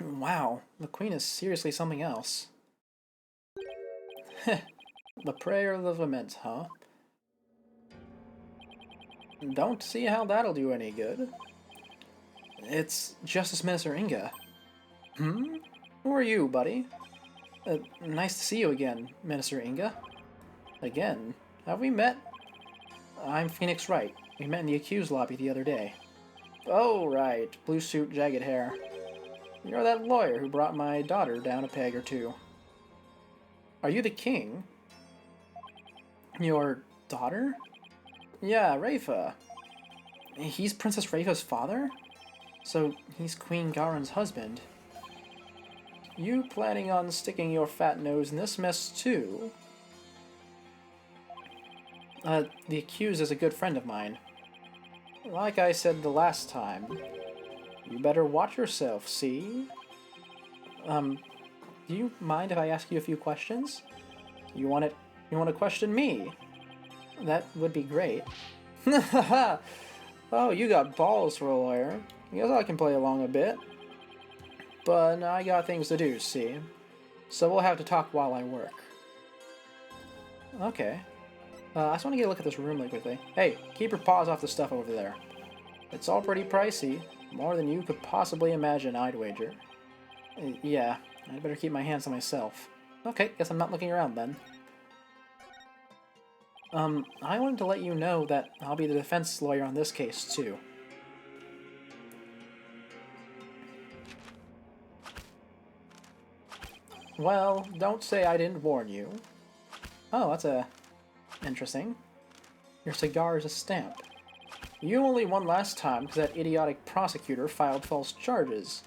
Wow, the Queen is seriously something else. The Prayer of the Lament, huh? Don't see how that'll do any good. It's Justice Minister Inga. Hmm? Who are you, buddy? Nice to see you again, Minister Inga. Again? Have we met? I'm Phoenix Wright. We met in the accused lobby the other day. Oh, right. Blue suit, jagged hair. You're that lawyer who brought my daughter down a peg or two. Are you the king? Your daughter? Yeah, Rafa. He's Princess Rafa's father? So he's Queen Garen's husband. You planning on sticking your fat nose in this mess too? The accused is a good friend of mine. Like I said the last time, you better watch yourself, see? Do you mind if I ask you a few questions? You want to question me? That would be great. Oh, you got balls for a lawyer. Guess I can play along a bit. But I got things to do, see? So we'll have to talk while I work. Okay. I just want to get a look at this room really quickly. Hey, keep your paws off the stuff over there. It's all pretty pricey. More than you could possibly imagine, I'd wager. Yeah, I'd better keep my hands to myself. Okay, guess I'm not looking around then. I wanted to let you know that I'll be the defense lawyer on this case, too. Well, don't say I didn't warn you. Oh, that's interesting. Your cigar is a stamp. You only won last time because that idiotic prosecutor filed false charges.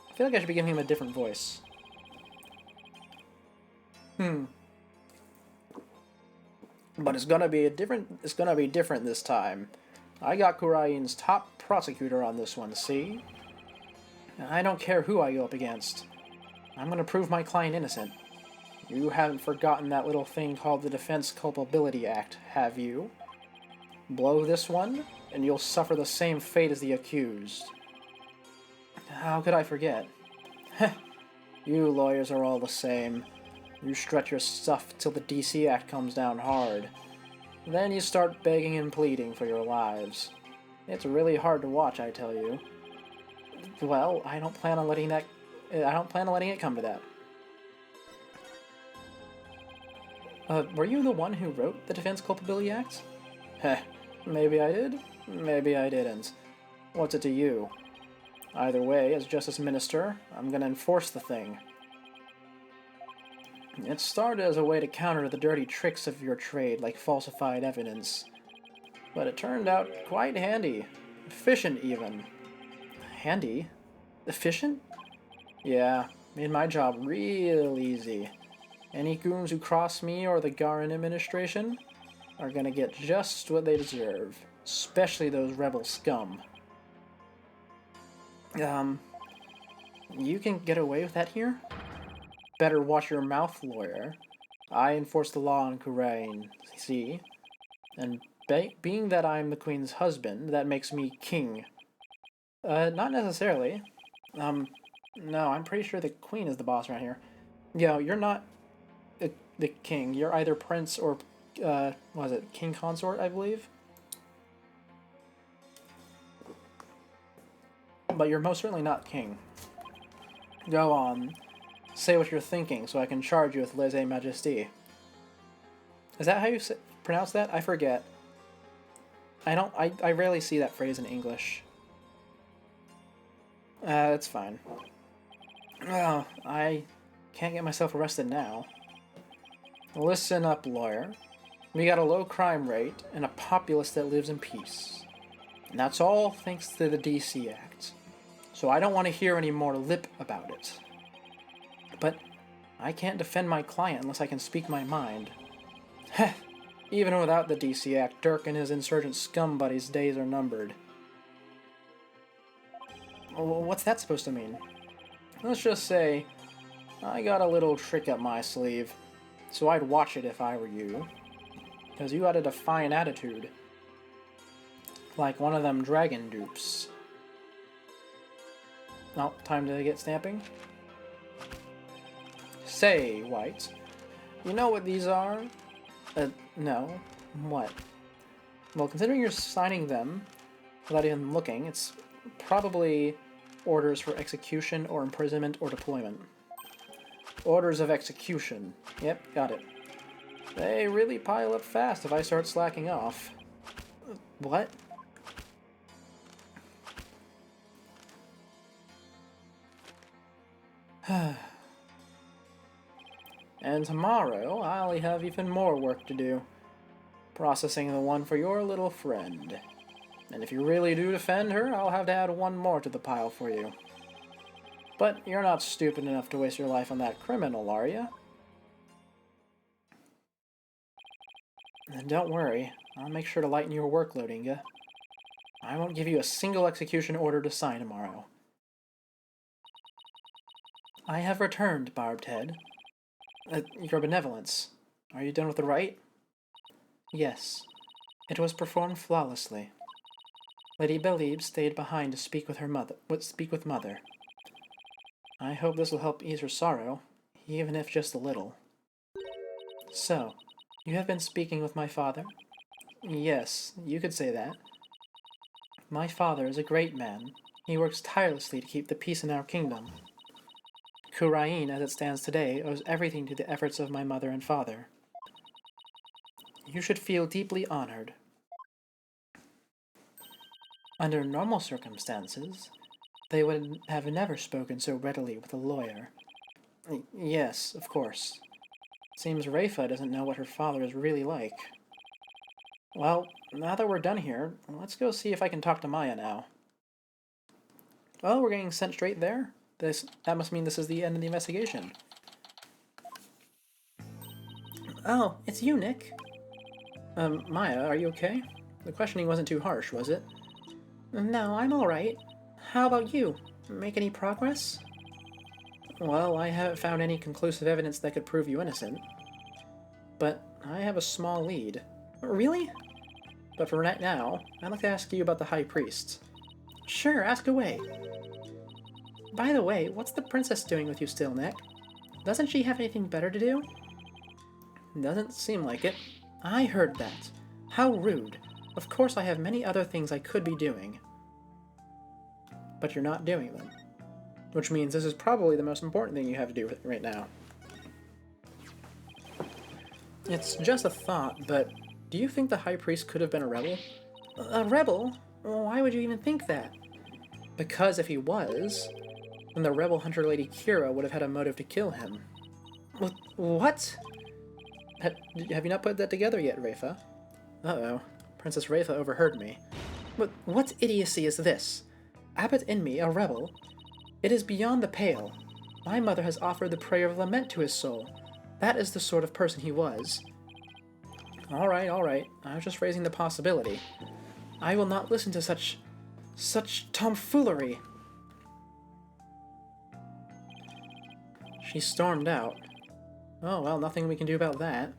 I feel like I should be giving him a different voice. But it's gonna be different this time. I got Khura'in's top prosecutor on this one, see? I don't care who I go up against. I'm gonna prove my client innocent. You haven't forgotten that little thing called the Defense Culpability Act, have you? Blow this one, and you'll suffer the same fate as the accused. How could I forget? Heh, you lawyers are all the same. You stretch your stuff till the DC Act comes down hard. Then you start begging and pleading for your lives. It's really hard to watch, I tell you. Well, I don't plan on letting it come to that. Were you the one who wrote the Defense Culpability Act? Heh, maybe I did, maybe I didn't. What's it to you? Either way, as Justice Minister, I'm gonna enforce the thing. It started as a way to counter the dirty tricks of your trade, like falsified evidence. But it turned out quite handy. Efficient, even. Handy? Efficient? Yeah, made my job real easy. Any goons who cross me or the Garen administration are gonna get just what they deserve. Especially those rebel scum. You can get away with that here? Better watch your mouth, lawyer. I enforce the law on Khura'in, see? And being that I'm the queen's husband, that makes me king. Not necessarily. No, I'm pretty sure the queen is the boss around here. Yo, you're not the king. You're either prince or, what was it, king consort, I believe? But you're most certainly not king. Go on. Say what you're thinking so I can charge you with lèse-majesté. Is that how you pronounce that? I forget. I rarely see that phrase in English. That's fine. Oh, I can't get myself arrested now. Listen up, lawyer. We got a low crime rate and a populace that lives in peace. And that's all thanks to the DC Act. So I don't want to hear any more lip about it. But I can't defend my client unless I can speak my mind. Heh, even without the DC Act, Dirk and his insurgent scum buddies' days are numbered. What's that supposed to mean? Let's just say, I got a little trick up my sleeve, so I'd watch it if I were you. Because you got a defiant attitude. Like one of them dragon dupes. Now, time to get stamping. Say, White, You know what these are? No. What? Well, considering you're signing them without even looking, it's probably orders for execution or imprisonment or deployment. Orders of execution. Yep, got it. They really pile up fast if I start slacking off. What? And tomorrow, I'll have even more work to do. Processing the one for your little friend. And if you really do defend her, I'll have to add one more to the pile for you. But you're not stupid enough to waste your life on that criminal, are you? And don't worry, I'll make sure to lighten your workload, Inga. I won't give you a single execution order to sign tomorrow. I have returned, Barbed Head. Your benevolence. Are you done with the rite? Yes. It was performed flawlessly. Lady Belebe stayed behind to speak with Mother. I hope this will help ease her sorrow, even if just a little. So, you have been speaking with my father? Yes, you could say that. My father is a great man. He works tirelessly to keep the peace in our kingdom. Khura'in, as it stands today, owes everything to the efforts of my mother and father. You should feel deeply honored. Under normal circumstances, they would have never spoken so readily with a lawyer. Yes, of course. Seems Rafa doesn't know what her father is really like. Well, now that we're done here, let's go see if I can talk to Maya now. Oh, we're getting sent straight there? That must mean this is the end of the investigation. Oh, it's you, Nick. Maya, are you okay? The questioning wasn't too harsh, was it? No, I'm alright. How about you? Make any progress? Well, I haven't found any conclusive evidence that could prove you innocent. But I have a small lead. Really? But for right now, I'd like to ask you about the High Priest. Sure, ask away. By the way, what's the princess doing with you still, Nick? Doesn't she have anything better to do? Doesn't seem like it. I heard that. How rude. Of course I have many other things I could be doing. But you're not doing them. Which means this is probably the most important thing you have to do right now. It's just a thought, but do you think the High Priest could have been a rebel? A rebel? Why would you even think that? Because if he was, then the rebel hunter Lady Kira would have had a motive to kill him. What? Have you not put that together yet, Rafa? Uh-oh. Princess Rafa overheard me. What idiocy is this? Abbot in me, a rebel? It is beyond the pale. My mother has offered the prayer of lament to his soul. That is the sort of person he was. Alright. I was just raising the possibility. I will not listen to such tomfoolery. She stormed out. Oh, well, nothing we can do about that.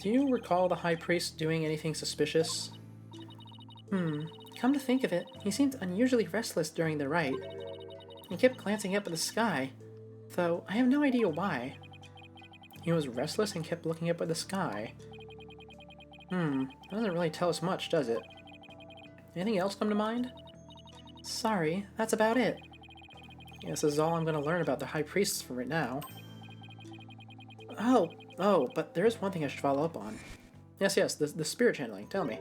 Do you recall the High Priest doing anything suspicious? Come to think of it, he seemed unusually restless during the rite. He kept glancing up at the sky, though I have no idea why. He was restless and kept looking up at the sky. That doesn't really tell us much, does it? Anything else come to mind? Sorry, that's about it. Guess this is all I'm going to learn about the High Priests for right now. Oh, but there is one thing I should follow up on. Yes, the spirit channeling, tell me.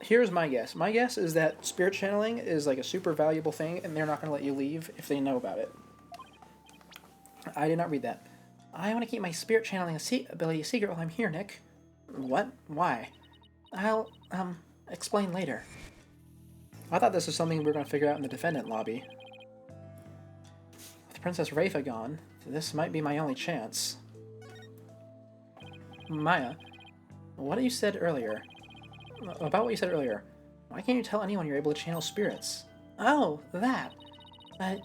Here's my guess. My guess is that spirit channeling is like a super valuable thing, and they're not going to let you leave if they know about it. I did not read that. I want to keep my spirit channeling ability a secret while I'm here, Nick. What? Why? I'll, explain later. I thought this was something we were going to figure out in the defendant lobby. With Princess Rafa gone, this might be my only chance. Maya, about what you said earlier, why can't you tell anyone you're able to channel spirits? Oh, that!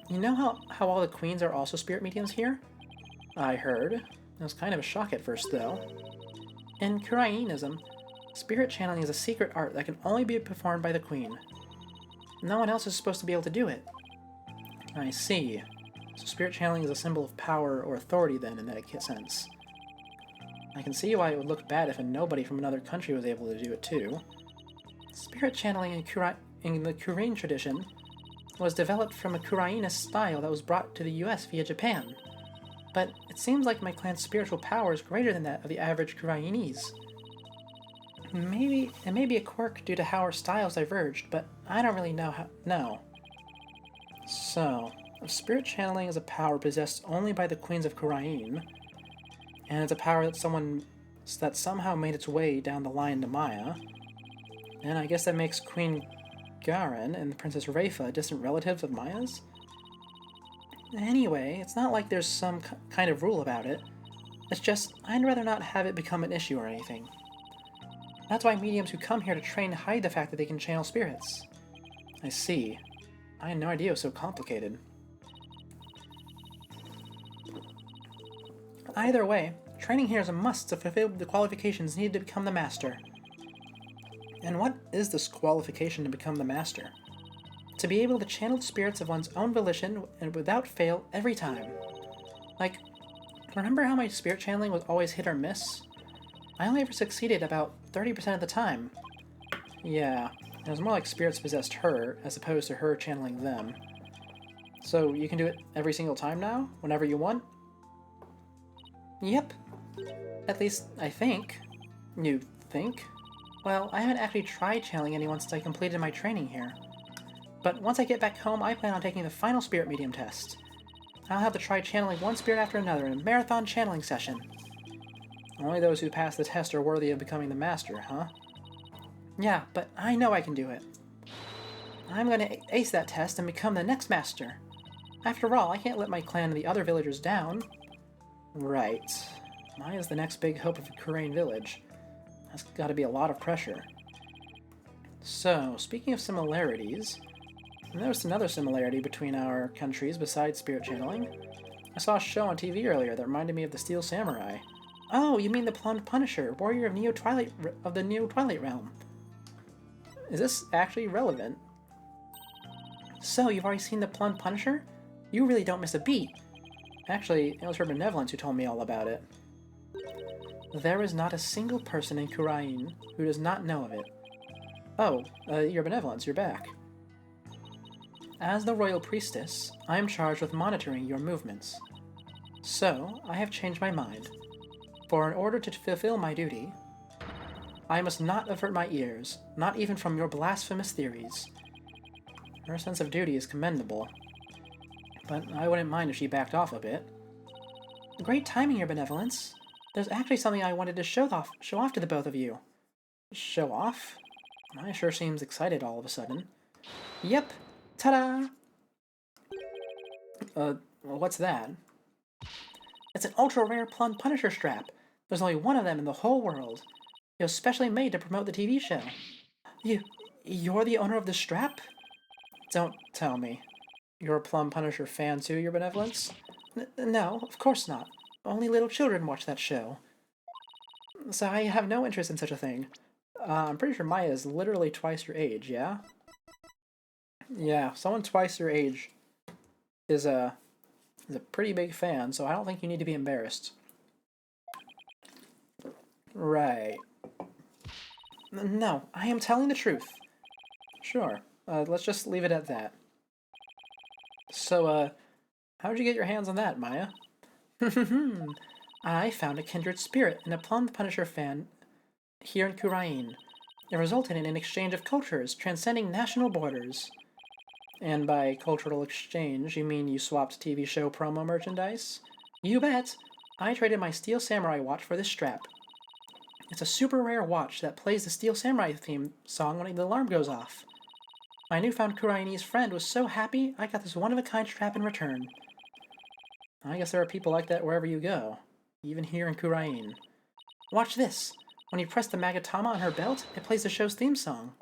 You know how all the queens are also spirit mediums here? I heard. It was kind of a shock at first, though. In Khura'inism, spirit channeling is a secret art that can only be performed by the queen. No one else is supposed to be able to do it. I see. So spirit channeling is a symbol of power or authority then, in that sense. I can see why it would look bad if a nobody from another country was able to do it too. Spirit channeling in the Khura'in tradition was developed from a Khura'inist style that was brought to the US via Japan. But it seems like my clan's spiritual power is greater than that of the average Khura'inese. Maybe it may be a quirk due to how our styles diverged, but I don't really know how. No. So, if spirit channeling is a power possessed only by the queens of Khura'in, and it's a power that somehow made its way down the line to Maya, then I guess that makes Queen Garen and Princess Rafa distant relatives of Maya's? Anyway, it's not like there's some kind of rule about it. It's just, I'd rather not have it become an issue or anything. That's why mediums who come here to train hide the fact that they can channel spirits. I see. I had no idea it was so complicated. Either way, training here is a must to fulfill the qualifications needed to become the master. And what is this qualification to become the master? To be able to channel spirits of one's own volition and without fail every time. Like, remember how my spirit channeling was always hit or miss? I only ever succeeded about 30% of the time. Yeah, it was more like spirits possessed her, as opposed to her channeling them. So you can do it every single time now? Whenever you want? Yep. At least, I think. You think? Well, I haven't actually tried channeling anyone since I completed my training here. But once I get back home, I plan on taking the final spirit medium test. I'll have to try channeling one spirit after another in a marathon channeling session. Only those who pass the test are worthy of becoming the master, huh? Yeah, but I know I can do it. I'm gonna ace that test and become the next master. After all, I can't let my clan and the other villagers down. Right. Maya's the next big hope of the Khura'in village. That's gotta be a lot of pressure. So, speaking of similarities, I noticed another similarity between our countries besides spirit channeling. I saw a show on TV earlier that reminded me of the Steel Samurai. Oh, you mean the Plumbed Punisher, warrior of the Neo Twilight Realm. Is this actually relevant? So, you've already seen the Plumbed Punisher? You really don't miss a beat. Actually, it was her benevolence who told me all about it. There is not a single person in Khura'in who does not know of it. Oh, your benevolence, you're back. As the royal priestess, I am charged with monitoring your movements. So, I have changed my mind. For in order to fulfill my duty, I must not avert my ears, not even from your blasphemous theories. Her sense of duty is commendable, but I wouldn't mind if she backed off a bit. Great timing, your benevolence. There's actually something I wanted to show off to the both of you. Show off? Maya sure seems excited all of a sudden. Yep. Ta-da! What's that? It's an ultra-rare Plumbed Punisher strap. There's only one of them in the whole world. It was specially made to promote the TV show. You're the owner of the strap? Don't tell me. You're a Plumbed Punisher fan too, your benevolence? No, of course not. Only little children watch that show. So I have no interest in such a thing. I'm pretty sure Maya is literally twice your age, yeah? Yeah, someone twice your age is a pretty big fan, so I don't think you need to be embarrassed. Right. No, I am telling the truth. Sure, let's just leave it at that. So, how'd you get your hands on that, Maya? I found a kindred spirit in a Plumbed Punisher fan here in Khura'in. It resulted in an exchange of cultures transcending national borders. And by cultural exchange, you mean you swapped TV show promo merchandise? You bet! I traded my Steel Samurai watch for this strap. It's a super rare watch that plays the Steel Samurai theme song when the alarm goes off. My newfound Khura'inese friend was so happy I got this one-of-a-kind strap in return. I guess there are people like that wherever you go, even here in Khura'in. Watch this! When you press the Magatama on her belt, it plays the show's theme song.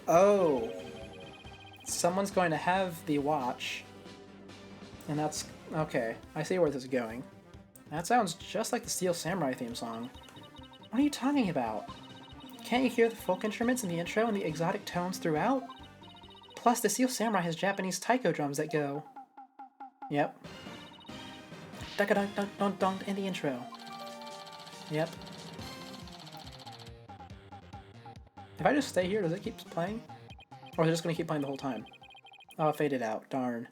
Oh! Someone's going to have the watch. And that's... okay, I see where this is going. That sounds just like the Steel Samurai theme song. What are you talking about? Can't you hear the folk instruments in the intro and the exotic tones throughout? Plus, the Steel Samurai has Japanese taiko drums that go... Yep. dunk dunk dunk dunk in the intro. Yep. If I just stay here, does it keep playing? Or is it just gonna keep playing the whole time? Oh, it faded out. Darn.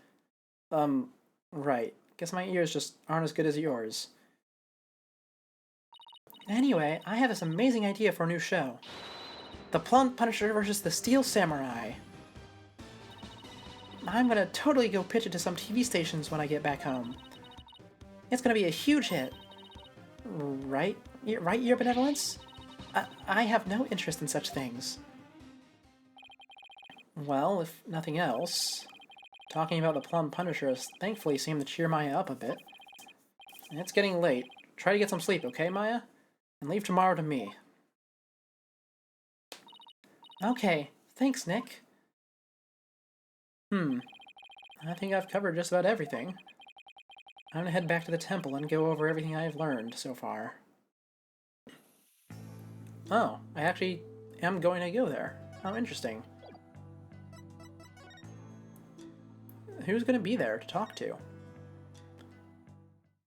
Right. Guess my ears just aren't as good as yours. Anyway, I have this amazing idea for a new show. The Plum Punisher versus the Steel Samurai. I'm gonna totally go pitch it to some TV stations when I get back home. It's gonna be a huge hit. Right? Right, Your Benevolence? I have no interest in such things. Well, if nothing else, talking about the Plum Punisher has thankfully seemed to cheer Maya up a bit. It's getting late. Try to get some sleep, okay, Maya? And leave tomorrow to me. Okay, thanks, Nick. I think I've covered just about everything. I'm gonna head back to the temple and go over everything I've learned so far. Oh, I actually am going to go there. How interesting. Who's gonna be there to talk to?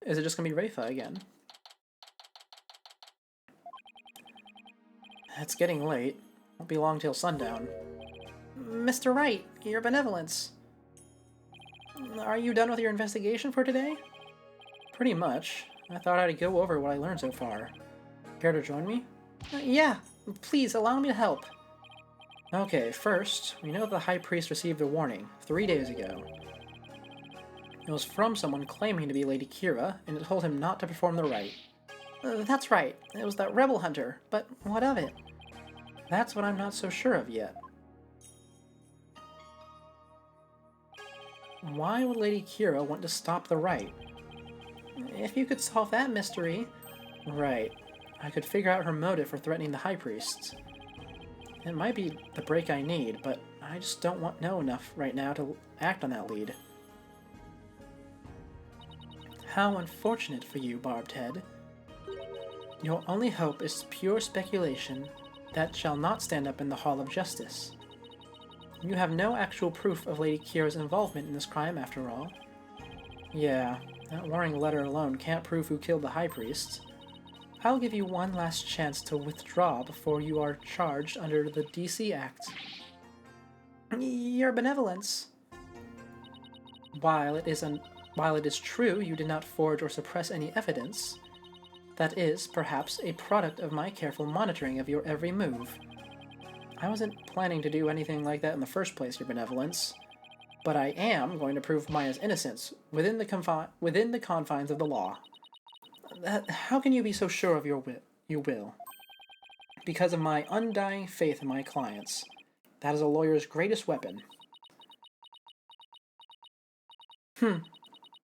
Is it just gonna be Rafa again? It's getting late. Won't be long till sundown. Mr. Wright, Your Benevolence. Are you done with your investigation for today? Pretty much. I thought I'd go over what I learned so far. Care to join me? Yeah, please allow me to help. Okay, first, we know the High Priest received a warning 3 days ago. It was from someone claiming to be Lady Kira, and it told him not to perform the rite. That's right, it was that rebel hunter, but what of it? That's what I'm not so sure of yet. Why would Lady Kira want to stop the rite? If you could solve that mystery... Right. I could figure out her motive for threatening the High Priests. It might be the break I need, but I just don't know enough right now to act on that lead. How unfortunate for you, Barbed Head. Your only hope is pure speculation that shall not stand up in the Hall of Justice. You have no actual proof of Lady Kira's involvement in this crime, after all. Yeah, that warning letter alone can't prove who killed the High Priest. I'll give you one last chance to withdraw before you are charged under the DC Act. Your Benevolence. While it is true you did not forge or suppress any evidence, that is, perhaps, a product of my careful monitoring of your every move. I wasn't planning to do anything like that in the first place, Your Benevolence, but I am going to prove Maya's innocence within the confines of the law. How can you be so sure of you will? Because of my undying faith in my clients. That is a lawyer's greatest weapon.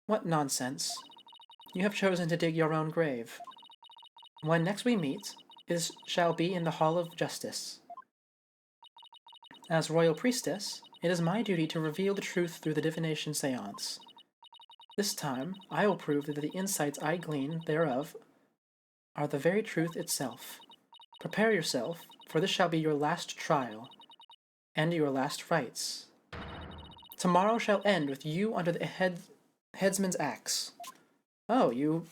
What nonsense. You have chosen to dig your own grave. When next we meet, it shall be in the Hall of Justice. As Royal Priestess, it is my duty to reveal the truth through the divination seance. This time, I will prove that the insights I glean thereof are the very truth itself. Prepare yourself, for this shall be your last trial, and your last rites. Tomorrow shall end with you under the headsman's axe. Oh, you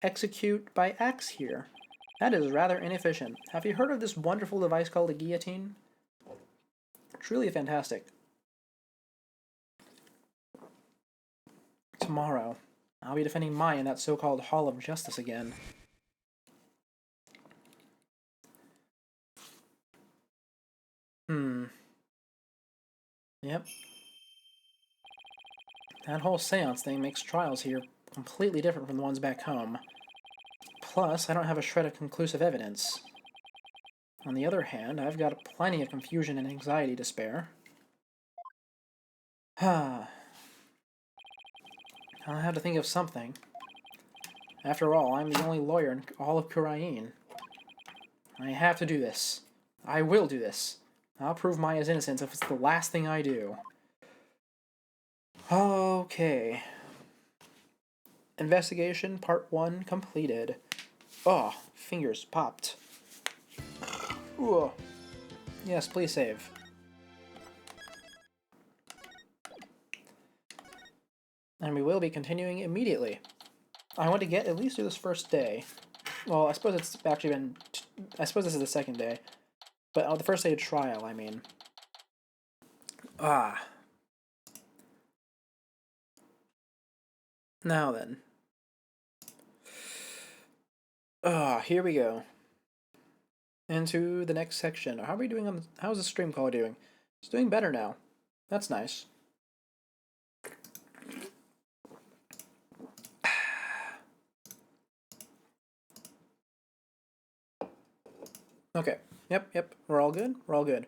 execute by axe here. That is rather inefficient. Have you heard of this wonderful device called a guillotine? Truly fantastic. Tomorrow, I'll be defending Maya in that so-called Hall of Justice again. Yep. That whole seance thing makes trials here completely different from the ones back home. Plus, I don't have a shred of conclusive evidence. On the other hand, I've got plenty of confusion and anxiety to spare. I'll have to think of something. After all, I'm the only lawyer in all of Khura'in. I have to do this. I will do this. I'll prove Maya's innocence if it's the last thing I do. Okay. Investigation Part 1 completed. Oh, fingers popped. Ooh. Yes, please save. And we will be continuing immediately. I want to get at least through this first day. Well, I suppose it's actually been... I suppose this is the second day. But the first day of trial, I mean. Ah. Now then. Ah, here we go. Into the next section. How are we doing on... How's the stream call doing? It's doing better now. That's nice. Okay. Yep. We're all good? We're all good.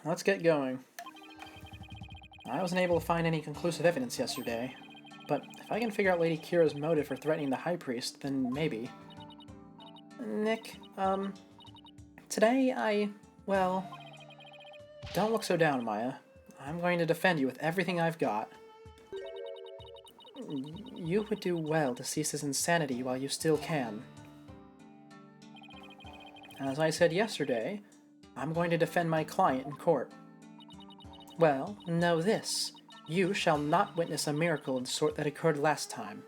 Let's get going. I wasn't able to find any conclusive evidence yesterday, but if I can figure out Lady Kira's motive for threatening the High Priest, then maybe. Nick, today well, don't look so down, Maya. I'm going to defend you with everything I've got. You would do well to cease this insanity while you still can. As I said yesterday, I'm going to defend my client in court. Well, know this. You shall not witness a miracle of the sort that occurred last time.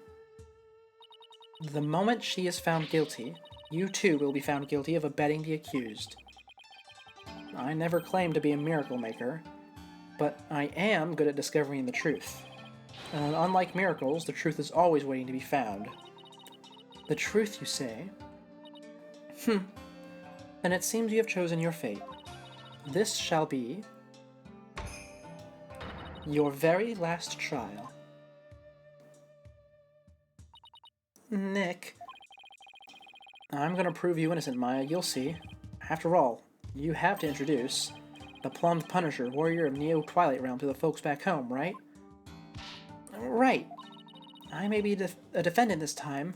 The moment she is found guilty, you too will be found guilty of abetting the accused. I never claimed to be a miracle maker, but I am good at discovering the truth. And unlike miracles, the truth is always waiting to be found. The truth, you say? Then it seems you have chosen your fate. This shall be your very last trial. Nick. I'm gonna prove you innocent, Maya, you'll see. After all, you have to introduce the plumbed Punisher, warrior of Neo Twilight Realm, to the folks back home, right? Right. I may be a defendant this time,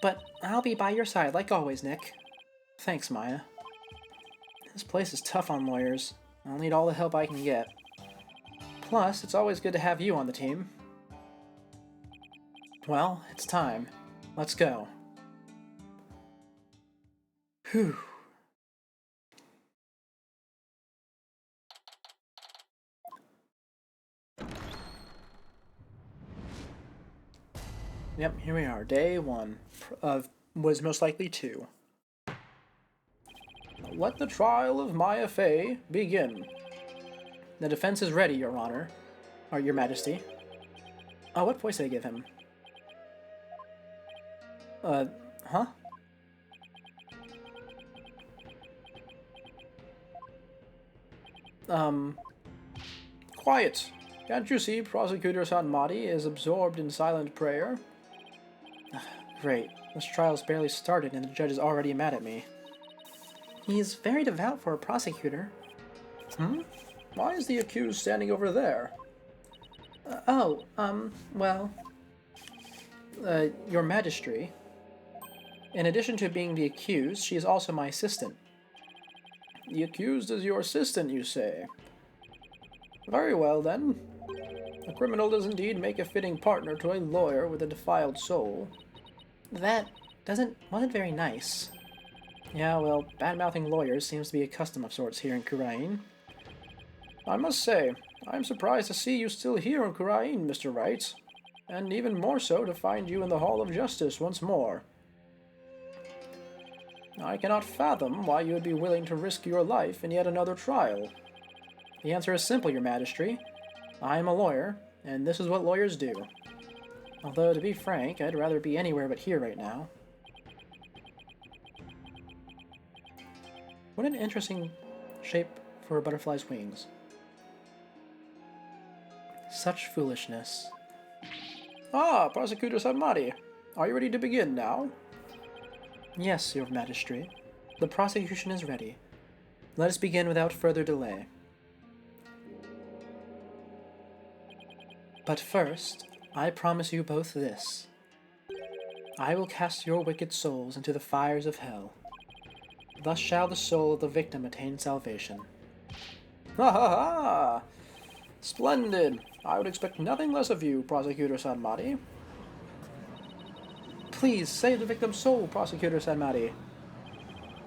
but I'll be by your side like always, Nick. Thanks, Maya. This place is tough on lawyers. I'll need all the help I can get. Plus, it's always good to have you on the team. Well, it's time. Let's go. Whew. Yep, here we are. Day 1 of was most likely 2. Let the trial of Maya Fey begin. The defense is ready, Your Honor. Or Your Majesty. Oh, what voice did I give him? Huh? Quiet! Can't you see Prosecutor Sanmati is absorbed in silent prayer? Great. This trial's barely started and the judge is already mad at me. He's very devout for a prosecutor. Why is the accused standing over there? Your Majesty. In addition to being the accused, she is also my assistant. The accused is your assistant, you say? Very well, then. A criminal does indeed make a fitting partner to a lawyer with a defiled soul. That wasn't very nice. Yeah, well, bad-mouthing lawyers seems to be a custom of sorts here in Khura'in. I must say, I'm surprised to see you still here in Khura'in, Mr. Wright. And even more so to find you in the Hall of Justice once more. I cannot fathom why you would be willing to risk your life in yet another trial. The answer is simple, Your Majesty. I am a lawyer, and this is what lawyers do. Although, to be frank, I'd rather be anywhere but here right now. What an interesting shape for a butterfly's wings. Such foolishness. Ah, Prosecutor Sanmati. Are you ready to begin now? Yes, Your Majesty. The prosecution is ready. Let us begin without further delay. But first, I promise you both this. I will cast your wicked souls into the fires of hell. Thus shall the soul of the victim attain salvation. Ha ha ha! Splendid! I would expect nothing less of you, Prosecutor Sanmati. Please, save the victim's soul, Prosecutor Sanmati.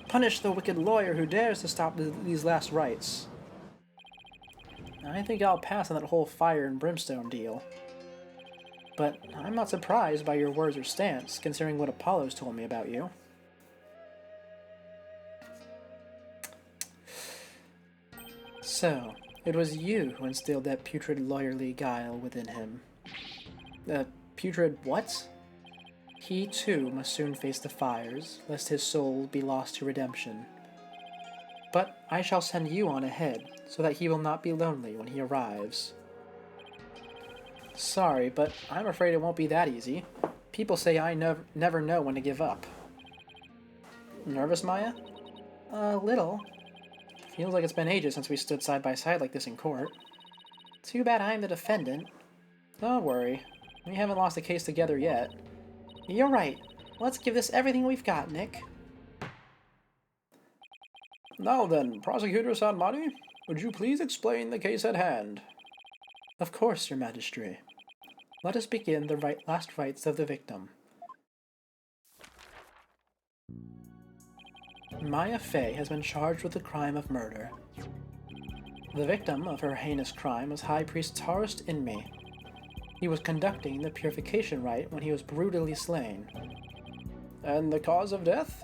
Punish the wicked lawyer who dares to stop these last rites. I think I'll pass on that whole fire and brimstone deal. But I'm not surprised by your words or stance, considering what Apollo's told me about you. So, it was you who instilled that putrid lawyerly guile within him. Putrid what? He too must soon face the fires, lest his soul be lost to redemption. But I shall send you on ahead, so that he will not be lonely when he arrives. Sorry, but I'm afraid it won't be that easy. People say I never know when to give up. Nervous, Maya? A little. Feels like it's been ages since we stood side by side like this in court. Too bad I'm the defendant. Don't worry. We haven't lost a case together yet. You're right. Let's give this everything we've got, Nick. Now then, Prosecutor Sanmani, would you please explain the case at hand? Of course, Your Majesty. Let us begin the last rites of the victim. Maya Fey has been charged with the crime of murder. The victim of her heinous crime was High Priest Taurus Inmi. He was conducting the purification rite when he was brutally slain. And the cause of death?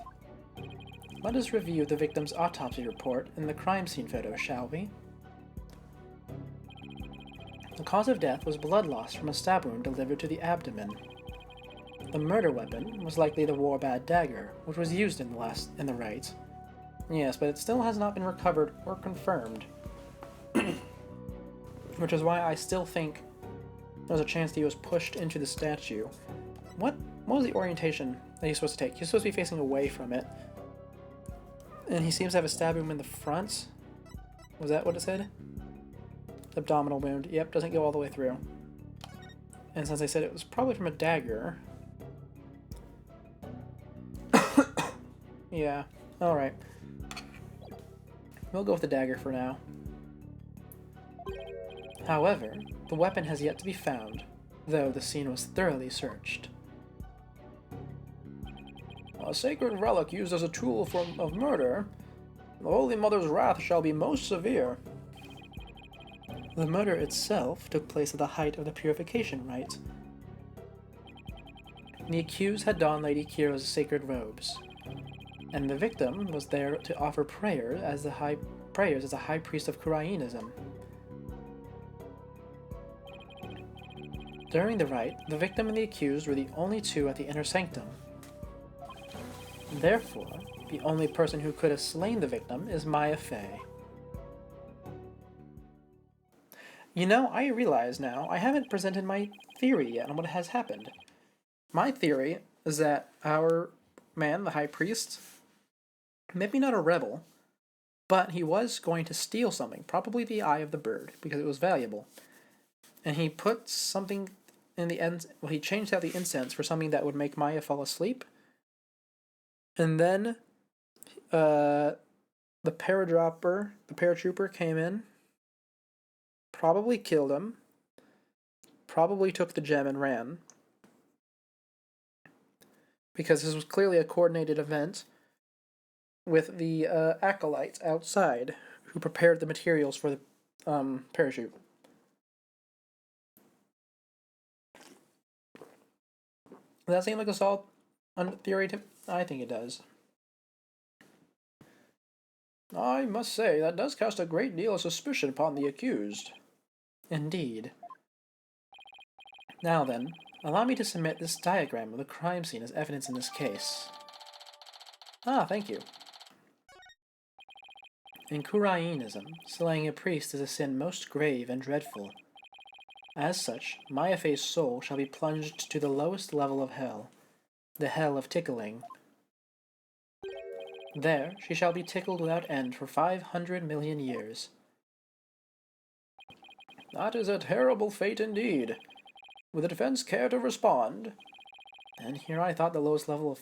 Let us review the victim's autopsy report and the crime scene photo, shall we? The cause of death was blood loss from a stab wound delivered to the abdomen. The murder weapon was likely the Warbad dagger, which was used in the rite. Yes, but it still has not been recovered or confirmed. Which is why I still think there's a chance that he was pushed into the statue. What was the orientation that he's supposed to take? He's supposed to be facing away from it. And he seems to have a stab wound in the front. Was that what it said? Abdominal wound. Yep, doesn't go all the way through. And since I said it was probably from a dagger... yeah, alright. We'll go with the dagger for now. However, the weapon has yet to be found, though the scene was thoroughly searched. A sacred relic used as a tool of murder. The Holy Mother's wrath shall be most severe. The murder itself took place at the height of the purification rite. The accused had donned Lady Kira's sacred robes, and the victim was there to offer prayers as a high priest of Khura'inism. During the rite, the victim and the accused were the only two at the inner sanctum. Therefore, the only person who could have slain the victim is Maya Fey. You know, I realize now, I haven't presented my theory yet on what has happened. My theory is that our man, the High Priest, maybe not a rebel, but he was going to steal something, probably the eye of the bird, because it was valuable. And he put something in the end, well, he changed out the incense for something that would make Maya fall asleep. And then, the paratrooper came in, probably killed him, probably took the gem and ran. Because this was clearly a coordinated event with the acolytes outside who prepared the materials for the parachute. Does that seem like a solid theory to... I think it does. I must say, that does cast a great deal of suspicion upon the accused. Indeed. Now then, allow me to submit this diagram of the crime scene as evidence in this case. Ah, thank you. In Khura'inism, slaying a priest is a sin most grave and dreadful. As such, Maya Fey's soul shall be plunged to the lowest level of hell, the hell of tickling. There, she shall be tickled without end for 500 million years. That is a terrible fate indeed. Would the defense care to respond? And here I thought the lowest level of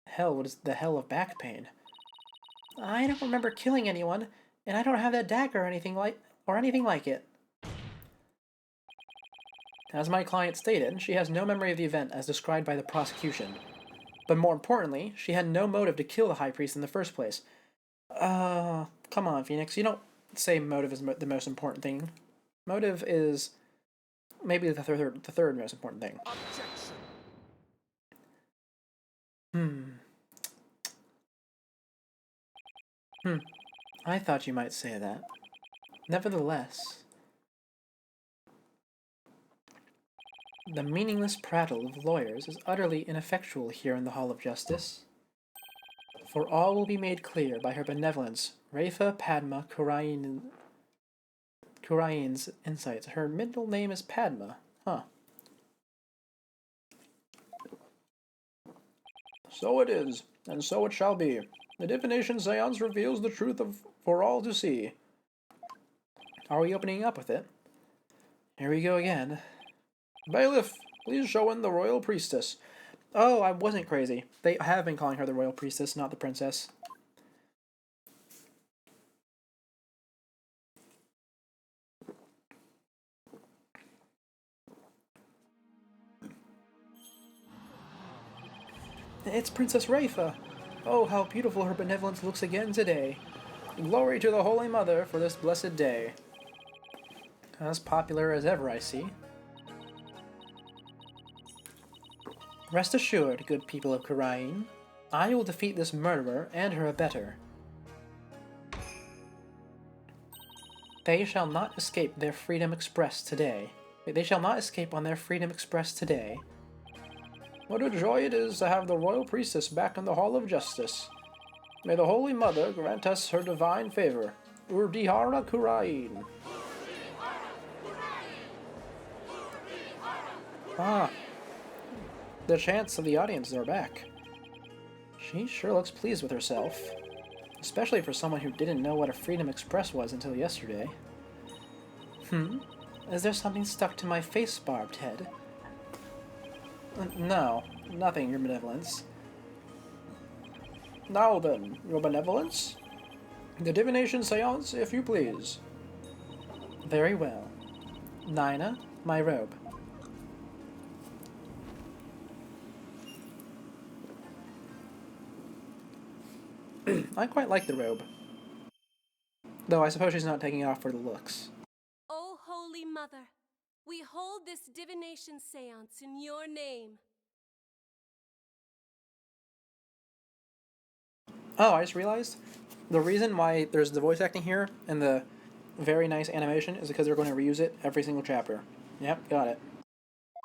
hell was the hell of back pain. I don't remember killing anyone, and I don't have that dagger or anything like it. As my client stated, she has no memory of the event as described by the prosecution. But more importantly, she had no motive to kill the High Priest in the first place. Come on, Phoenix, you don't say motive is the most important thing. Motive is maybe the third most important thing. Objection! I thought you might say that. Nevertheless, the meaningless prattle of lawyers is utterly ineffectual here in the Hall of Justice. For all will be made clear by her benevolence, Rafa Padma Khura'in's insights. Her middle name is Padma. Huh. So it is, and so it shall be. The divination seance reveals the truth for all to see. Are we opening up with it? Here we go again. Bailiff, please show in the royal priestess. Oh, I wasn't crazy. They have been calling her the royal priestess, not the princess. It's Princess Rafa. Oh, how beautiful her benevolence looks again today. Glory to the Holy Mother for this blessed day. As popular as ever, I see. Rest assured, good people of Khura'in, I will defeat this murderer and her abettor. They shall not escape their freedom expressed today. They shall not escape on their freedom expressed today. What a joy it is to have the royal priestess back in the Hall of Justice. May the Holy Mother grant us her divine favor. Urdihara Khura'in. Ah, the chants of the audience are back. She sure looks pleased with herself, especially for someone who didn't know what a Freedom Express was until yesterday. Is there something stuck to my face, barbed head? No, nothing, your benevolence. Now then, your benevolence? The divination seance, if you please. Very well. Nina, my robe. I quite like the robe. Though I suppose she's not taking it off for the looks. O Holy Mother, we hold this divination seance in your name. Oh, I just realized the reason why there's the voice acting here and the very nice animation is because they're going to reuse it every single chapter. Yep, got it.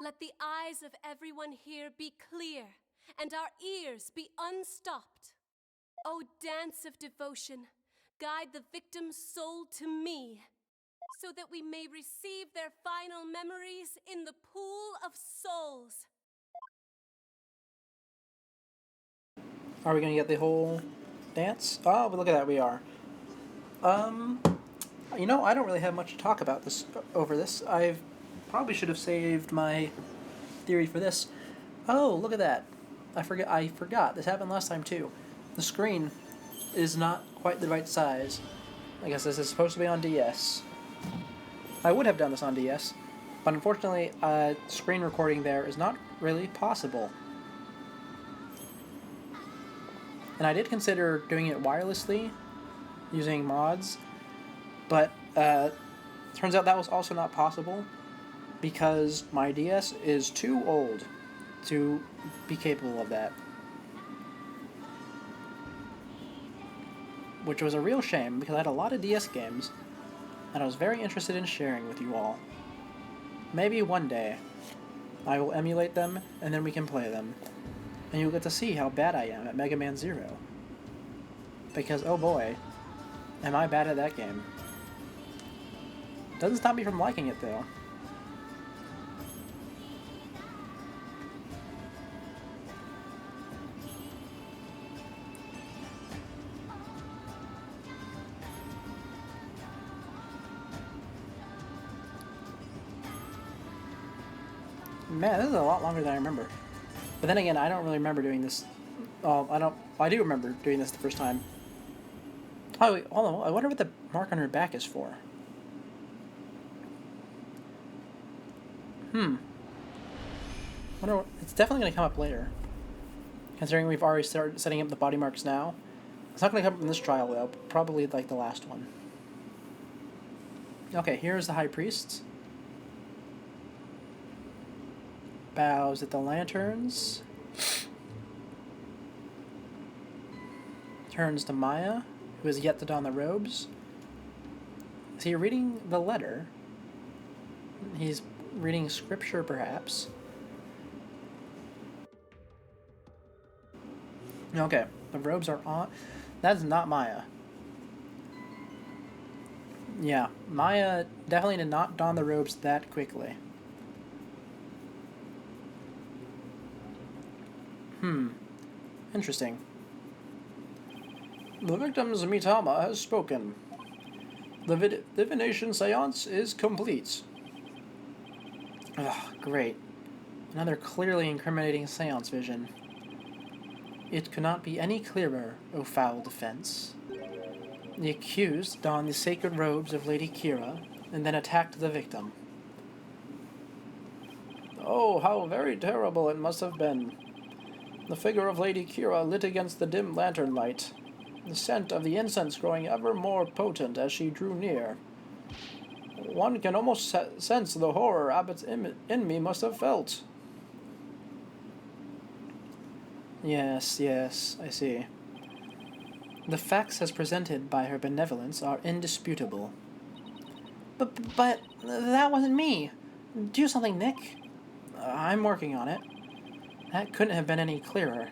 Let the eyes of everyone here be clear, and our ears be unstopped. O dance of devotion, guide the victim's soul to me, so that we may receive their final memories in the pool of souls. Are we going to get the whole dance? Oh, but look at that, we are. You know, I don't really have much to talk about over this. I probably should have saved my theory for this. Oh, look at that. I forgot. This happened last time too. The screen is not quite the right size. I guess this is supposed to be on DS. I would have done this on DS, but unfortunately, screen recording there is not really possible. And I did consider doing it wirelessly, using mods, but turns out that was also not possible because my DS is too old to be capable of that. Which was a real shame because I had a lot of DS games and I was very interested in sharing with you all. Maybe one day I will emulate them and then we can play them. And you'll get to see how bad I am at Mega Man Zero. Because, oh boy, am I bad at that game. Doesn't stop me from liking it, though. Man, this is a lot longer than I remember. But then again, I don't really remember doing this. Oh, I do remember doing this the first time. Oh, wait, hold on. I wonder what the mark on her back is for. It's definitely going to come up later. Considering we've already started setting up the body marks now. It's not going to come up in this trial, though. Probably like the last one. Okay, here's the High Priest. bows at the lanterns. Turns to Maya, who has yet to don the robes. Is he reading the letter? He's reading scripture, perhaps. Okay, the robes are on. That's not Maya. Yeah, Maya definitely did not don the robes that quickly. Interesting. The victim's Mitama has spoken. The divination seance is complete. Ugh, great. Another clearly incriminating seance vision. It could not be any clearer, O foul defense. The accused donned the sacred robes of Lady Kira, and then attacked the victim. Oh, how very terrible it must have been. The figure of Lady Kira lit against the dim lantern light, the scent of the incense growing ever more potent as she drew near. One can almost sense the horror Abbott's enemy must have felt. Yes, I see. The facts as presented by her benevolence are indisputable. But that wasn't me. Do something, Nick. I'm working on it. That couldn't have been any clearer.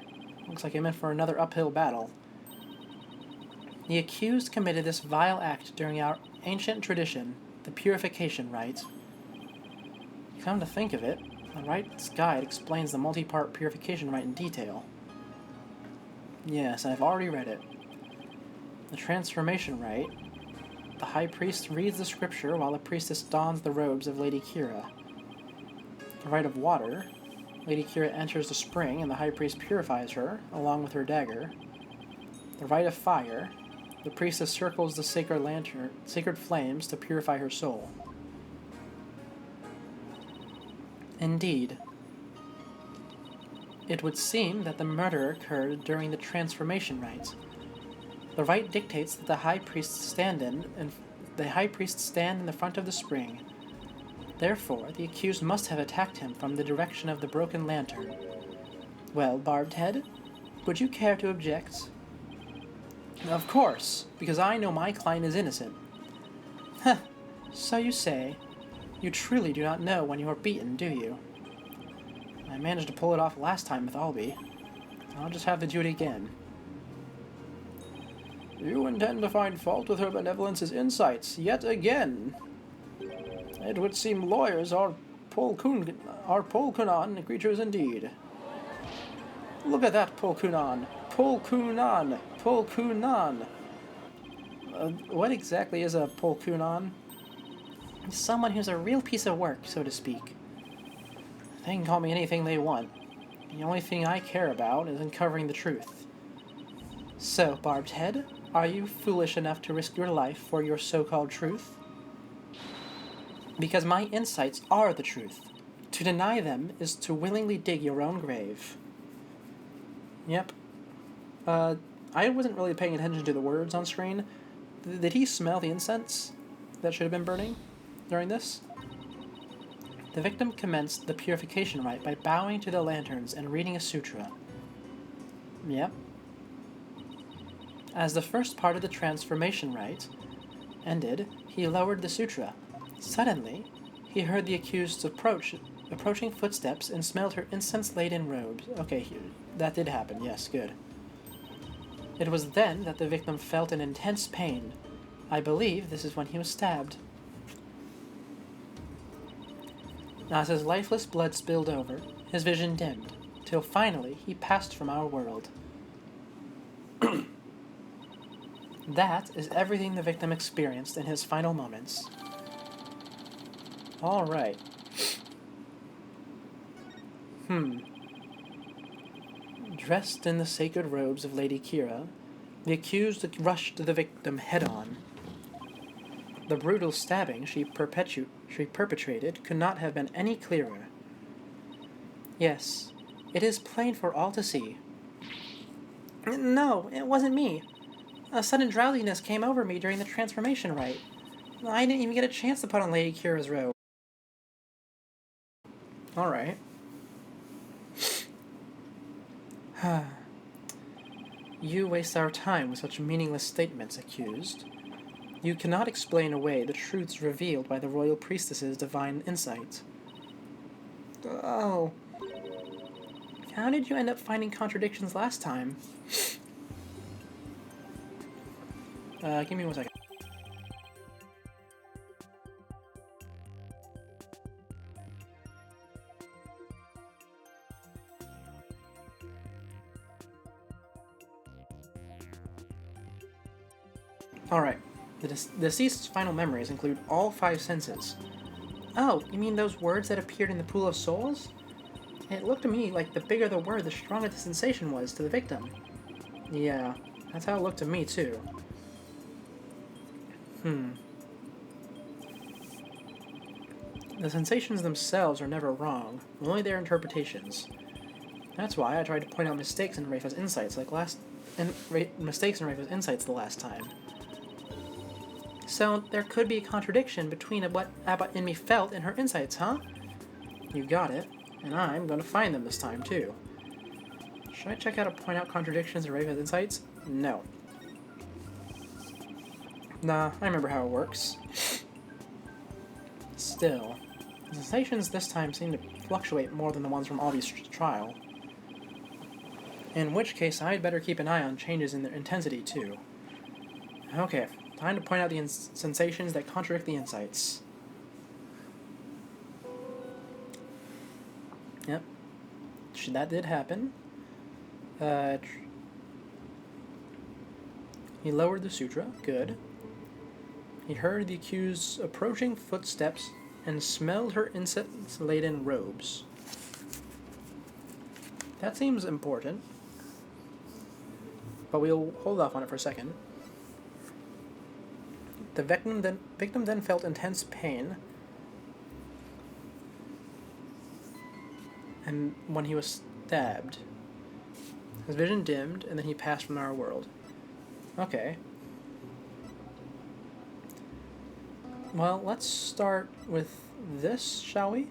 Looks like I'm in for another uphill battle. The accused committed this vile act during our ancient tradition, the purification rite. Come to think of it, the rite's guide explains the multi-part purification rite in detail. Yes, I've already read it. The transformation rite. The high priest reads the scripture while the priestess dons the robes of Lady Kira. The rite of water. Lady Kira enters the spring and the high priest purifies her, along with her dagger. The rite of fire. The priestess circles the sacred flames to purify her soul. Indeed, it would seem that the murder occurred during the transformation rite. The rite dictates that the high priest stand in the front of the spring. Therefore, the accused must have attacked him from the direction of the broken lantern. Well, Barbed Head, would you care to object? Of course, because I know my client is innocent. Huh, so you say. You truly do not know when you are beaten, do you? I managed to pull it off last time with Albie. I'll just have to do it again. You intend to find fault with her benevolence's insights yet again. It would seem lawyers are Polkunan creatures indeed. Look at that Polkunan! Polkunan! Polkunan! What exactly is a Polkunan? Someone who's a real piece of work, so to speak. They can call me anything they want. The only thing I care about is uncovering the truth. So, Barbed Head, are you foolish enough to risk your life for your so-called truth? Because my insights are the truth. To deny them is to willingly dig your own grave. Yep. I wasn't really paying attention to the words on screen. Did he smell the incense that should have been burning during this? The victim commenced the purification rite by bowing to the lanterns and reading a sutra. Yep. As the first part of the transformation rite ended, he lowered the sutra. Suddenly, he heard the accused's approaching footsteps and smelled her incense-laden robes. Okay, that did happen. Yes, good. It was then that the victim felt an intense pain. I believe this is when he was stabbed. As his lifeless blood spilled over, his vision dimmed, till finally he passed from our world. That is everything the victim experienced in his final moments. Alright. Dressed in the sacred robes of Lady Kira, the accused rushed the victim head-on. The brutal stabbing she perpetrated could not have been any clearer. Yes, it is plain for all to see. No, it wasn't me. A sudden drowsiness came over me during the transformation rite. I didn't even get a chance to put on Lady Kira's robe. Alright. You waste our time with such meaningless statements, accused. You cannot explain away the truths revealed by the royal priestess's divine insight. Oh. How did you end up finding contradictions last time? Give me 1 second. Alright. The deceased's final memories include all 5 senses. Oh, you mean those words that appeared in the Pool of Souls? It looked to me like the bigger the word, the stronger the sensation was to the victim. Yeah, that's how it looked to me, too. The sensations themselves are never wrong, only their interpretations. That's why I tried to point out mistakes in Rafa's insights the last time. So, there could be a contradiction between what Abbot Inmi felt and her insights, huh? You got it, and I'm going to find them this time, too. Should I check out to point out contradictions in Rafa's insights? No. Nah, I remember how it works. Still, the sensations this time seem to fluctuate more than the ones from Aldi's trial. In which case, I'd better keep an eye on changes in their intensity, too. Okay, time to point out the sensations that contradict the insights. Yep. That did happen. He lowered the sutra. Good. He heard the accused's approaching footsteps and smelled her incense-laden robes. That seems important. But we'll hold off on it for a second. The victim then felt intense pain. And when he was stabbed, his vision dimmed, and then he passed from our world. Okay. Well, let's start with this, shall we?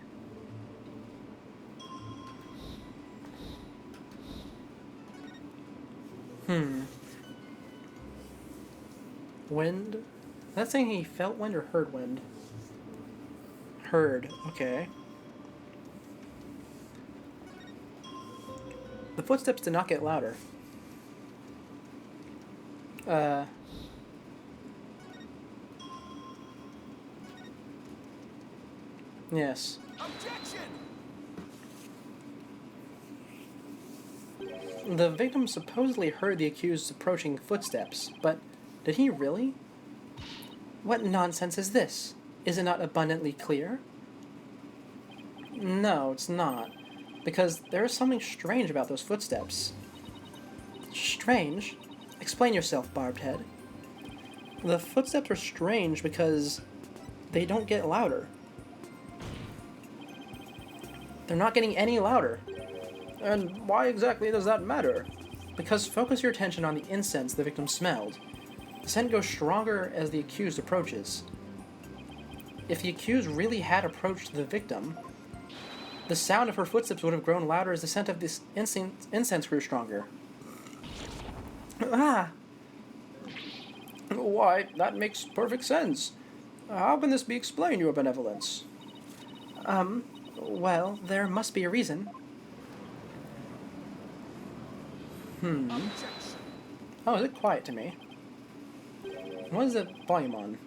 Wind? That's saying he felt wind or heard wind? Heard, okay. The footsteps did not get louder. Yes. Objection! The victim supposedly heard the accused's approaching footsteps, but did he really? What nonsense is this? Is it not abundantly clear? No, it's not. Because there is something strange about those footsteps. Strange? Explain yourself, Barbed Head. The footsteps are strange because they don't get louder. They're not getting any louder. And why exactly does that matter? Because focus your attention on the incense the victim smelled. The scent goes stronger as the accused approaches. If the accused really had approached the victim, the sound of her footsteps would have grown louder as the scent of this incense grew stronger. Ah! Why, that makes perfect sense. How can this be explained, Your Benevolence? Well, there must be a reason. Oh, is it quiet to me? What is the volume on?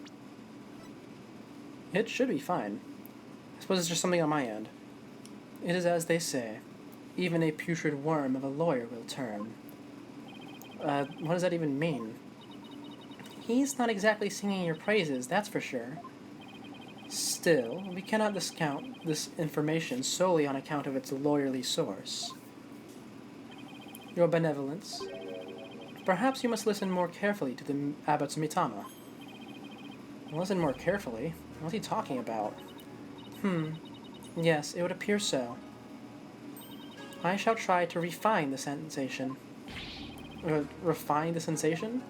It should be fine. I suppose it's just something on my end. It is as they say. Even a putrid worm of a lawyer will turn. What does that even mean? He's not exactly singing your praises, that's for sure. Still, we cannot discount this information solely on account of its lawyerly source. Your Benevolence, perhaps you must listen more carefully to the Abbot's Mitama. Listen more carefully? What's he talking about? Yes, it would appear so. I shall try to refine the sensation. Refine the sensation?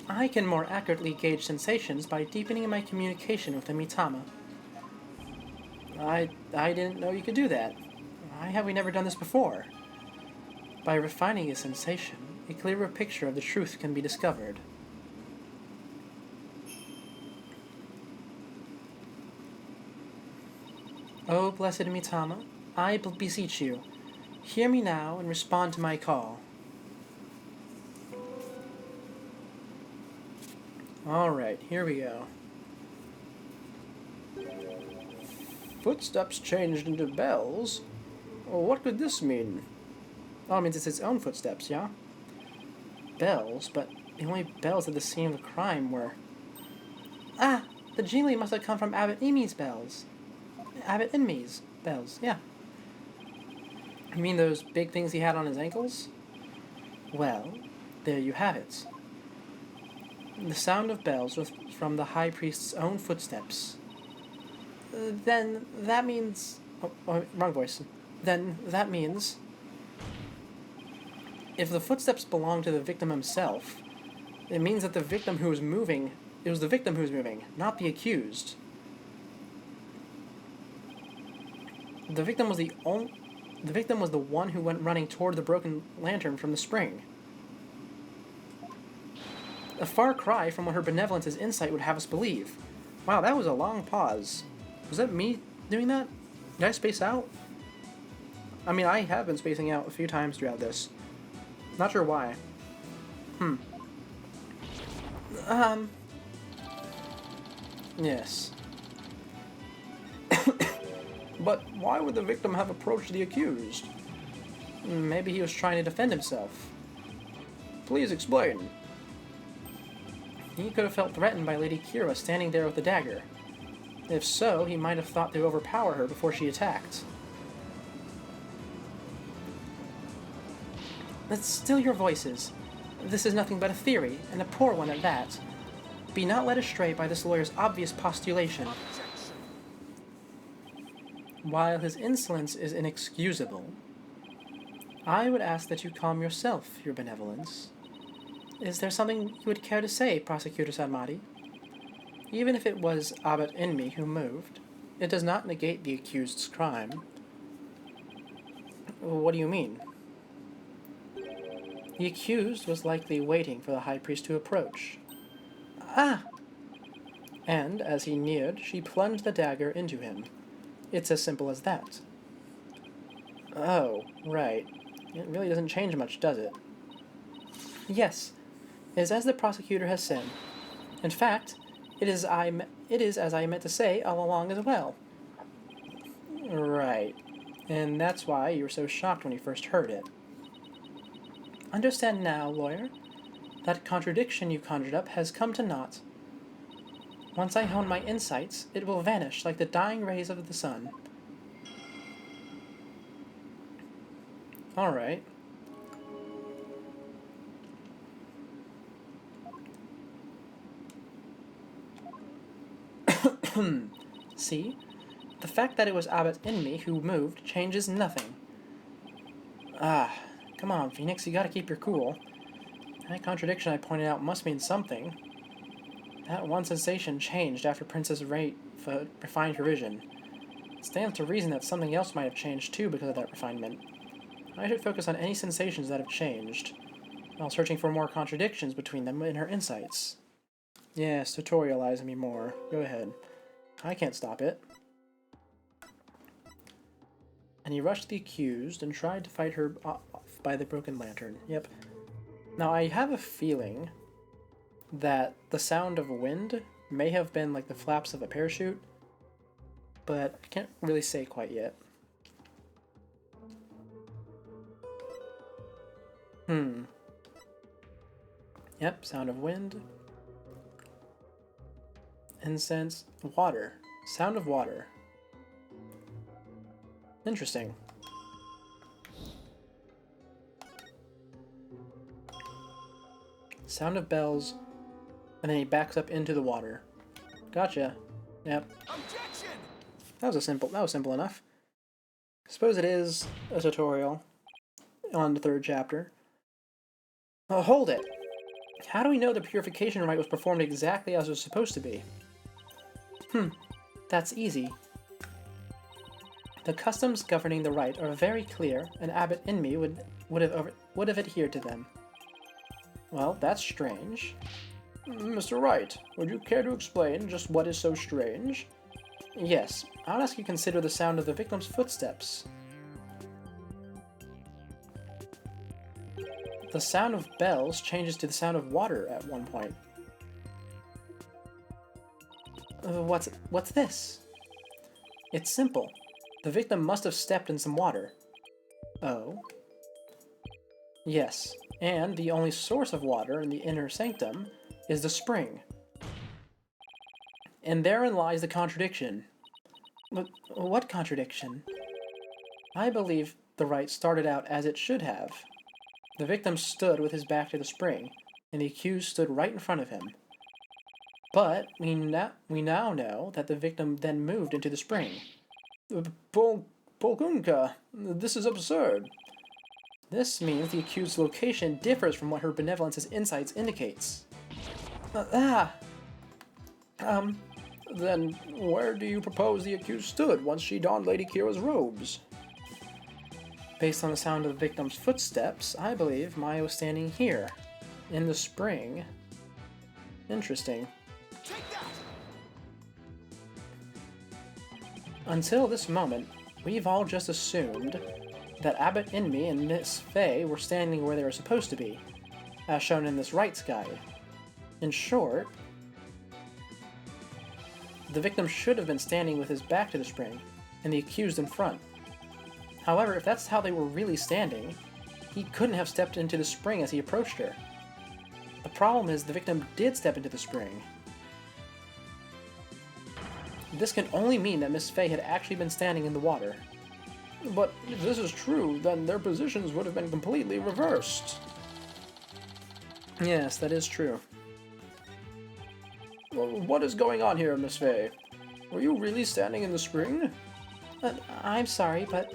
I can more accurately gauge sensations by deepening my communication with the Mitama. I didn't know you could do that. Why have we never done this before? By refining a sensation, a clearer picture of the truth can be discovered. O blessed Mitama, I beseech you, hear me now and respond to my call. Alright, here we go. Footsteps changed into bells? Oh, what could this mean? Oh, it means it's its own footsteps, yeah? Bells, but the only bells at the scene of the crime were... Ah! The jingling must have come from Abbot Imi's bells. Abbot Inmi's bells, yeah. You mean those big things he had on his ankles? Well, there you have it. The sound of bells was from the High Priest's own footsteps. Then that means... Oh, wrong voice. Then that means... If the footsteps belong to the victim himself, it means that the victim who was moving... It was the victim who was moving, not the accused. The victim was the one who went running toward the broken lantern from the spring. A far cry from what her benevolence's insight would have us believe. Wow, that was a long pause. Was that me doing that? Did I space out? I mean, I have been spacing out a few times throughout this. Not sure why. Yes. But why would the victim have approached the accused? Maybe he was trying to defend himself. Please explain. He could have felt threatened by Lady Kira standing there with the dagger. If so, he might have thought to overpower her before she attacked. Let's still your voices. This is nothing but a theory, and a poor one at that. Be not led astray by this lawyer's obvious postulation. While his insolence is inexcusable, I would ask that you calm yourself, your benevolence. Is there something you would care to say, Prosecutor Sarmati? Even if it was Abbot Inmi who moved, it does not negate the accused's crime. What do you mean? The accused was likely waiting for the High Priest to approach. Ah! And, as he neared, she plunged the dagger into him. It's as simple as that. Oh, right. It really doesn't change much, does it? Yes, it is as the prosecutor has said. In fact, it is as I meant to say all along as well. Right. And that's why you were so shocked when you first heard it. Understand now, lawyer. That contradiction you conjured up has come to naught. Once I hone my insights, it will vanish like the dying rays of the sun. Alright. See? The fact that it was Abbot Inmi who moved changes nothing. Ah, come on, Phoenix, you gotta keep your cool. That contradiction I pointed out must mean something. That one sensation changed after Princess refined her vision. It stands to reason that something else might have changed too because of that refinement. I should focus on any sensations that have changed, while searching for more contradictions between them in her insights. Yes, tutorialize me more. Go ahead. I can't stop it. And he rushed the accused and tried to fight her off by the broken lantern. Yep. Now, I have a feeling that the sound of wind may have been like the flaps of a parachute, but I can't really say quite yet. Yep, sound of wind. Incense. Water. Sound of water. Interesting. Sound of bells, and then he backs up into the water. Gotcha. Yep. Objection! That was simple enough. Suppose it is a tutorial on the third chapter. Oh, hold it! How do we know the purification rite was performed exactly as it was supposed to be? That's easy. The customs governing the rite are very clear, and Abbot Inmi would would have adhered to them. Well, that's strange. Mr. Wright, would you care to explain just what is so strange? Yes, I'll ask you to consider the sound of the victim's footsteps. The sound of bells changes to the sound of water at one point. What's this? It's simple. The victim must have stepped in some water. Oh. Yes, and the only source of water in the inner sanctum is the spring. And therein lies the contradiction. What contradiction? I believe the rite started out as it should have. The victim stood with his back to the spring, and the accused stood right in front of him. But we now know that the victim then moved into the spring. Polkunka, this is absurd. This means the accused's location differs from what her benevolence's insights indicates. Then where do you propose the accused stood once she donned Lady Kira's robes? Based on the sound of the victim's footsteps, I believe Maya was standing here, in the spring. Interesting. Until this moment, we've all just assumed that Abbott Inmee and Miss Fey were standing where they were supposed to be, as shown in this rights guide. In short, the victim should have been standing with his back to the spring, and the accused in front. However, if that's how they were really standing, he couldn't have stepped into the spring as he approached her. The problem is the victim did step into the spring. This can only mean that Miss Fey had actually been standing in the water. But if this is true, then their positions would have been completely reversed. Yes, that is true. What is going on here, Miss Fey? Were you really standing in the spring? I'm sorry, but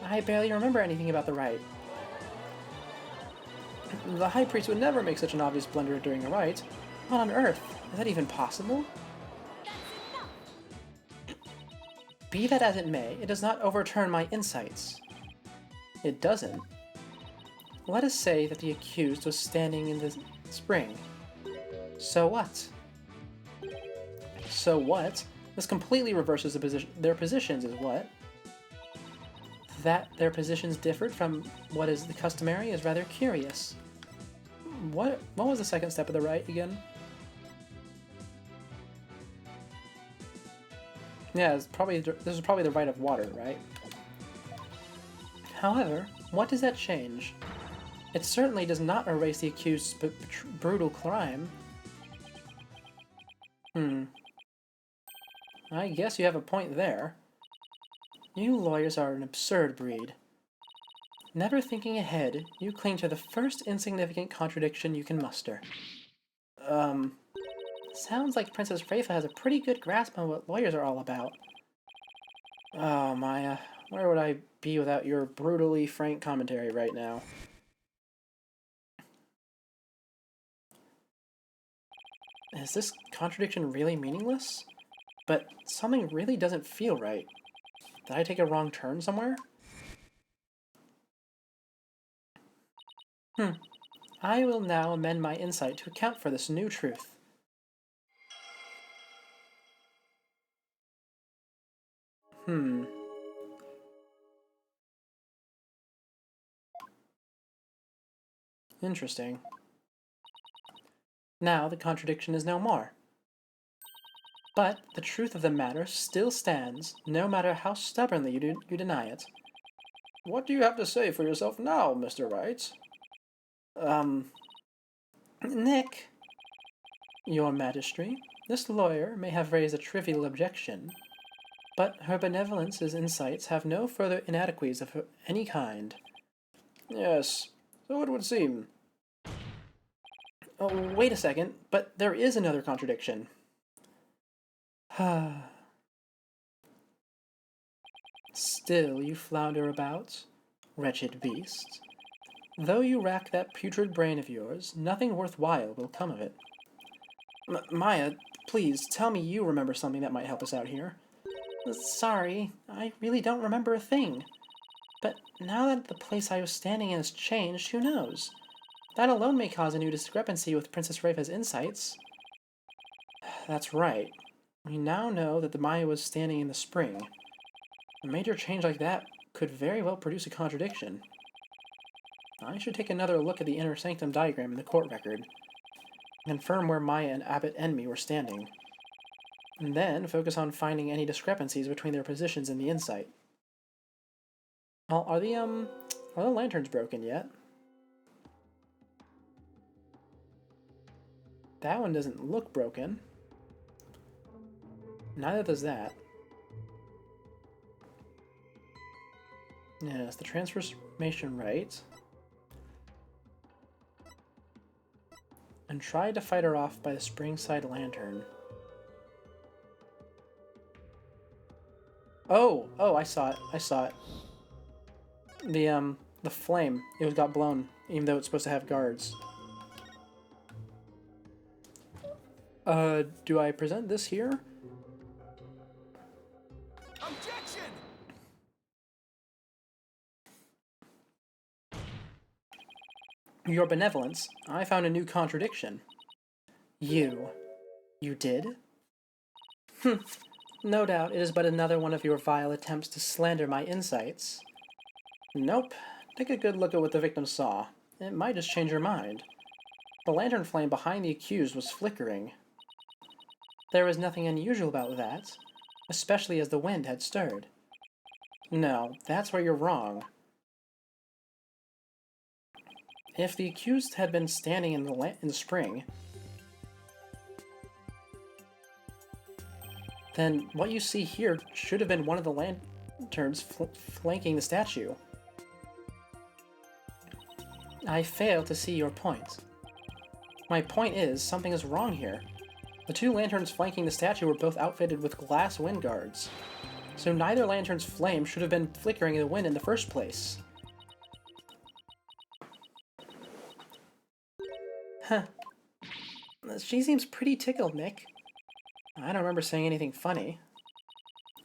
I barely remember anything about the rite. The High Priest would never make such an obvious blunder during a rite. What on earth? Is that even possible? Be that as it may, it does not overturn my insights. It doesn't. Let us say that the accused was standing in the spring. So what? So what? This completely reverses their positions is what? That their positions differed from what is the customary is rather curious. What was the second step of the rite again? Yeah, this is probably the rite of water, right? However, what does that change? It certainly does not erase the accused's brutal crime. I guess you have a point there. You lawyers are an absurd breed. Never thinking ahead, you cling to the first insignificant contradiction you can muster. Sounds like Princess Rafa has a pretty good grasp on what lawyers are all about. Oh, Maya, where would I be without your brutally frank commentary right now? Is this contradiction really meaningless? But something really doesn't feel right. Did I take a wrong turn somewhere? I will now amend my insight to account for this new truth. Interesting. Now the contradiction is no more. But the truth of the matter still stands, no matter how stubbornly you deny it. What do you have to say for yourself now, Mr. Wright? Nick, Your Majesty, this lawyer may have raised a trivial objection, but her benevolence's insights have no further inadequacies of any kind. Yes, so it would seem. Oh, wait a second, but there is another contradiction. Still you flounder about, wretched beast. Though you rack that putrid brain of yours, nothing worthwhile will come of it. Maya, please, tell me you remember something that might help us out here. Sorry, I really don't remember a thing. But now that the place I was standing in has changed, who knows? That alone may cause a new discrepancy with Princess Rafa's insights. That's right. We now know that the Maya was standing in the spring. A major change like that could very well produce a contradiction. I should take another look at the inner sanctum diagram in the court record, and confirm where Maya and Abbot Enemy were standing, and then focus on finding any discrepancies between their positions in the insight. Well, are the lanterns broken yet? That one doesn't look broken. Neither does that. Yes, the transformation right. And tried to fight her off by the springside lantern. Oh, I saw it. The flame, it got blown, even though it's supposed to have guards. Do I present this here? Objection! Your benevolence, I found a new contradiction. You did? No doubt it is but another one of your vile attempts to slander my insights. Nope. Take a good look at what the victim saw. It might just change your mind. The lantern flame behind the accused was flickering. There was nothing unusual about that, especially as the wind had stirred. No, that's where you're wrong. If the accused had been standing in the spring, then what you see here should have been one of the lanterns flanking the statue. I fail to see your point. My point is, something is wrong here. The two lanterns flanking the statue were both outfitted with glass wind guards, so neither lantern's flame should have been flickering in the wind in the first place. Huh. She seems pretty tickled, Nick. I don't remember saying anything funny.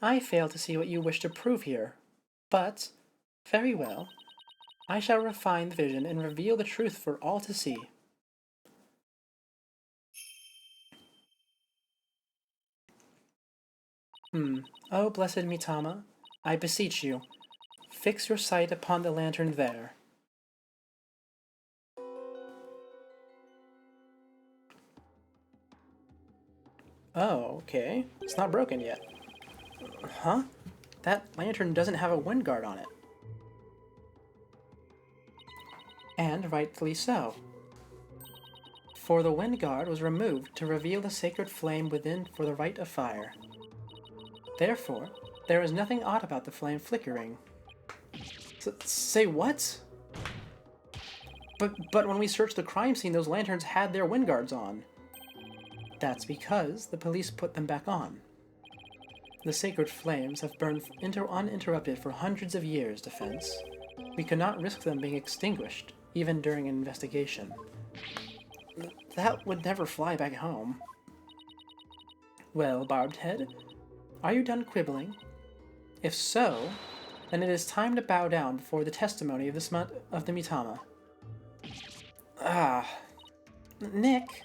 I fail to see what you wish to prove here, but, very well. I shall refine the vision and reveal the truth for all to see. Oh, blessed Mitama, I beseech you, fix your sight upon the lantern there. Oh, okay. It's not broken yet. Huh? That lantern doesn't have a wind guard on it. And rightfully so. For the wind guard was removed to reveal the sacred flame within for the rite of fire. Therefore, there is nothing odd about the flame flickering. Say what? But when we searched the crime scene, those lanterns had their wind guards on. That's because the police put them back on. The sacred flames have burned uninterrupted for hundreds of years, Defense. We could not risk them being extinguished, even during an investigation. That would never fly back home. Well, Barbed Head, are you done quibbling? If so, then it is time to bow down before the testimony of the Mitama. Ah, Nick.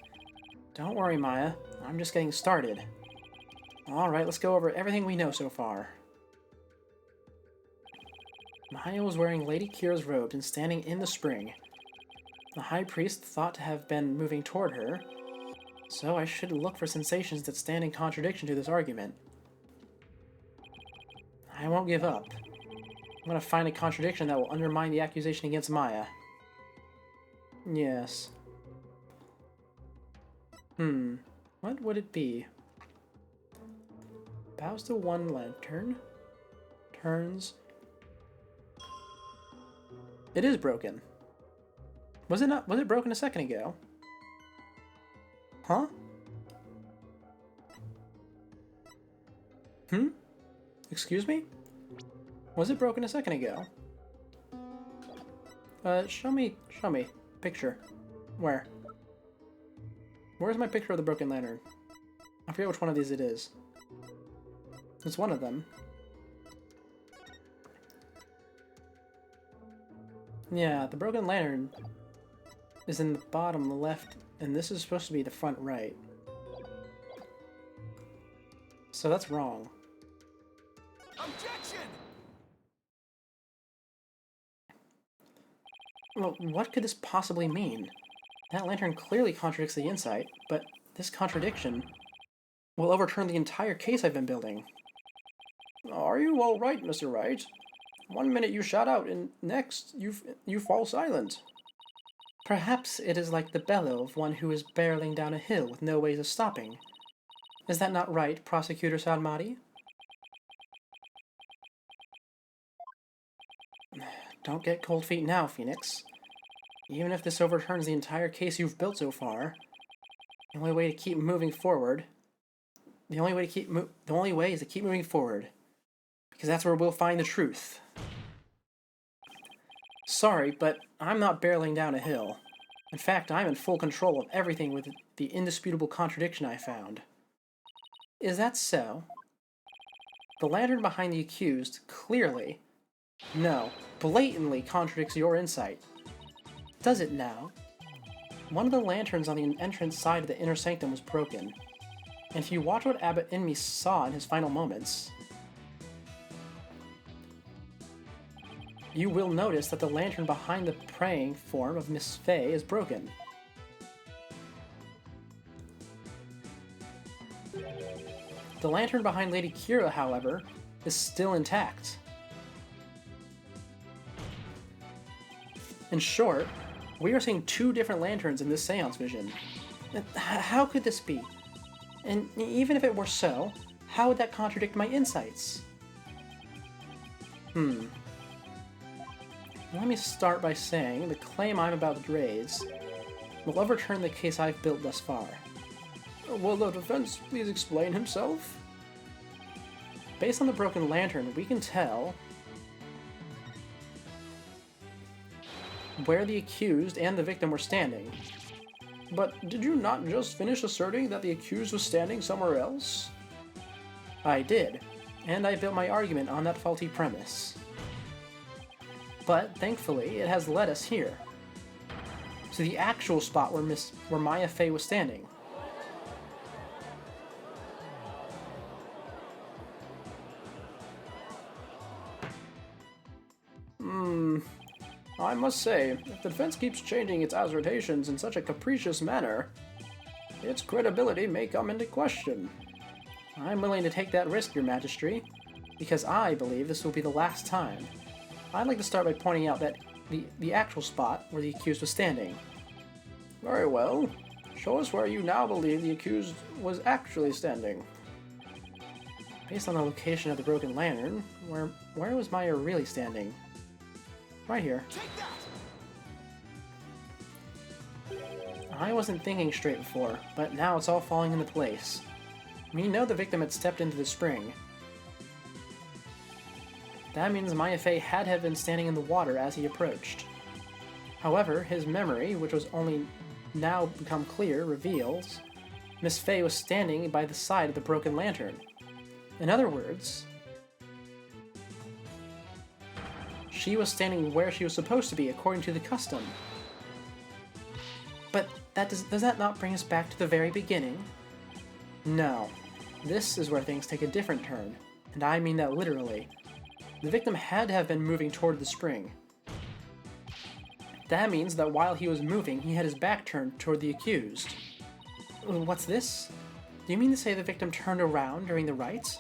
Don't worry, Maya. I'm just getting started. Alright, let's go over everything we know so far. Maya was wearing Lady Kira's robes and standing in the spring. The High Priest thought to have been moving toward her, so I should look for sensations that stand in contradiction to this argument. I won't give up. I'm gonna find a contradiction that will undermine the accusation against Maya. Yes. What would it be? Bows to one lantern. Turns. It is broken. Was it broken a second ago? Huh? Excuse me? Was it broken a second ago? Show me. Picture. Where? Where's my picture of the broken lantern? I forget which one of these it is. It's one of them. Yeah, the broken lantern is in the bottom left, and this is supposed to be the front right. So that's wrong. Objection! Well, what could this possibly mean? That lantern clearly contradicts the insight, but this contradiction will overturn the entire case I've been building. Are you all right, Mr. Wright? 1 minute you shout out, and next you fall silent. Perhaps it is like the bellow of one who is barreling down a hill with no ways of stopping. Is that not right, Prosecutor Salmati? Don't get cold feet now, Phoenix. Even if this overturns the entire case you've built so far, the only way to keep moving forward, the only way is to keep moving forward, because that's where we'll find the truth. Sorry, but I'm not barreling down a hill. In fact, I'm in full control of everything with the indisputable contradiction I found. Is that so? The lantern behind the accused clearly, no, blatantly contradicts your insight. Does it now? One of the lanterns on the entrance side of the inner sanctum was broken, and if you watch what Abbot Inmi saw in his final moments, you will notice that the lantern behind the praying form of Miss Fey is broken. The lantern behind Lady Kira, however, is still intact. In short, we are seeing two different lanterns in this seance vision. How could this be? And even if it were so, how would that contradict my insights? Let me start by saying the claim I'm about to raise will overturn the case I've built thus far. Will the defense please explain himself? Based on the broken lantern, we can tell where the accused and the victim were standing. But did you not just finish asserting that the accused was standing somewhere else? I did, and I built my argument on that faulty premise. But, thankfully, it has led us here, to the actual spot where Maya Fey was standing. I must say, if the defense keeps changing its assertions in such a capricious manner, its credibility may come into question. I'm willing to take that risk, Your Majesty, because I believe this will be the last time. I'd like to start by pointing out that the actual spot where the accused was standing. Very well. Show us where you now believe the accused was actually standing. Based on the location of the broken lantern, where was Maya really standing? Right here. I wasn't thinking straight before, but now it's all falling into place. We know the victim had stepped into the spring. That means Maya Fey had to have been standing in the water as he approached. However, his memory, which was only now become clear, reveals Miss Fey was standing by the side of the broken lantern. In other words, she was standing where she was supposed to be according to the custom. But does that not bring us back to the very beginning? No. This is where things take a different turn, and I mean that literally. The victim had to have been moving toward the spring. That means that while he was moving, he had his back turned toward the accused. What's this? Do you mean to say the victim turned around during the rites?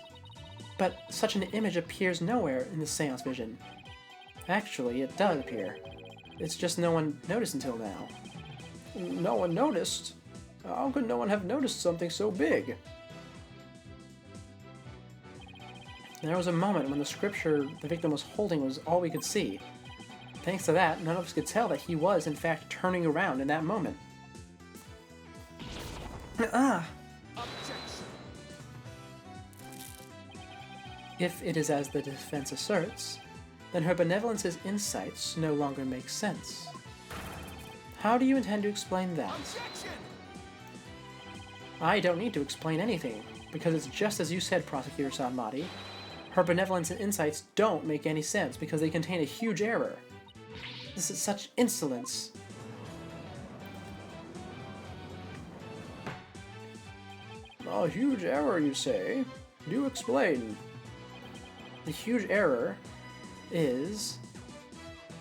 But such an image appears nowhere in the seance vision. Actually, it does appear. It's just no one noticed until now. No one noticed? How could no one have noticed something so big? There was a moment when the scripture the victim was holding was all we could see. Thanks to that, none of us could tell that he was, in fact, turning around in that moment. If it is as the defense asserts, then her benevolence's insights no longer make sense. How do you intend to explain that? I don't need to explain anything, because it's just as you said, Prosecutor Sanmati. Her benevolence and insights don't make any sense because they contain a huge error. This is such insolence. A huge error, you say? Do explain. The huge error is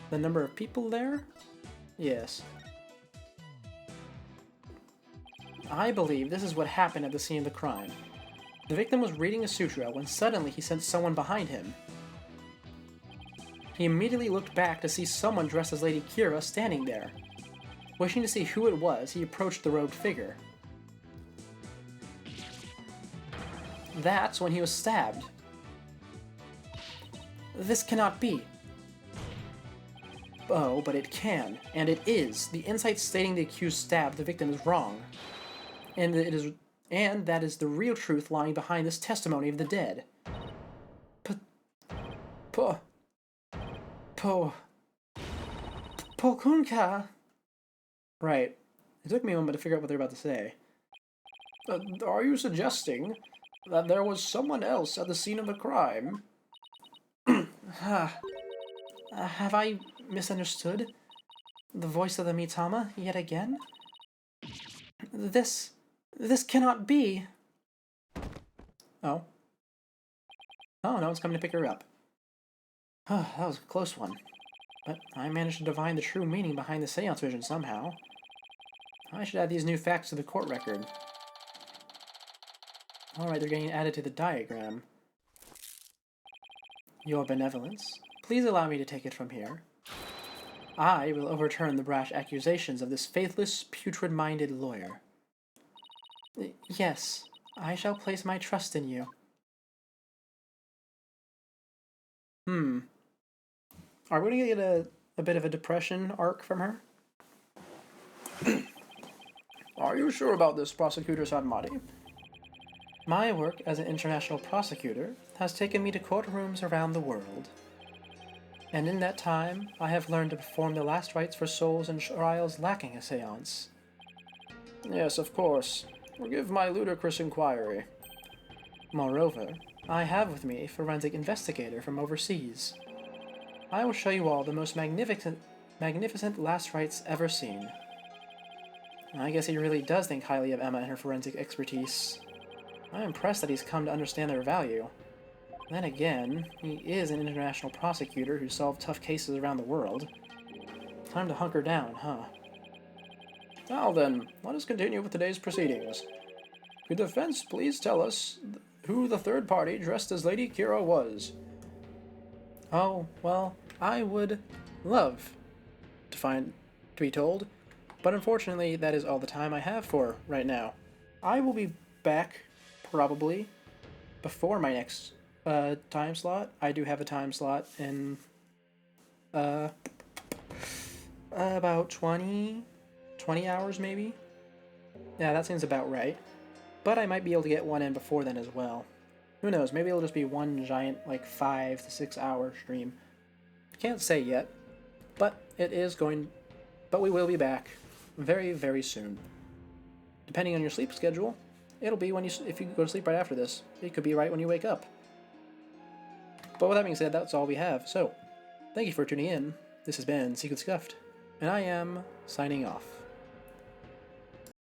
the number of people there? Yes. I believe this is what happened at the scene of the crime. The victim was reading a sutra when suddenly he sensed someone behind him. He immediately looked back to see someone dressed as Lady Kira standing there. Wishing to see who it was, he approached the robed figure. That's when he was stabbed. This cannot be. Oh, but it can, and it is. The insight stating the accused stabbed the victim is wrong. And that is the real truth lying behind this testimony of the dead. Pokunka. Right. It took me a moment to figure out what they're about to say. Are you suggesting that there was someone else at the scene of the crime? Have I misunderstood the voice of the Mitama yet again? This cannot be. Oh. Oh, no one's coming to pick her up. That was a close one. But I managed to divine the true meaning behind the seance vision somehow. I should add these new facts to the court record. Alright, they're getting added to the diagram. Your benevolence, please allow me to take it from here. I will overturn the brash accusations of this faithless, putrid-minded lawyer. Yes, I shall place my trust in you. Are we going to get a bit of a depression arc from her? Are you sure about this, Prosecutor Sanmari? My work as an international prosecutor has taken me to courtrooms around the world. And in that time, I have learned to perform the last rites for souls in trials lacking a seance. Yes, of course. Forgive my ludicrous inquiry. Moreover, I have with me a forensic investigator from overseas. I will show you all the most magnificent last rites ever seen. I guess he really does think highly of Emma and her forensic expertise. I'm impressed that he's come to understand their value. Then again, he is an international prosecutor who solved tough cases around the world. Time to hunker down, huh? Now then, let us continue with today's proceedings. Could the defense please tell us who the third party dressed as Lady Kira was? Oh, well, I would love to be told, but unfortunately that is all the time I have for right now. I will be back probably before my next time slot. I do have a time slot in about 20 hours maybe. Yeah, that seems about right. But I might be able to get one in before then as well. Who knows, maybe it'll just be one giant, like, 5 to 6 hour stream. Can't say yet, but we will be back very, very soon. Depending on your sleep schedule, it'll be if you go to sleep right after this. It could be right when you wake up. But with that being said, that's all we have. So, thank you for tuning in. This has been Secret Scuffed, and I am signing off.